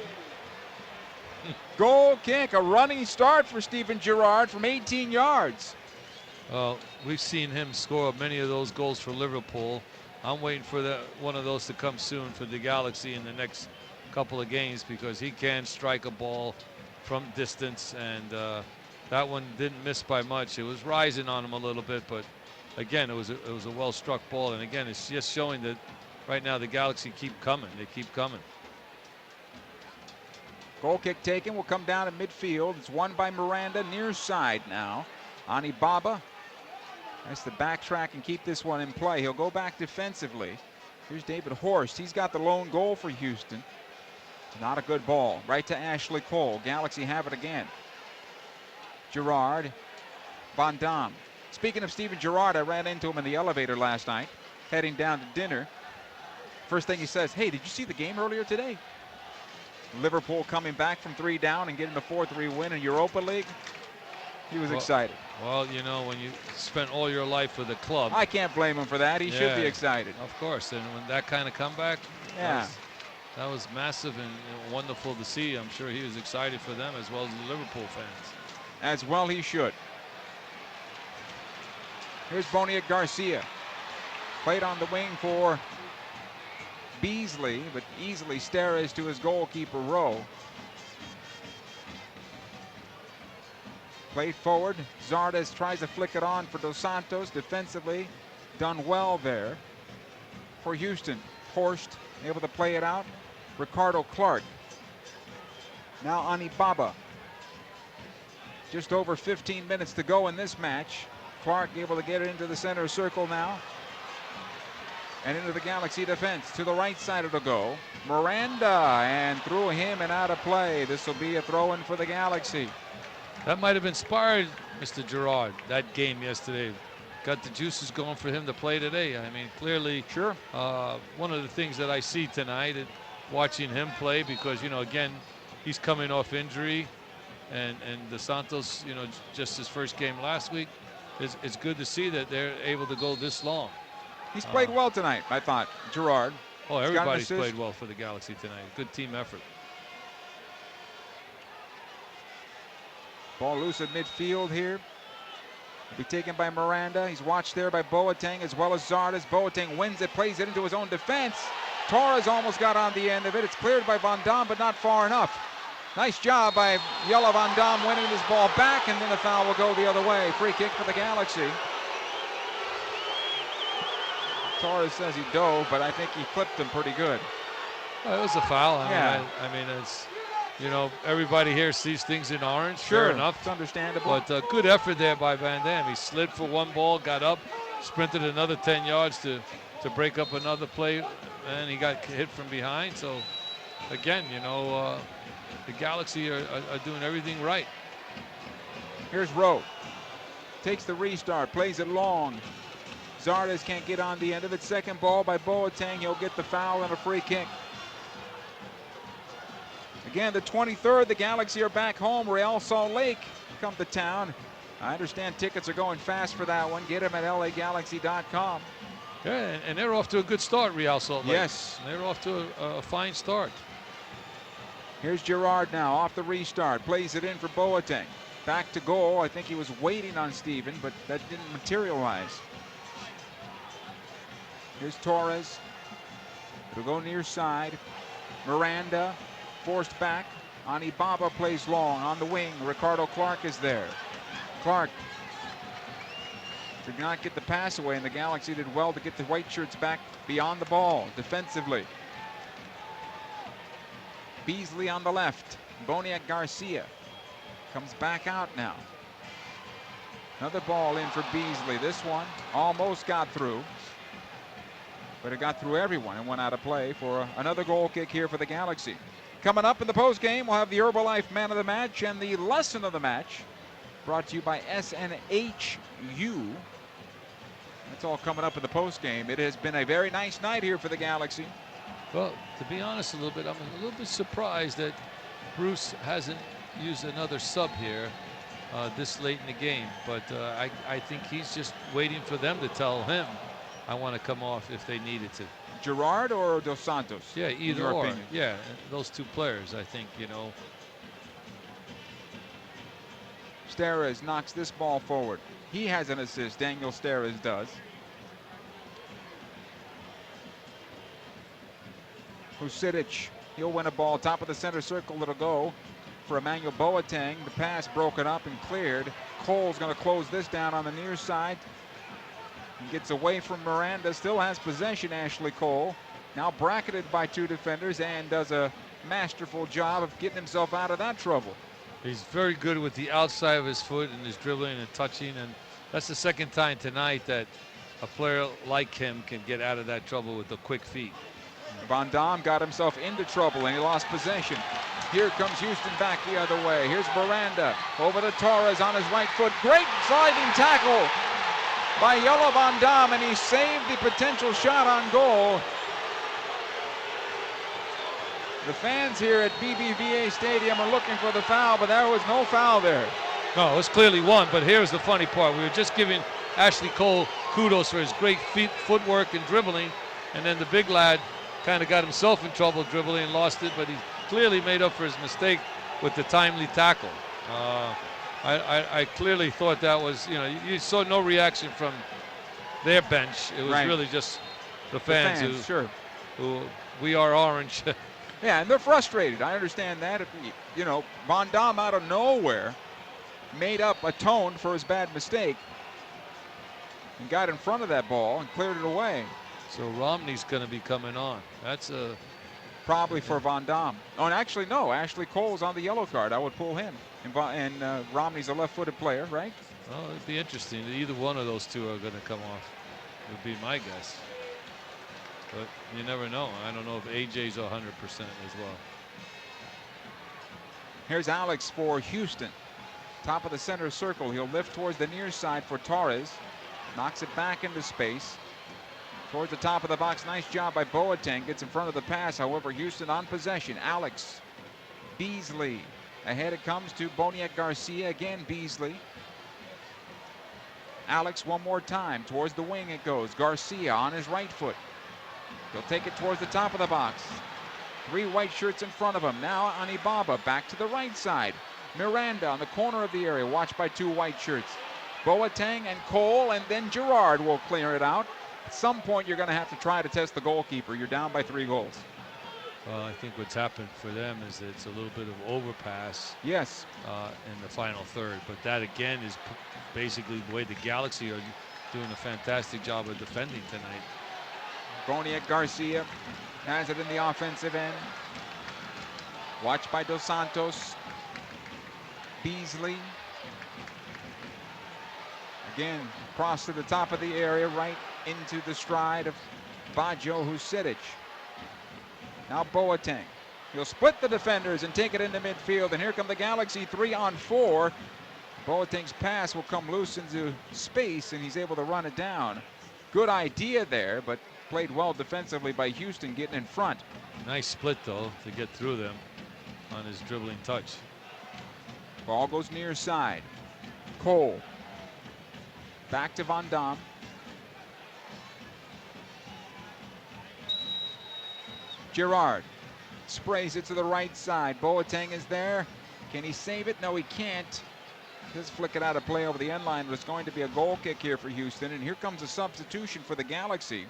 Goal kick, a running start for Steven Gerrard from 18 yards. Well, we've seen him score many of those goals for Liverpool. I'm waiting for one of those to come soon for the Galaxy in the next couple of games, because he can strike a ball from distance, and that one didn't miss by much. It was rising on him a little bit, but again, it was a well-struck ball, and again, it's just showing that right now the Galaxy keep coming. They keep coming. Goal kick taken, will come down in midfield. It's won by Miranda, near side now. Ani Baba has to backtrack and keep this one in play. He'll go back defensively. Here's David Horst. He's got the lone goal for Houston. Not a good ball. Right to Ashley Cole. Galaxy have it again. Gerard. Van Dam. Speaking of Steven Gerrard, I ran into him in the elevator last night, heading down to dinner. First thing he says, hey, did you see the game earlier today? Liverpool coming back from 3 down and getting a 4-3 win in Europa League. He was excited. Well, you know, when you spent all your life with a club. I can't blame him for that. He should be excited. Of course. And when that kind of comeback. Yeah. That was massive and wonderful to see. I'm sure he was excited for them as well as the Liverpool fans. As well he should. Here's Boniek Garcia. Played on the wing for Beasley, but easily Steres to his goalkeeper Rowe. Played forward. Zardes tries to flick it on for Dos Santos. Defensively, done well there for Houston. Horst able to play it out. Ricardo Clark. Now Ani Baba. Just over 15 minutes to go in this match. Clark able to get it into the center circle now. And into the Galaxy defense. To the right side it'll go. Miranda, and through him and out of play. This will be a throw-in for the Galaxy. That might have inspired Mr. Gerard, that game yesterday. Got the juices going for him to play today. I mean, clearly, sure. One of the things that I see tonight, watching him play, because, you know, again, he's coming off injury, and Dos Santos, you know, just his first game last week. It's good to see that they're able to go this long. He's played well tonight, I thought, Gerard. Oh, everybody's played well for the Galaxy tonight. Good team effort. Ball loose at midfield here. Will be taken by Miranda. He's watched there by Boateng as well as Zardes. Boateng wins it, plays it into his own defense. Torres almost got on the end of it. It's cleared by Van Dam, but not far enough. Nice job by Jelle Van Dam winning this ball back, and then the foul will go the other way. Free kick for the Galaxy. Torres says he dove, but I think he clipped him pretty good. Well, it was a foul. I mean, it's, you know, everybody here sees things in orange. Sure, fair enough. It's understandable. But good effort there by Van Dam. He slid for one ball, got up, sprinted another 10 yards to break up another play, and he got hit from behind. So, again, you know, the Galaxy are doing everything right. Here's Rowe. Takes the restart, plays it long. Zardes can't get on the end of it. Second ball by Boateng. He'll get the foul and a free kick. Again, the 23rd, the Galaxy are back home. Real Salt Lake come to town. I understand tickets are going fast for that one. Get them at LAGalaxy.com. Yeah, and they're off to a good start, Real Salt Lake. Yes. They're off to a fine start. Here's Gerard now off the restart. Plays it in for Boateng. Back to goal. I think he was waiting on Steven, but that didn't materialize. Here's Torres. It'll go near side. Miranda forced back. Ani Baba plays long on the wing. Ricardo Clark is there. Clark did not get the pass away, and the Galaxy did well to get the white shirts back beyond the ball defensively. Beasley on the left. Boniek Garcia comes back out now. Another ball in for Beasley. This one almost got through, but it got through everyone and went out of play for another goal kick here for the Galaxy. Coming up in the postgame, we'll have the Herbalife Man of the Match and the Lesson of the Match, brought to you by SNHU. That's all coming up in the postgame. It has been a very nice night here for the Galaxy. Well, to be honest a little bit, I'm a little bit surprised that Bruce hasn't used another sub here this late in the game. But I think he's just waiting for them to tell him, I want to come off if they needed to. Gerard or Dos Santos? Yeah, either or. Opinion. Yeah, those two players, I think, you know. Steres knocks this ball forward. He has an assist, Daniel Steres does. Husidic, he'll win a ball, top of the center circle, it'll go for Emmanuel Boateng. The pass broken up and cleared. Cole's gonna close this down on the near side. He gets away from Miranda, still has possession, Ashley Cole. Now bracketed by two defenders and does a masterful job of getting himself out of that trouble. He's very good with the outside of his foot and his dribbling and touching, and that's the second time tonight that a player like him can get out of that trouble with the quick feet. Van Dam got himself into trouble and he lost possession. Here comes Houston back the other way. Here's Miranda over to Torres on his right foot. Great sliding tackle by Jelle Van Dam, and he saved the potential shot on goal. The fans here at BBVA Stadium are looking for the foul, but there was no foul there. No, it was clearly one, but here's the funny part. We were just giving Ashley Cole kudos for his great footwork and dribbling, and then the big lad kind of got himself in trouble dribbling and lost it, but he clearly made up for his mistake with the timely tackle. I clearly thought that was, you saw no reaction from their bench. It was really just the fans, who we are orange. Yeah, and they're frustrated. I understand that. Van Dam out of nowhere made up, atoned for his bad mistake and got in front of that ball and cleared it away. So Romney's going to be coming on. That's probably for Van Dam. Oh, and actually, no. Ashley Cole's on the yellow card. I would pull him. And Romney's a left-footed player, right? Well, it'd be interesting. Either one of those two are going to come off, would be my guess. But you never know. I don't know if AJ's 100% as well. Here's Alex for Houston. Top of the center circle. He'll lift towards the near side for Torres. Knocks it back into space. Towards the top of the box. Nice job by Boateng. Gets in front of the pass. However, Houston on possession. Alex. Beasley. Ahead it comes to Boniek Garcia. Again, Beasley. Alex one more time. Towards the wing it goes. Garcia on his right foot. He'll take it towards the top of the box. 3 white shirts in front of him. Now Anibaba back to the right side. Miranda on the corner of the area, watched by 2 white shirts. Boateng and Cole, and then Gerard will clear it out. At some point, you're going to have to try to test the goalkeeper. You're down by 3 goals. Well, I think what's happened for them is it's a little bit of overpass. Yes. In the final third. But that, again, is basically the way the Galaxy are doing a fantastic job of defending tonight. Boniek Garcia has it in the offensive end. Watched by Dos Santos. Beasley. Again, cross to the top of the area, right into the stride of Baggio Husidic. Now Boateng. He'll split the defenders and take it into midfield. And here come the Galaxy 3-on-4. Boateng's pass will come loose into space, and he's able to run it down. Good idea there, but played well defensively by Houston, getting in front. Nice split, though, to get through them on his dribbling touch. Ball goes near side. Cole. Back to Van Dam. Gerard sprays it to the right side. Boateng is there. Can he save it? No, he can't. Just flick it out of play over the end line. But it's going to be a goal kick here for Houston. And here comes a substitution for the Galaxy.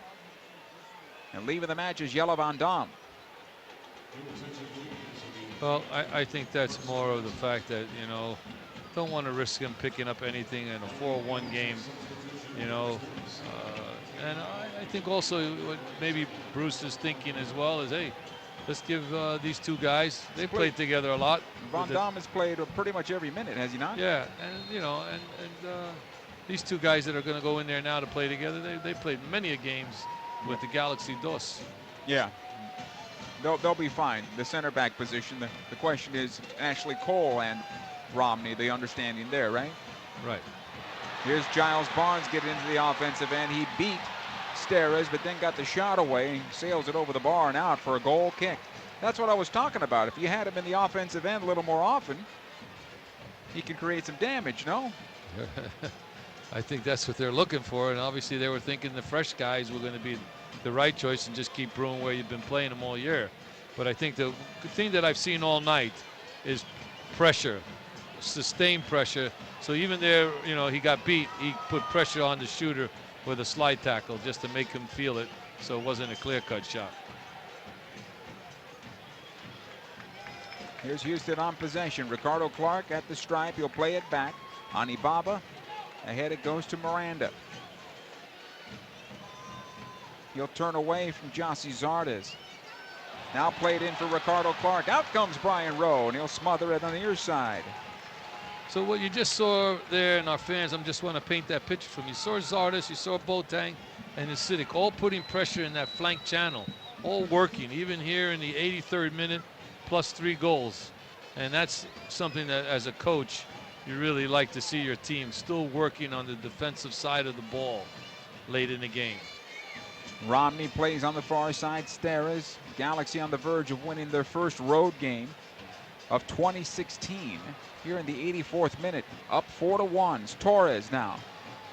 And leaving the match is Jelle Van Dam. Well, I think that's more of the fact that, don't want to risk him picking up anything in a 4-1 game, and I think also what maybe Bruce is thinking as well is, hey, let's give these 2 guys, they played together a lot. Van Dam has played pretty much every minute, has he not? Yeah, and these 2 guys that are going to go in there now to play together, they played many a games with the Galaxy DOS. Yeah. They'll be fine. The center back position, the question is Ashley Cole and Romney, the understanding there, right? Right. Here's Giles Barnes getting into the offensive end. He beat Steres, but then got the shot away. Sails it over the bar and out for a goal kick. That's what I was talking about. If you had him in the offensive end a little more often, he could create some damage, no? I think that's what they're looking for, and obviously they were thinking the fresh guys were going to be the right choice and just keep brewing where you've been playing them all year. But I think the thing that I've seen all night is pressure, sustained pressure. So even there, he got beat, he put pressure on the shooter with a slide tackle just to make him feel it, so it wasn't a clear-cut shot. Here's Houston on possession. Ricardo Clark at the stripe. He'll play it back. Anibaba. Ahead it goes to Miranda. He'll turn away from Jossie Zardes. Now played in for Ricardo Clark. Out comes Brian Rowe, and he'll smother it on the near side. So what you just saw there, and our fans, I just want to paint that picture for me. You saw Zardes, you saw Boateng, and Husidic all putting pressure in that flank channel, all working, even here in the 83rd minute, plus 3 goals. And that's something that, as a coach, you really like to see your team still working on the defensive side of the ball late in the game. Romney plays on the far side. Steres. Galaxy on the verge of winning their first road game of 2016 here in the 84th minute. Up 4-1. Torres now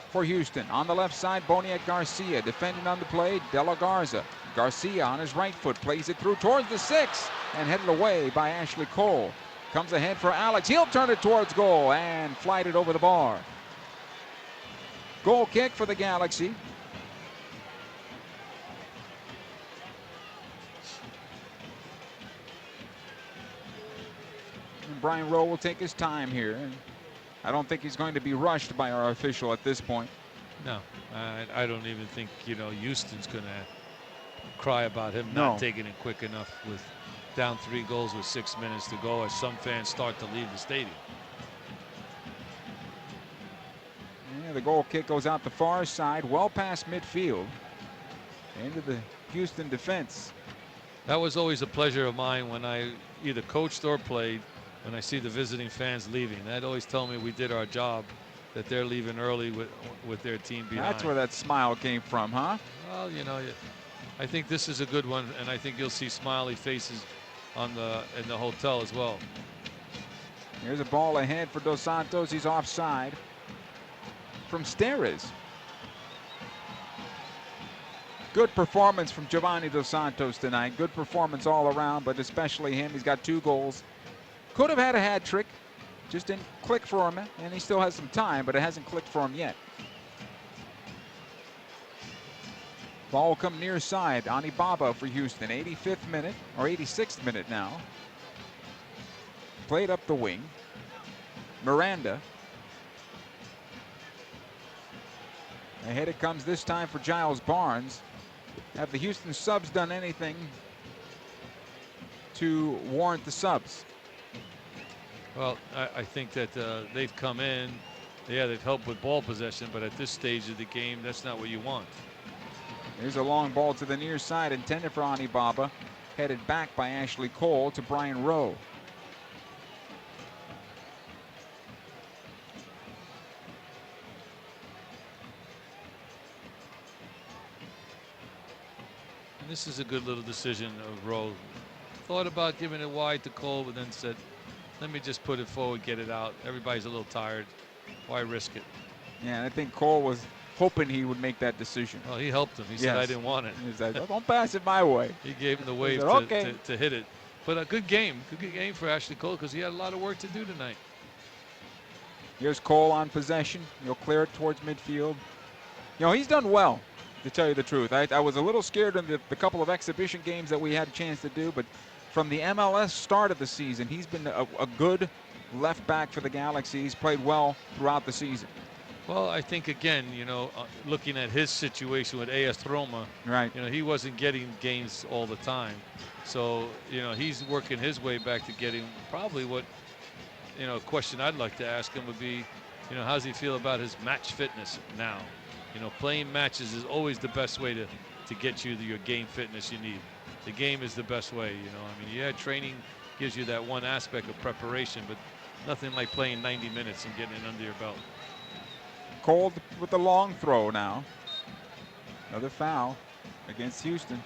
for Houston. On the left side, Boniek Garcia defending on the play. De La Garza Garcia on his right foot plays it through towards the 6 and headed away by Ashley Cole. Comes ahead for Alex. He'll turn it towards goal and flight it over the bar. Goal kick for the Galaxy. And Brian Rowe will take his time here. I don't think he's going to be rushed by our official at this point. No, I don't even think, Houston's going to cry about him not taking it quick enough with down 3 goals with 6 minutes to go as some fans start to leave the stadium. Yeah, the goal kick goes out the far side, well past midfield, into the Houston defense. That was always a pleasure of mine when I either coached or played, when I see the visiting fans leaving. That always tell me we did our job, that they're leaving early with their team behind. That's where that smile came from, huh? Well, I think this is a good one, and I think you'll see smiley faces in the hotel as well. Here's a ball ahead for Dos Santos. He's offside from Steres. Good performance from Giovanni Dos Santos tonight. Good performance all around, but especially him. He's got 2 goals. Could have had a hat trick. Just didn't click for him, and he still has some time, but it hasn't clicked for him yet. Ball will come near side. Ani Baba for Houston. 85th minute, or 86th minute now. Played up the wing. Miranda. Ahead it comes this time for Giles Barnes. Have the Houston subs done anything to warrant the subs? Well, I think that they've come in. Yeah, they've helped with ball possession, but at this stage of the game, that's not what you want. Here's a long ball to the near side intended for Ani Baba. Headed back by Ashley Cole to Brian Rowe. And this is a good little decision of Rowe. Thought about giving it wide to Cole, but then said, let me just put it forward, get it out. Everybody's a little tired. Why risk it? Yeah, and I think Cole was hoping he would make that decision. Well, he helped him. He said, I didn't want it. He said, don't pass it my way. He gave him the wave said, okay. to hit it. But a good game. Good game for Ashley Cole because he had a lot of work to do tonight. Here's Cole on possession. He'll clear it towards midfield. He's done well, to tell you the truth. I was a little scared in the couple of exhibition games that we had a chance to do, but from the MLS start of the season, he's been a good left back for the Galaxy. He's played well throughout the season. Well, I think, again, looking at his situation with AS Roma, right? He wasn't getting games all the time. So, he's working his way back to getting probably what, a question I'd like to ask him would be, how does he feel about his match fitness now? Playing matches is always the best way to get you your game fitness you need. The game is the best way, training gives you that one aspect of preparation, but nothing like playing 90 minutes and getting it under your belt. Cole with the long throw now. Another foul against Houston.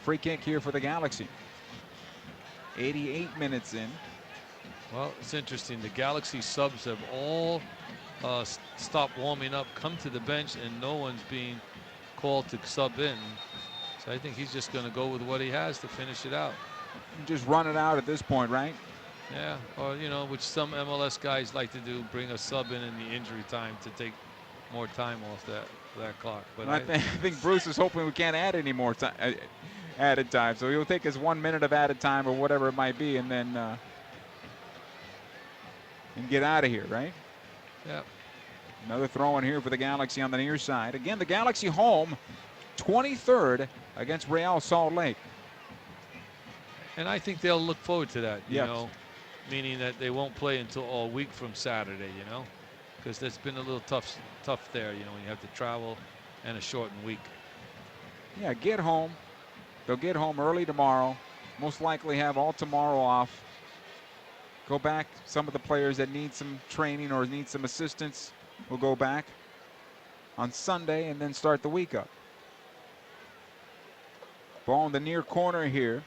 Free kick here for the Galaxy. 88 minutes in. Well, it's interesting. The Galaxy subs have all stopped warming up, come to the bench, and no one's being called to sub in. So I think he's just going to go with what he has to finish it out. Just run it out at this point, right? Yeah, or which some MLS guys like to do, bring a sub in the injury time to take more time off that clock. But I think Bruce is hoping we can't add any more added time, so he'll take his 1 minute of added time or whatever it might be, and then and get out of here, right? Yeah. Another throw in here for the Galaxy on the near side. Again, the Galaxy home, 23rd against Real Salt Lake. And I think they'll look forward to that, meaning that they won't play until all week from Saturday, because that's been a little tough there, when you have to travel and a shortened week. Yeah, get home. They'll get home early tomorrow. Most likely have all tomorrow off. Go back. Some of the players that need some training or need some assistance will go back on Sunday and then start the week up. Ball in the near corner here.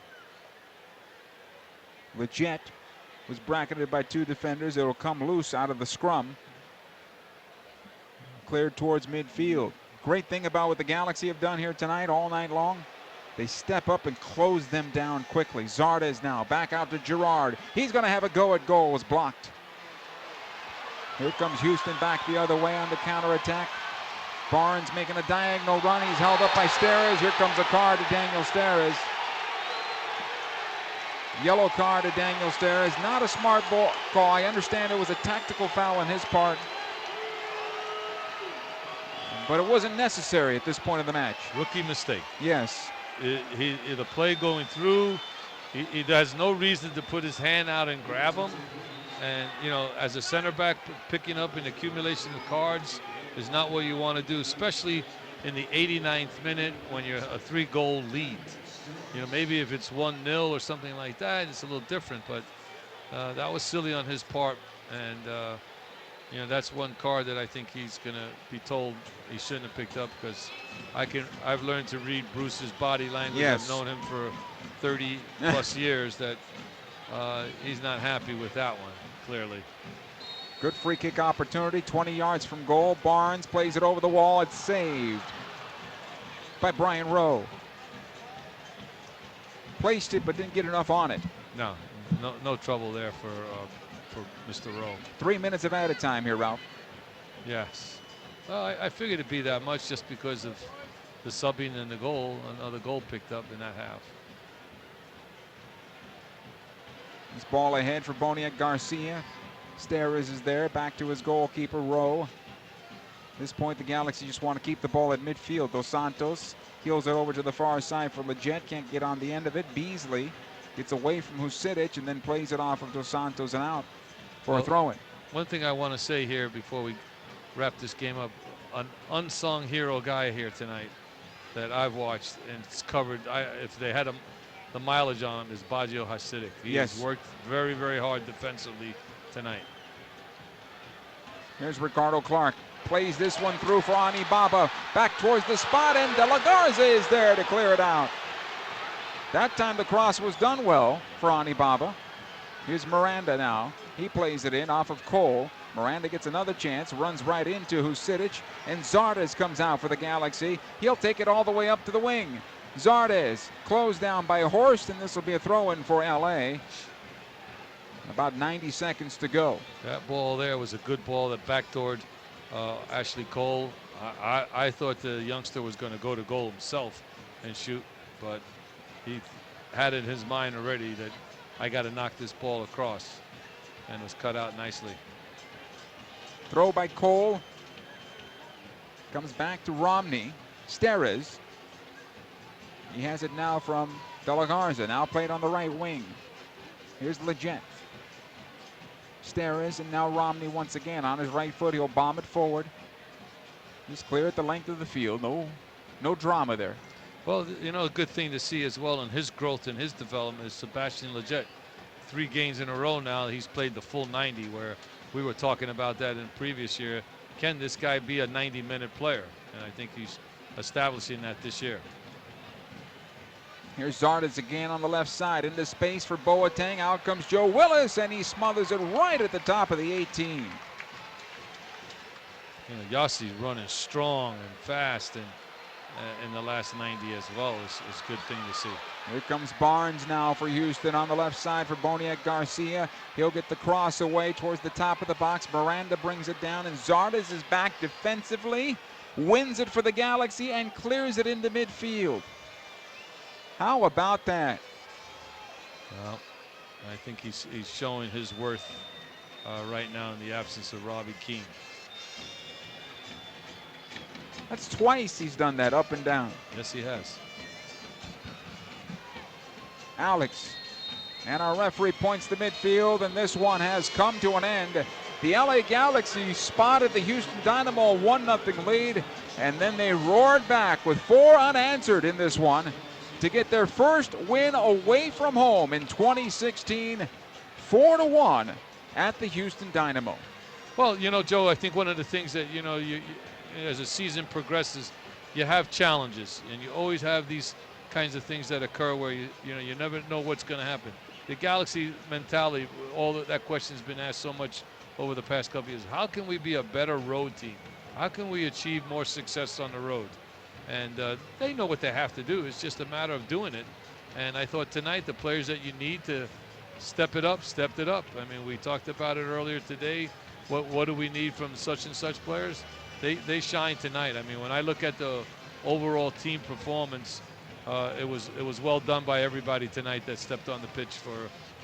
Leggett was bracketed by 2 defenders. It'll come loose out of the scrum. Cleared towards midfield. Great thing about what the Galaxy have done here tonight, all night long, they step up and close them down quickly. Zardes now back out to Gerard. He's going to have a go at goal. It's blocked. Here comes Houston back the other way on the counterattack. Barnes making a diagonal run. He's held up by Steres. Here comes a card to Daniel Steres. Yellow card to Daniel Steres. Not a smart ball call. I understand it was a tactical foul on his part, but it wasn't necessary at this point of the match. Rookie mistake. Yes. The play going through, he has no reason to put his hand out and grab him. And, you know, as a center back, picking up an accumulation of cards is not what you want to do, especially in the 89th minute when you're a 3-goal lead. You know, maybe if it's 1-0 or something like that, it's a little different, but that was silly on his part. And, you know, that's one card that I think he's going to be told he shouldn't have picked up, because I've learned to read Bruce's body language. Yes. I've known him for 30 plus years, that he's not happy with that one, clearly. Good free kick opportunity, 20 yards from goal. Barnes plays it over the wall. It's saved by Brian Rowe. Placed it, but didn't get enough on it. No trouble there for Mr. Rowe. 3 minutes of added time here, Ralph. Yes. Well, I figured it'd be that much just because of the subbing and the goal. Another goal picked up in that half. This ball ahead for Boniek Garcia. Steres is there, back to his goalkeeper, Rowe. At this point, the Galaxy just want to keep the ball at midfield. Dos Santos heels it over to the far side for Leggett. Can't get on the end of it. Beasley gets away from Husidic and then plays it off of Dos Santos and out for a throw-in. One thing I want to say here before we wrap this game up, an unsung hero guy here tonight that I've watched and it's covered, if they had the mileage on him, is Baggio Hasidic. He has worked very, very hard defensively tonight. Here's Ricardo Clark. Plays this one through for Ani Baba. Back towards the spot, and De La Garza is there to clear it out. That time the cross was done well for Ani Baba. Here's Miranda now. He plays it in off of Cole. Miranda gets another chance, runs right into Husidic, and Zardes comes out for the Galaxy. He'll take it all the way up to the wing. Zardes closed down by Horst, and this will be a throw-in for LA. About 90 seconds to go. That ball there was a good ball that backdoored Ashley Cole. I thought the youngster was going to go to goal himself and shoot, but he had in his mind already that I got to knock this ball across, and was cut out nicely. Throw by Cole. Comes back to Romney. Steres. He has it now from De La Garza. Now played on the right wing. Here's Leggett. Steres, and now Romney once again on his right foot. He'll bomb it forward. He's clear at the length of the field. No drama there. Well, you know, a good thing to see as well in his growth and his development is Sebastian Leggett. 3 games in a row now, he's played the full 90, where we were talking about that in the previous year. Can this guy be a 90-minute player? And I think he's establishing that this year. Here's Zardes again on the left side into space for Boateng. Out comes Joe Willis, and he smothers it right at the top of the 18. You know, Yassi's running strong and fast, and in the last 90 as well. It's a good thing to see. Here comes Barnes now for Houston on the left side for Boniek Garcia. He'll get the cross away towards the top of the box. Miranda brings it down, and Zardes is back defensively, wins it for the Galaxy, and clears it into midfield. How about that? Well, I think he's showing his worth right now in the absence of Robbie Keane. That's twice he's done that, up and down. Yes, he has. Alex, and our referee points to midfield, and this one has come to an end. The LA Galaxy spotted the Houston Dynamo 1-0 lead, and then they roared back with 4 unanswered in this one to get their first win away from home in 2016, 4-1 at the Houston Dynamo. Well, you know, Joe, I think one of the things that, you know, you as the season progresses, you have challenges, and you always have these kinds of things that occur where you never know what's going to happen. The Galaxy mentality, all that question has been asked so much over the past couple of years. How can we be a better road team? How can we achieve more success on the road? And they know what they have to do. It's just a matter of doing it. And I thought tonight the players that you need to step it up, stepped it up. I mean, we talked about it earlier today. What do we need from such and such players? They shine tonight. I mean, when I look at the overall team performance, it was well done by everybody tonight that stepped on the pitch for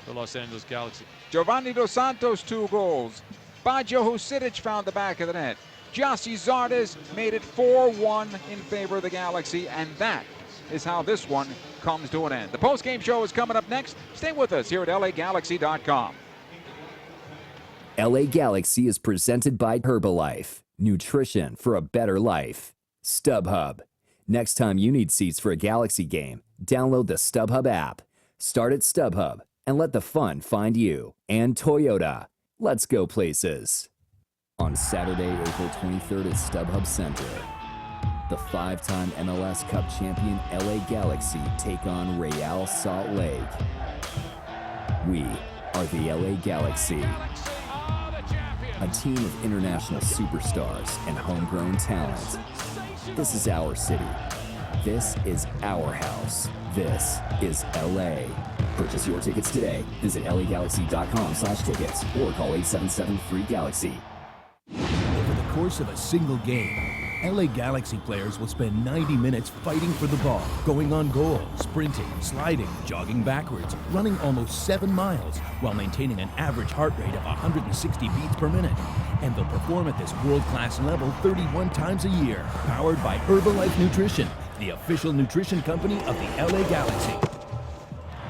the Los Angeles Galaxy. Giovanni Dos Santos, 2 goals. Baggio Husidic found the back of the net. Gyasi Zardes made it 4-1 in favor of the Galaxy, and that is how this one comes to an end. The post-game show is coming up next. Stay with us here at LAGalaxy.com. LA Galaxy is presented by Herbalife. Nutrition for a better life. StubHub. Next time you need seats for a Galaxy game, download the StubHub app. Start at StubHub and let the fun find you. And Toyota. Let's go places. On Saturday, April 23rd at StubHub Center, the 5-time MLS Cup champion LA Galaxy take on Real Salt Lake. We are the LA Galaxy, a team of international superstars and homegrown talent. This is our city. This is our house. This is LA. Purchase your tickets today. Visit LAGalaxy.com/tickets or call 877-FREE-GALAXY. Over the course of a single game, LA Galaxy players will spend 90 minutes fighting for the ball, going on goal, sprinting, sliding, jogging backwards, running almost 7 miles, while maintaining an average heart rate of 160 beats per minute. And they'll perform at this world-class level 31 times a year, powered by Herbalife Nutrition, the official nutrition company of the LA Galaxy.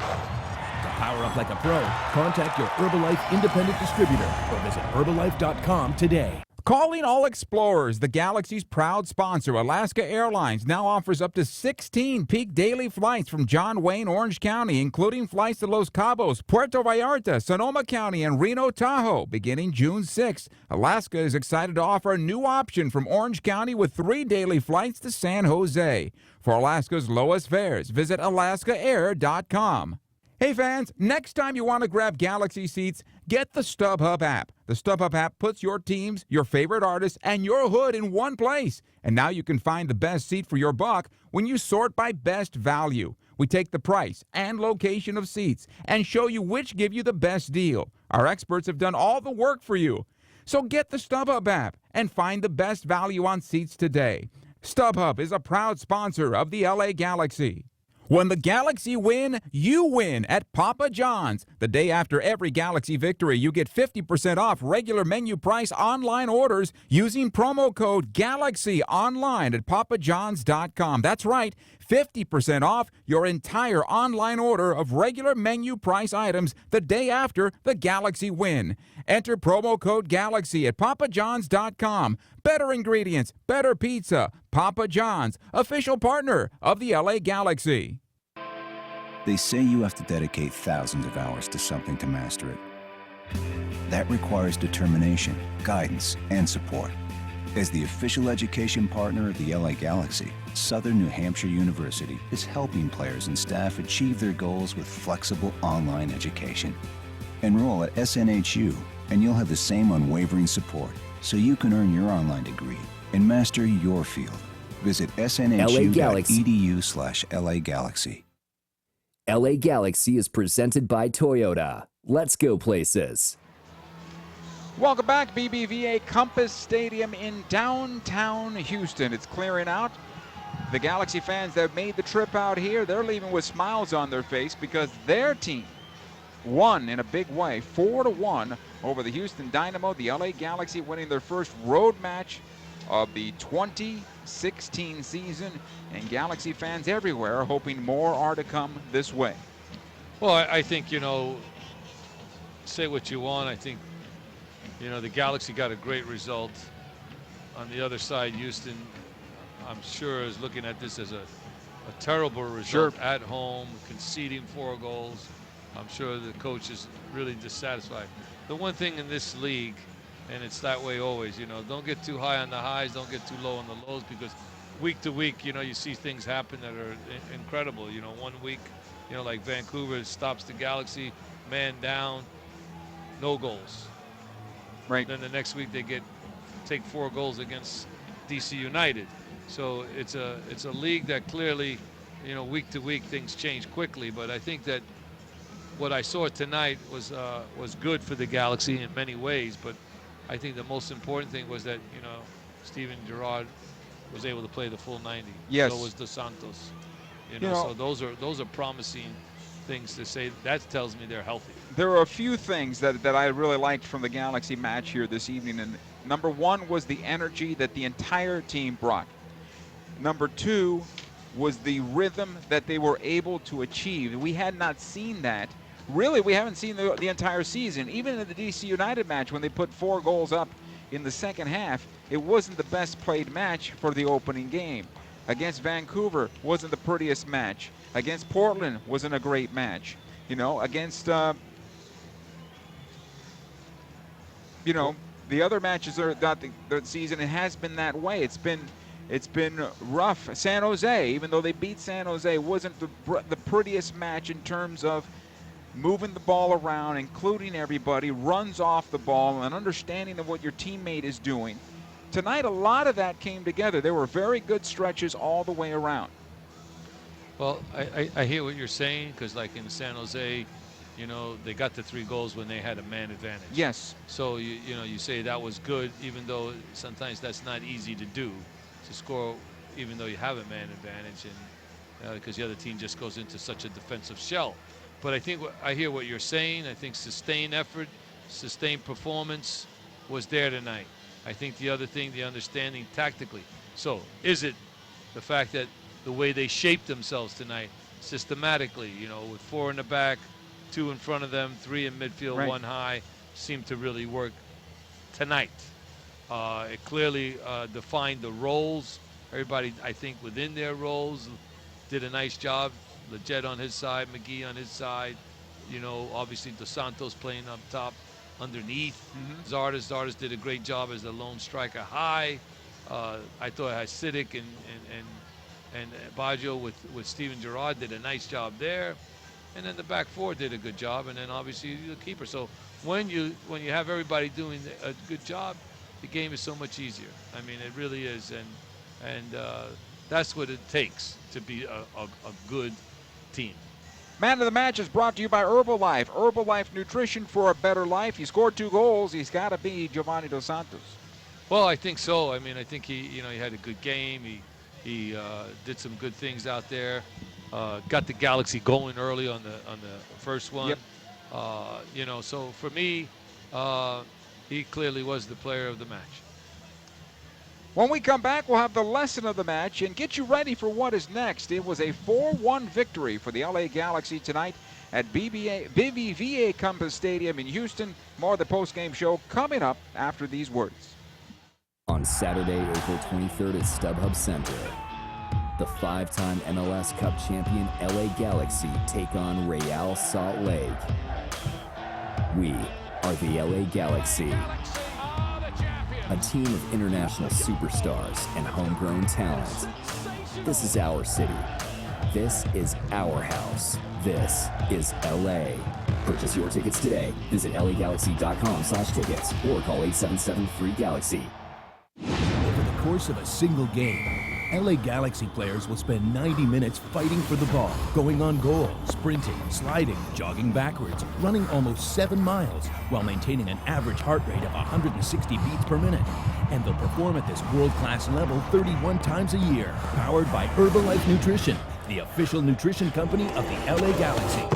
To power up like a pro, contact your Herbalife independent distributor or visit Herbalife.com today. Calling all explorers, the Galaxy's proud sponsor, Alaska Airlines, now offers up to 16 peak daily flights from John Wayne, Orange County, including flights to Los Cabos, Puerto Vallarta, Sonoma County, and Reno Tahoe, beginning June 6th. Alaska is excited to offer a new option from Orange County with 3 daily flights to San Jose. For Alaska's lowest fares, visit alaskaair.com. Hey fans, next time you want to grab Galaxy seats, get the StubHub app. The StubHub app puts your teams, your favorite artists, and your hood in one place. And now you can find the best seat for your buck when you sort by best value. We take the price and location of seats and show you which give you the best deal. Our experts have done all the work for you. So get the StubHub app and find the best value on seats today. StubHub is a proud sponsor of the LA Galaxy. When the Galaxy win, you win at Papa John's. The day after every Galaxy victory, you get 50% off regular menu price online orders using promo code GALAXY online at papajohns.com. That's right, 50% off your entire online order of regular menu price items the day after the Galaxy win. Enter promo code GALAXY at papajohns.com. Better ingredients, better pizza. Papa John's, official partner of the LA Galaxy. They say you have to dedicate thousands of hours to something to master it. That requires determination, guidance, and support. As the official education partner of the LA Galaxy, Southern New Hampshire University is helping players and staff achieve their goals with flexible online education. Enroll at SNHU, and you'll have the same unwavering support so you can earn your online degree and master your field. Visit snhu.edu/LAGalaxy. LA Galaxy is presented by Toyota. Let's go places. Welcome back, BBVA Compass Stadium in downtown Houston. It's clearing out. The Galaxy fans that made the trip out here, they're leaving with smiles on their face because their team won in a big way, 4-1 over the Houston Dynamo. The LA Galaxy winning their first road match of the 2016 season, and Galaxy fans everywhere are hoping more are to come this way. Well, I think, say what you want. I think, the Galaxy got a great result. On the other side, Houston, I'm sure, is looking at this as a terrible result at home, conceding 4 goals. I'm sure the coach is really dissatisfied. The one thing in this league, and it's that way always, don't get too high on the highs, don't get too low on the lows, because week to week, you see things happen that are incredible. One week, like Vancouver stops the Galaxy, man down, no goals. Right. Then the next week they take 4 goals against DC United. So it's a league that clearly, week to week things change quickly. But I think that what I saw tonight was good for the Galaxy in many ways. But I think the most important thing was that Steven Gerrard was able to play the full 90. Yes. So was Dos Santos. So those are promising things to say. That tells me they're healthy. There are a few things that I really liked from the Galaxy match here this evening. And number one was the energy that the entire team brought. Number two was the rhythm that they were able to achieve. We had not seen that. Really, we haven't seen the entire season. Even in the DC United match, when they put 4 goals up in the second half, it wasn't the best played match for the opening game. Against Vancouver, wasn't the prettiest match. Against Portland, wasn't a great match. Against, the other matches throughout the season, it has been that way. It's been rough. San Jose, even though they beat San Jose, wasn't the prettiest match in terms of moving the ball around, including everybody, runs off the ball, and understanding of what your teammate is doing. Tonight, a lot of that came together. There were very good stretches all the way around. Well, I hear what you're saying, because like in San Jose, they got the 3 goals when they had a man advantage. Yes. So you say that was good, even though sometimes that's not easy to do, to score even though you have a man advantage, and because the other team just goes into such a defensive shell. But I think I hear what you're saying. I think sustained effort, sustained performance was there tonight. I think the other thing, the understanding tactically. So is it the fact that the way they shaped themselves tonight systematically, with 4 in the back, 2 in front of them, 3 in midfield, right. 1 high, seemed to really work tonight. It clearly defined the roles. Everybody, I think, within their roles did a nice job. Leggett on his side, McGee on his side. Obviously Dos Santos playing up top, underneath. Mm-hmm. Zardes did a great job as the lone striker high. I thought Hasidic and Baggio with Steven Gerrard did a nice job there. And then the back 4 did a good job, and then obviously the keeper. So when you have everybody doing a good job, the game is so much easier. I mean, it really is, and that's what it takes to be a good team. Man of the match is brought to you by Herbalife. Herbalife nutrition for a better life. He scored 2 goals. He's got to be Giovanni Dos Santos. Well, I think so. I mean, I think he had a good game. He did some good things out there. Got the Galaxy going early on the first one. Yep. So for me, he clearly was the player of the match. When we come back, we'll have the lesson of the match and get you ready for what is next. It was a 4-1 victory for the LA Galaxy tonight at BBVA Compass Stadium in Houston. More of the postgame show coming up after these words. On Saturday, April 23rd at StubHub Center, the 5-time MLS Cup champion LA Galaxy take on Real Salt Lake. We are the LA Galaxy. A team of international superstars and homegrown talent. This is our city. This is our house. This is LA. Purchase your tickets today. Visit lagalaxy.com/tickets or call 877-FREE-GALAXY. Over the course of a single game, LA Galaxy players will spend 90 minutes fighting for the ball, going on goal, sprinting, sliding, jogging backwards, running almost 7 miles, while maintaining an average heart rate of 160 beats per minute. And they'll perform at this world-class level 31 times a year, powered by Herbalife Nutrition, the official nutrition company of the LA Galaxy. To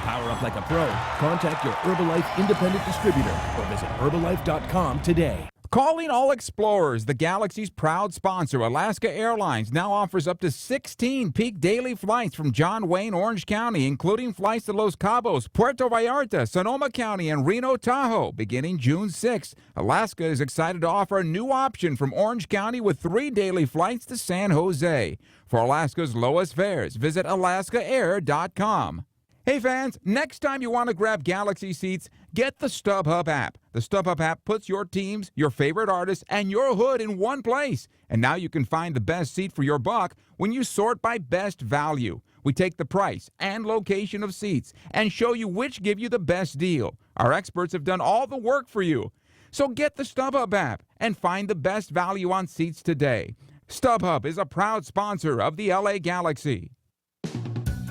power up like a pro, contact your Herbalife independent distributor or visit Herbalife.com today. Calling all explorers, the Galaxy's proud sponsor, Alaska Airlines, now offers up to 16 peak daily flights from John Wayne, Orange County, including flights to Los Cabos, Puerto Vallarta, Sonoma County, and Reno Tahoe, beginning June 6th. Alaska is excited to offer a new option from Orange County with 3 daily flights to San Jose. For Alaska's lowest fares, visit alaskaair.com. Hey fans, next time you want to grab Galaxy seats, get the StubHub app. The StubHub app puts your teams, your favorite artists, and your hood in one place. And now you can find the best seat for your buck when you sort by best value. We take the price and location of seats and show you which give you the best deal. Our experts have done all the work for you. So get the StubHub app and find the best value on seats today. StubHub is a proud sponsor of the LA Galaxy.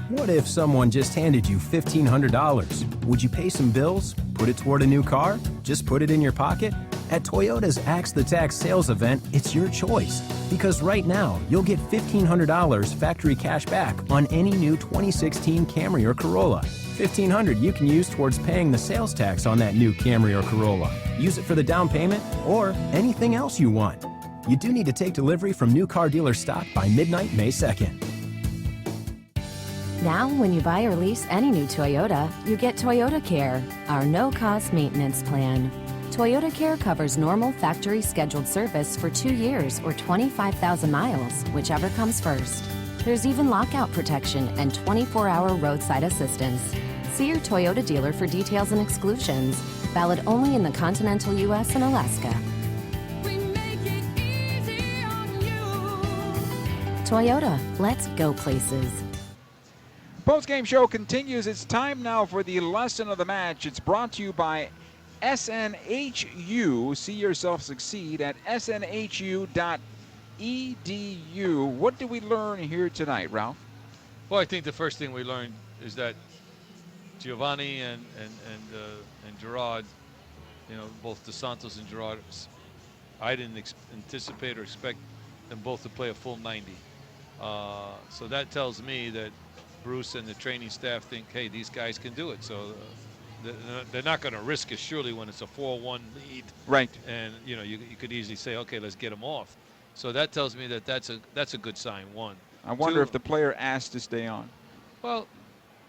What if someone just handed you $1,500? Would you pay some bills? Put it toward a new car? Just put it in your pocket? At Toyota's Axe the Tax sales event, it's your choice. Because right now, you'll get $1,500 factory cash back on any new 2016 Camry or Corolla. $1,500 you can use towards paying the sales tax on that new Camry or Corolla. Use it for the down payment or anything else you want. You do need to take delivery from new car dealer stock by midnight, May 2nd. Now, when you buy or lease any new Toyota, you get Toyota Care, our no-cost maintenance plan. Toyota Care covers normal factory scheduled service for 2 years or 25,000 miles, whichever comes first. There's even lockout protection and 24-hour roadside assistance. See your Toyota dealer for details and exclusions. Valid only in the continental U.S. and Alaska. Toyota, let's go places. Postgame show continues. It's time now for the lesson of the match. It's brought to you by SNHU. See yourself succeed at snhu.edu. What did we learn here tonight, Ralph? Well, I think the first thing we learned is that Giovanni and Gerard, both DeSantos and Gerard, I didn't anticipate or expect them both to play a full 90. So that tells me that Bruce and the training staff think, hey, these guys can do it. So they're not going to risk it, surely, when it's a 4-1 lead. Right. And, you could easily say, okay, let's get them off. So that tells me that that's a good sign, one. I wonder if the player asked to stay on. Well,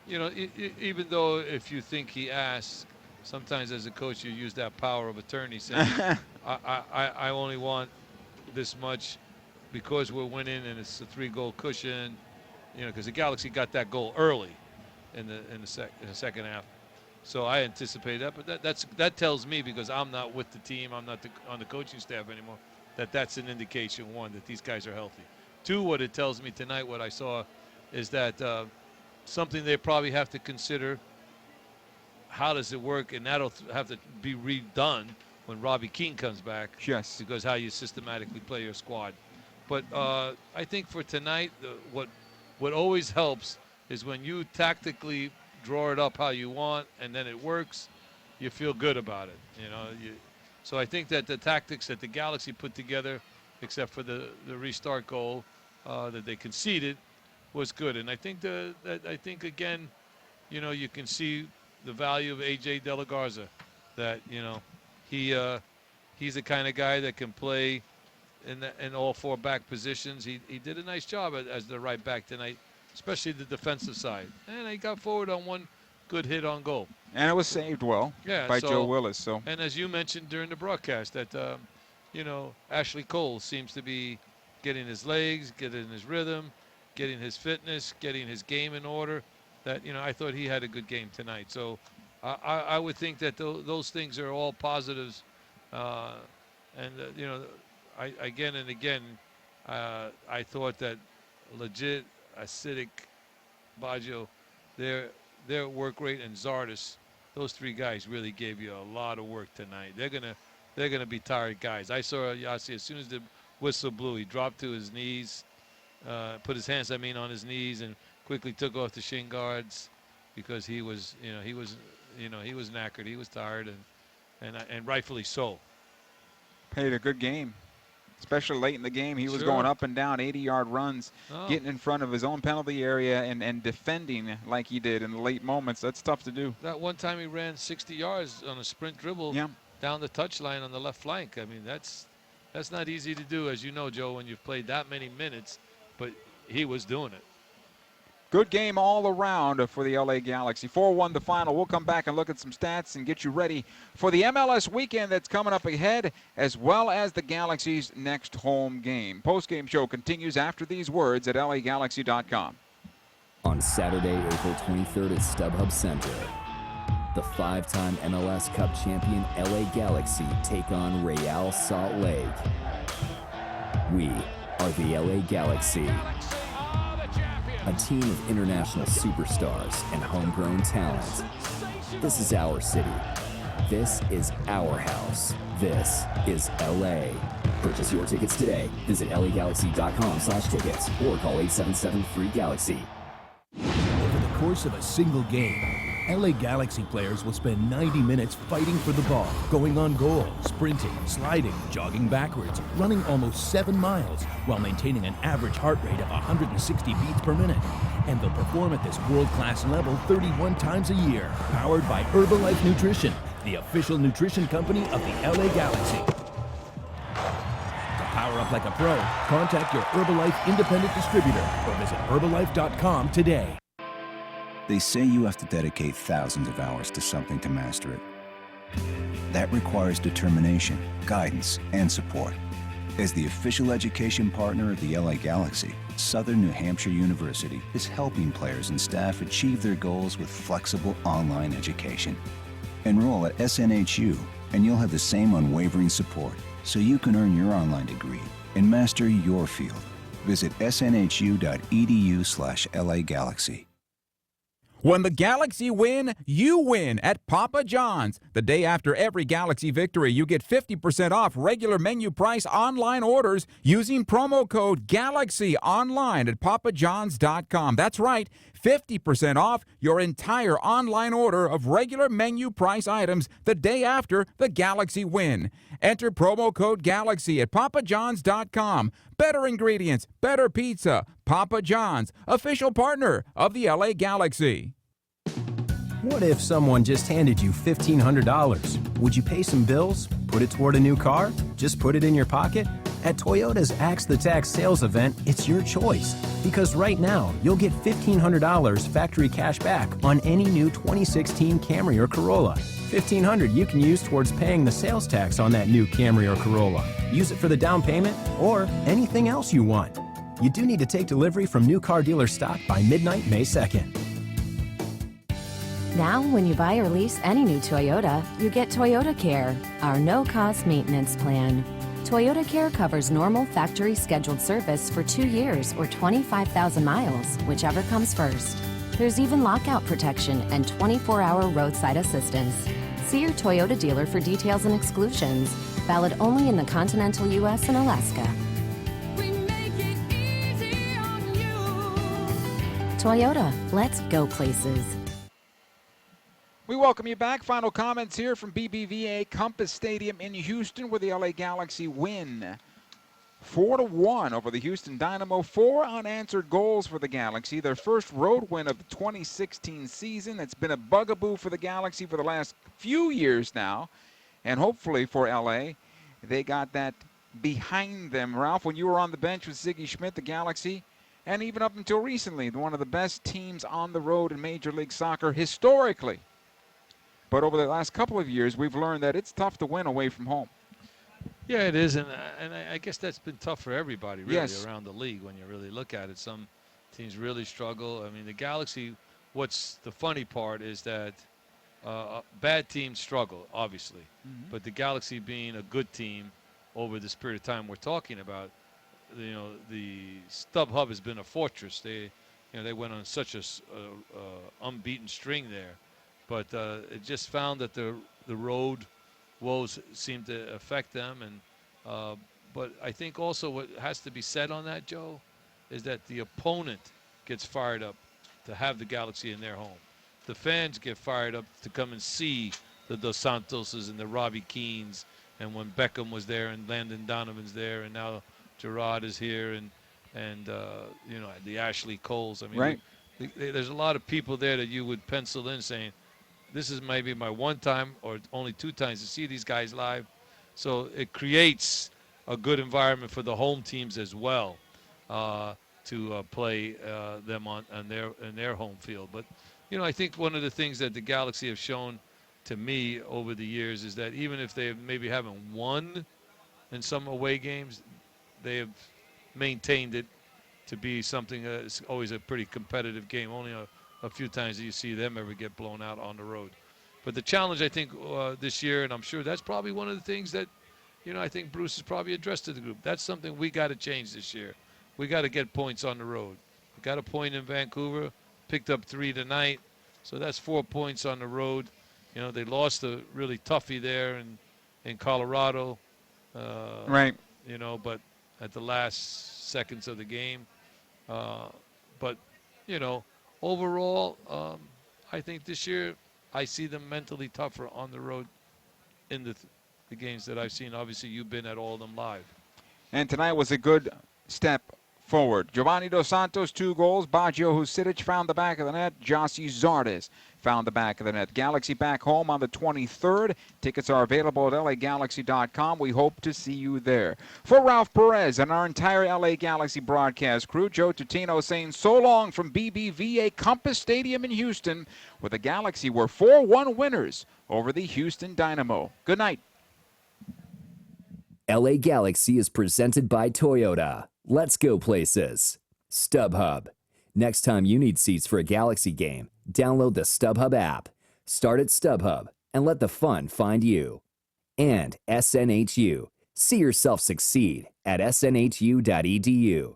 even though if you think he asked, sometimes as a coach you use that power of attorney saying, I only want this much because we're winning and it's a 3-goal cushion. Because the Galaxy got that goal early in the second half, so I anticipate that. But that tells me, because I'm not with the team, I'm not on the coaching staff anymore, that's an indication, one, that these guys are healthy. Two, what it tells me tonight, what I saw, is that something they probably have to consider. How does it work? And that'll have to be redone when Robbie Keane comes back. Yes. Because how you systematically play your squad. But I think for tonight, what always helps is when you tactically draw it up how you want and then it works, you feel good about it. So I think that the tactics that the Galaxy put together, except for the restart goal that they conceded, was good. And I think again, you can see the value of AJ De La Garza. That he's the kind of guy that can play in all 4 back positions. He did a nice job as the right back tonight, especially the defensive side. And he got forward on one good hit on goal. And it was saved well by Joe Willis. So. And as you mentioned during the broadcast, that Ashley Cole seems to be getting his legs, getting his rhythm, getting his fitness, getting his game in order. That I thought he had a good game tonight. So I would think that those things are all positives. Again and again, I thought that legit, Acidic, Baggio, their work rate, and Zardes, those 3 guys really gave you a lot of work tonight. They're gonna be tired guys. I saw Yossi as soon as the whistle blew, he dropped to his knees, put his hands, on his knees, and quickly took off the shin guards because he was knackered, he was tired, and rightfully so. Played a good game. Especially late in the game, he was going up and down 80-yard runs, getting in front of his own penalty area and defending like he did in the late moments. That's tough to do. That one time he ran 60 yards on a sprint dribble down the touchline on the left flank. That's not easy to do, as you know, Joe, when you've played that many minutes, but he was doing it. Good game all around for the LA Galaxy. 4-1 the final. We'll come back and look at some stats and get you ready for the MLS weekend that's coming up ahead, as well as the Galaxy's next home game. Postgame show continues after these words at LAGalaxy.com. On Saturday, April 23rd at StubHub Center, the 5-time MLS Cup champion LA Galaxy take on Real Salt Lake. We are the LA Galaxy. A team of international superstars and homegrown talent. This is our city. This is our house. This is LA. Purchase your tickets today. Visit LAGalaxy.com/tickets or call 877-FREE-GALAXY. Over the course of a single game, LA Galaxy players will spend 90 minutes fighting for the ball, going on goal, sprinting, sliding, jogging backwards, running almost 7 miles, while maintaining an average heart rate of 160 beats per minute. And they'll perform at this world-class level 31 times a year, powered by Herbalife Nutrition, the official nutrition company of the LA Galaxy. To power up like a pro, contact your Herbalife independent distributor or visit Herbalife.com today. They say you have to dedicate thousands of hours to something to master it. That requires determination, guidance, and support. As the official education partner of the LA Galaxy, Southern New Hampshire University is helping players and staff achieve their goals with flexible online education. Enroll at SNHU, and you'll have the same unwavering support so you can earn your online degree and master your field. Visit snhu.edu/LA-Galaxy. When the Galaxy win, you win at Papa John's. The day after every Galaxy victory, you get 50% off regular menu price online orders using promo code GALAXY online at papajohns.com. That's right, 50% off your entire online order of regular menu price items the day after the Galaxy win. Enter promo code GALAXY at papajohns.com. Better ingredients, better pizza. Papa John's, official partner of the LA Galaxy. What if someone just handed you $1,500? Would you pay some bills? Put it toward a new car? Just put it in your pocket? At Toyota's Axe the Tax sales event, it's your choice. Because right now, you'll get $1,500 factory cash back on any new 2016 Camry or Corolla. $1,500 you can use towards paying the sales tax on that new Camry or Corolla. Use it for the down payment or anything else you want. You do need to take delivery from new car dealer stock by midnight, May 2nd. Now, when you buy or lease any new Toyota, you get Toyota Care, our no-cost maintenance plan. Toyota Care covers normal factory scheduled service for 2 years or 25,000 miles, whichever comes first. There's even lockout protection and 24-hour roadside assistance. See your Toyota dealer for details and exclusions. Valid only in the continental U.S. and Alaska. Toyota, let's go places. We welcome you back. Final comments here from BBVA Compass Stadium in Houston, where the LA Galaxy win 4-1 over the Houston Dynamo. 4 unanswered goals for the Galaxy. Their first road win of the 2016 season. It's been a bugaboo for the Galaxy for the last few years now. And hopefully for LA, they got that behind them. Ralph, when you were on the bench with Ziggy Schmidt, the Galaxy, and even up until recently, one of the best teams on the road in Major League Soccer historically. But over the last couple of years, we've learned that it's tough to win away from home. Yeah, it is, and I guess that's been tough for everybody, really, yes, around the league when you really look at it. Some teams really struggle. I mean, the Galaxy, what's the funny part is that bad teams struggle, obviously. Mm-hmm. But the Galaxy being a good team over this period of time we're talking about, you know, the StubHub has been a fortress. They went on such a unbeaten string there. But it just found that the road woes seemed to affect them. And but I think also what has to be said on that, Joe, is that the opponent gets fired up to have the Galaxy in their home. The fans get fired up to come and see the Dos Santoses and the Robbie Keanes. And when Beckham was there and Landon Donovan's there and now Gerard is here and you know, the Ashley Coles. I mean, right. There's a lot of people there that you would pencil in saying, this is maybe my one time or only 2 times to see these guys live. So it creates a good environment for the home teams as well to play them on their home field. But, you know, I think one of the things that the Galaxy have shown to me over the years is that even if they maybe haven't won in some away games, they have maintained it to be something that's always a pretty competitive game. Only a few times that you see them ever get blown out on the road. But the challenge, I think, this year, and I'm sure that's probably one of the things that, you know, I think Bruce has probably addressed to the group. That's something we got to change this year. We got to get points on the road. We got a point in Vancouver, picked up 3 tonight, so that's 4 points on the road. You know, they lost a really toughie there in Colorado. Right. You know, but at the last seconds of the game. But, you know, overall, I think this year I see them mentally tougher on the road in the games that I've seen. Obviously, you've been at all of them live. And tonight was a good step forward. Giovanni Dos Santos, 2 goals. Baggio Husidic found the back of the net. Jossi Zardes found the back of the net. Galaxy back home on the 23rd. Tickets are available at LAGalaxy.com. We hope to see you there. For Ralph Perez and our entire LA Galaxy broadcast crew, Joe Tutino saying so long from BBVA Compass Stadium in Houston, where the Galaxy were 4-1 winners over the Houston Dynamo. Good night. LA Galaxy is presented by Toyota. Let's go places. StubHub. Next time you need seats for a Galaxy game, download the StubHub app. Start at StubHub and let the fun find you. And SNHU. See yourself succeed at snhu.edu.